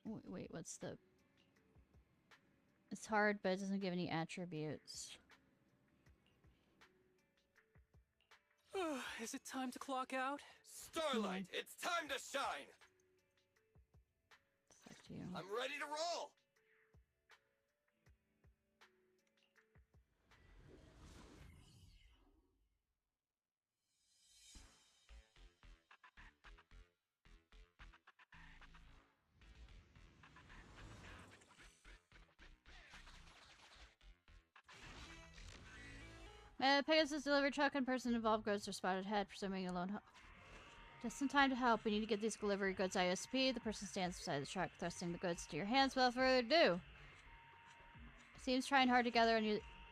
Wait, what's the... It's hard, but it doesn't give any attributes. Is it time to clock out? Starlight, it's time to shine! It's up to you. I'm ready to roll! Pegasus delivery truck and person involved goods are spotted ahead, presuming alone. Just in time to help. We need to get these delivery goods ISP. The person stands beside the truck, thrusting the goods to your hands without further ado. Seems trying hard to gather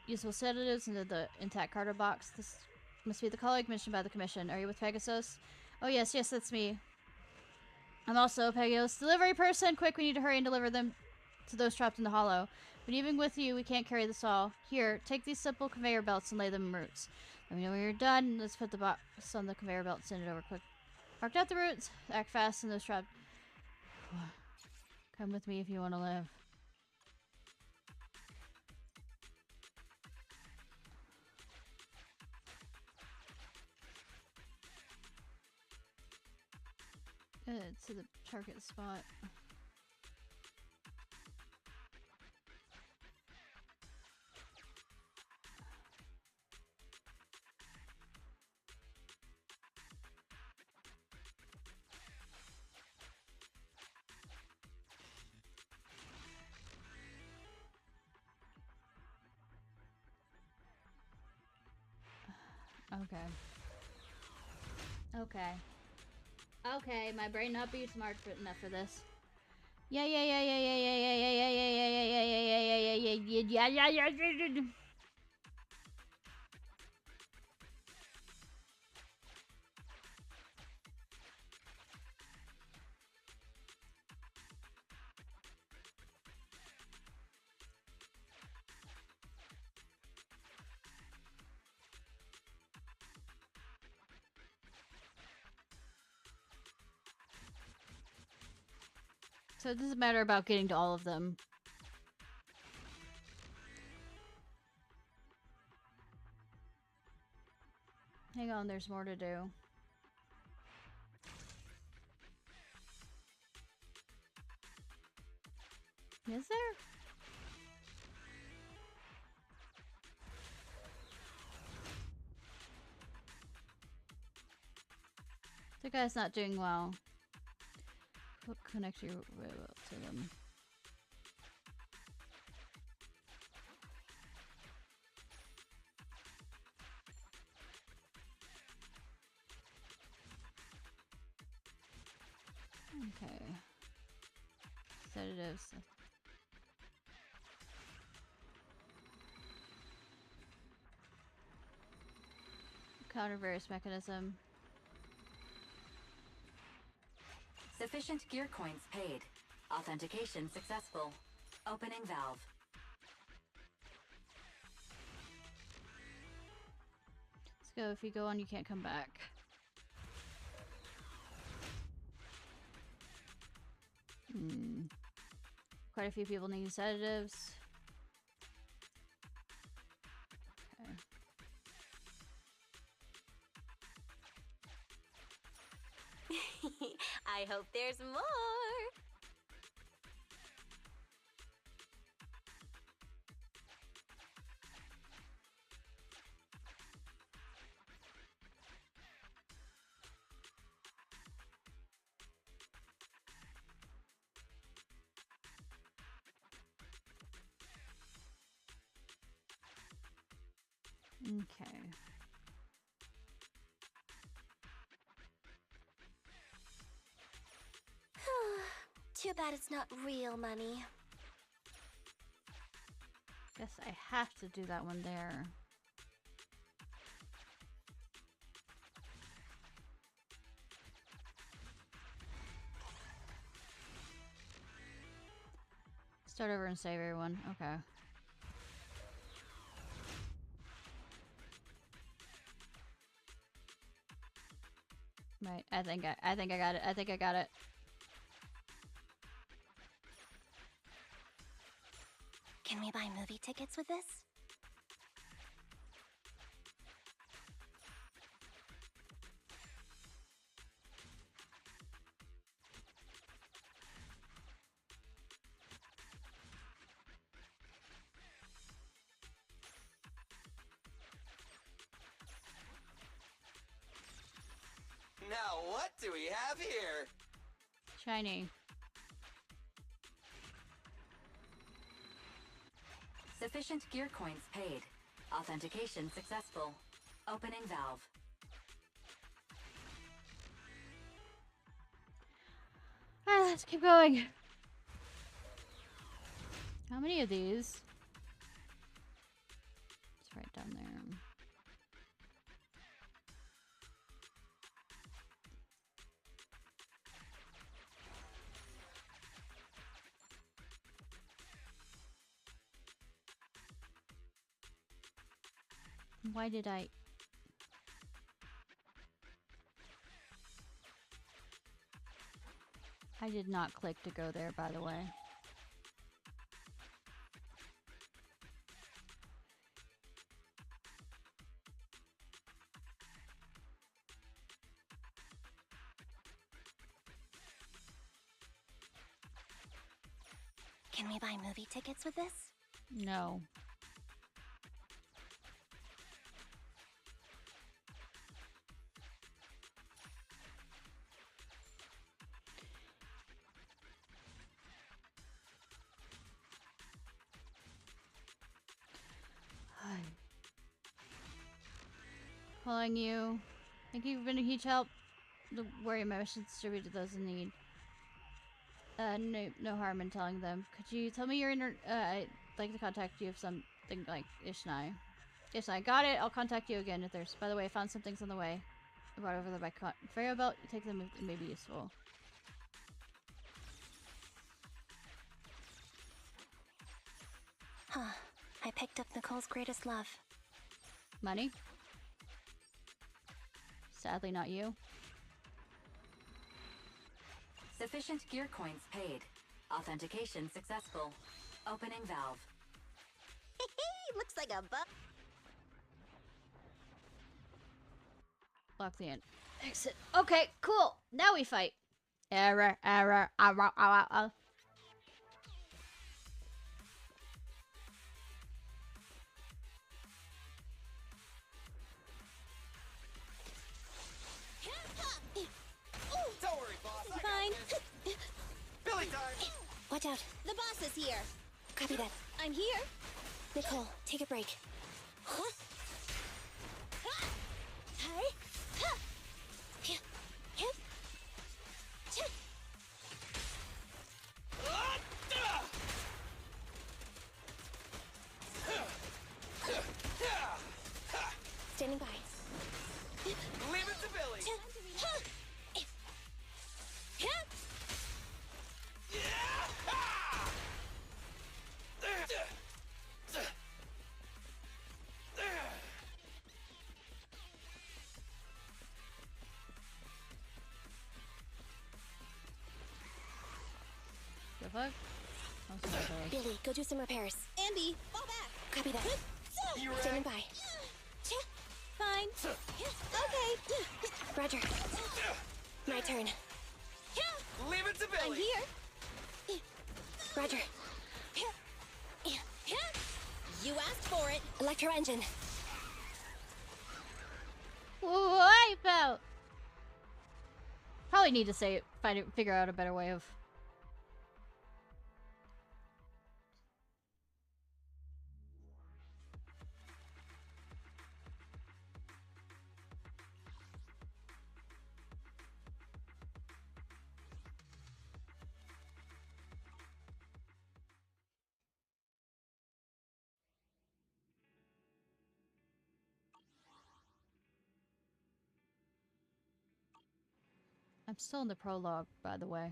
useful sedatives into the intact cargo box. This must be the colleague mentioned by the commission. Are you with Pegasus? Oh yes, that's me. I'm also a Pegasus delivery person. Quick, we need to hurry and deliver them to those trapped in the hollow. But even with you, we can't carry this all. Here, take these simple conveyor belts and lay them in routes. Let me know when you're done. Let's put the box on the conveyor belt and send it over quick. Marked out the routes. Act fast and those trapped. Come with me if you want to live. Good, to the target spot. Okay, my brain not be smart enough for this. Yeah. So it doesn't matter about getting to all of them. Hang on, there's more to do. Is there? The guy's not doing well. Connect your railroad to them. Okay. Sedatives. HoyoVerse mechanism. Sufficient gear coins paid. Authentication successful. Opening valve. Let's go. If you go on, you can't come back. Quite a few people need sedatives. Okay. I hope there's more. Okay. Too bad it's not real money. Guess I have to do that one there. Start over and save everyone. Okay. Right. I think I got it. I think I got it. Can we buy movie tickets with this? Now what do we have here? Shiny. Sufficient gear coins paid. Authentication successful. Opening valve. Alright, let's keep going. How many of these? It's right down there. Why did I? I did not click to go there, by the way. Can we buy movie tickets with this? No. Calling you. Thank you for being a huge help. Don't worry, my mission distributed to those in need. No harm in telling them. Could you tell me your I'd like to contact you if something like Ishnai. Ishnai, got it. I'll contact you again if there's. By the way, I found some things on the way. I brought over there by Ferro belt. You take them if they may be useful. Huh. I picked up Nicole's greatest love. Money? Sadly, not you. Sufficient gear coins paid. Authentication successful. Opening valve. Looks like a bug. Lock the end. Exit. Okay, cool. Now we fight. Error. Don't worry, boss. I got Fine. this. Billy time. Watch out. The boss is here. Copy that. I'm here. Nicole, take a break. Huh? Standing by. Leave it to Billy. The fuck? Billy, go do some repairs. Andy, fall back. Copy that. You Standing by. Fine. Okay. Roger. My turn. Leave it to Billy. I'm here. Roger. You asked for it. Electro engine. Wipe out. Probably need to say it, figure out a better way of. I'm still in the prologue, by the way.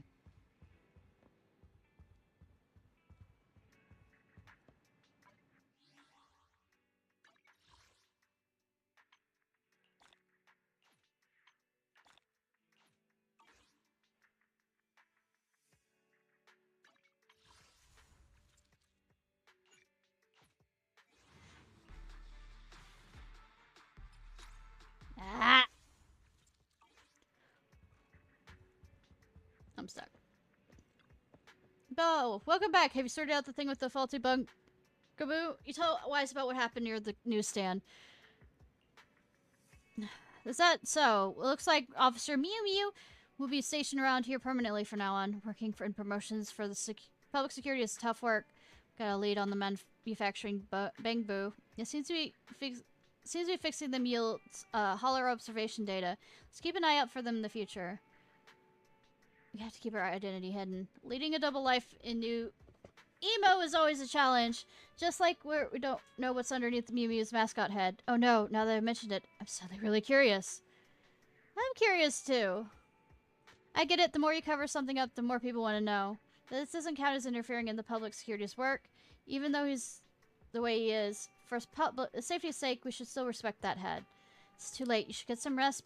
Ah! I'm stuck. Bo, welcome back. Have you sorted out the thing with the faulty bug? Gaboo, you tell Wise about what happened near the newsstand. Is that so? It looks like Officer Mew Mew will be stationed around here permanently from now on, working in promotions for the public security is tough work. Got a lead on the manufacturing Bang Boo. It seems to be fixing the mule's holler observation data. Let's keep an eye out for them in the future. We have to keep our identity hidden. Leading a double life in New Emo is always a challenge. Just like we don't know what's underneath Mew Mew's mascot head. Oh no, now that I've mentioned it, I'm suddenly really curious. I'm curious too. I get it, the more you cover something up, the more people want to know. This doesn't count as interfering in the public security's work. Even though he's the way he is, for safety's sake, we should still respect that head. It's too late. You should get some rest.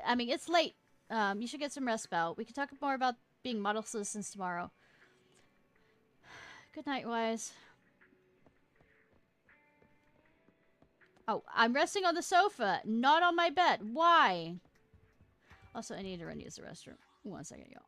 I mean, it's late. You should get some rest, Belle. We can talk more about being model citizens tomorrow. Good night, Wise. Oh, I'm resting on the sofa, not on my bed. Why? Also, I need to run use the restroom. 1 second, y'all.